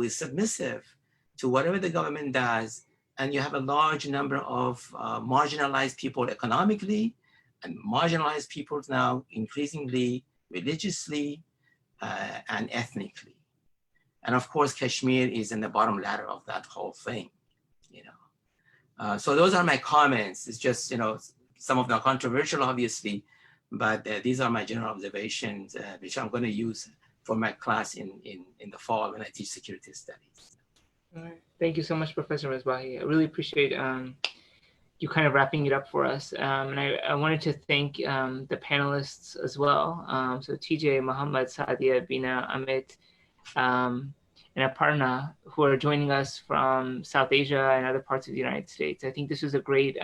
submissive to whatever the government does. And you have a large number of marginalized people economically and marginalized people now increasingly religiously and ethnically. And of course, Kashmir is in the bottom ladder of that whole thing, you know. So those are my comments. It's just, you know, some of them are controversial, obviously, but these are my general observations, which I'm going to use for my class in the fall when I teach security studies. All right. Thank you so much, Professor Misbahi. I really appreciate you kind of wrapping it up for us. And I wanted to thank the panelists as well. So Tj, Mohamed, Sadia, Bina, Amit, and Aparna, who are joining us from South Asia and other parts of the United States. I think this was a great,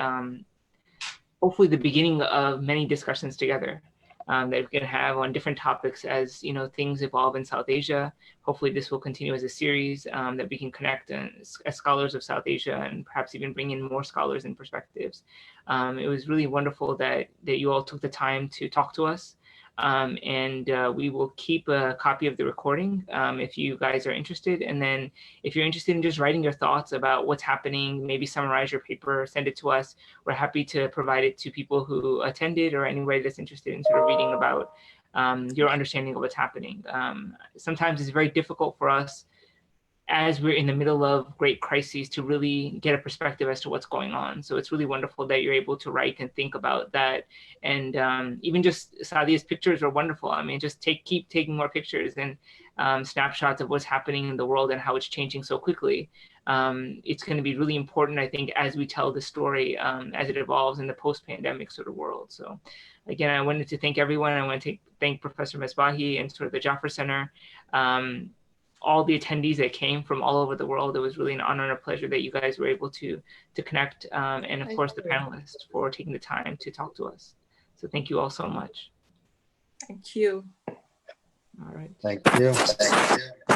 hopefully the beginning of many discussions together that we can have on different topics as, you know, things evolve in South Asia. Hopefully this will continue as a series that we can connect as scholars of South Asia and perhaps even bring in more scholars and perspectives. It was really wonderful that you all took the time to talk to us. And we will keep a copy of the recording if you guys are interested. And then if you're interested in just writing your thoughts about what's happening, maybe summarize your paper, send it to us. We're happy to provide it to people who attended or anybody that's interested in sort of reading about your understanding of what's happening. Sometimes it's very difficult for us as we're in the middle of great crises to really get a perspective as to what's going on. So it's really wonderful that you're able to write and think about that. And even just Sadia's pictures are wonderful. I mean, just keep taking more pictures and snapshots of what's happening in the world and how it's changing so quickly. It's going to be really important, I think, as we tell the story as it evolves in the post-pandemic sort of world. So again, I wanted to thank everyone. I want to thank Professor Misbahi and sort of the Jaffer Center. All the attendees that came from all over the world. It was really an honor and a pleasure that you guys were able to connect. And of course, the panelists for taking the time to talk to us. So thank you all so much. Thank you. All right. Thank you. Thank you.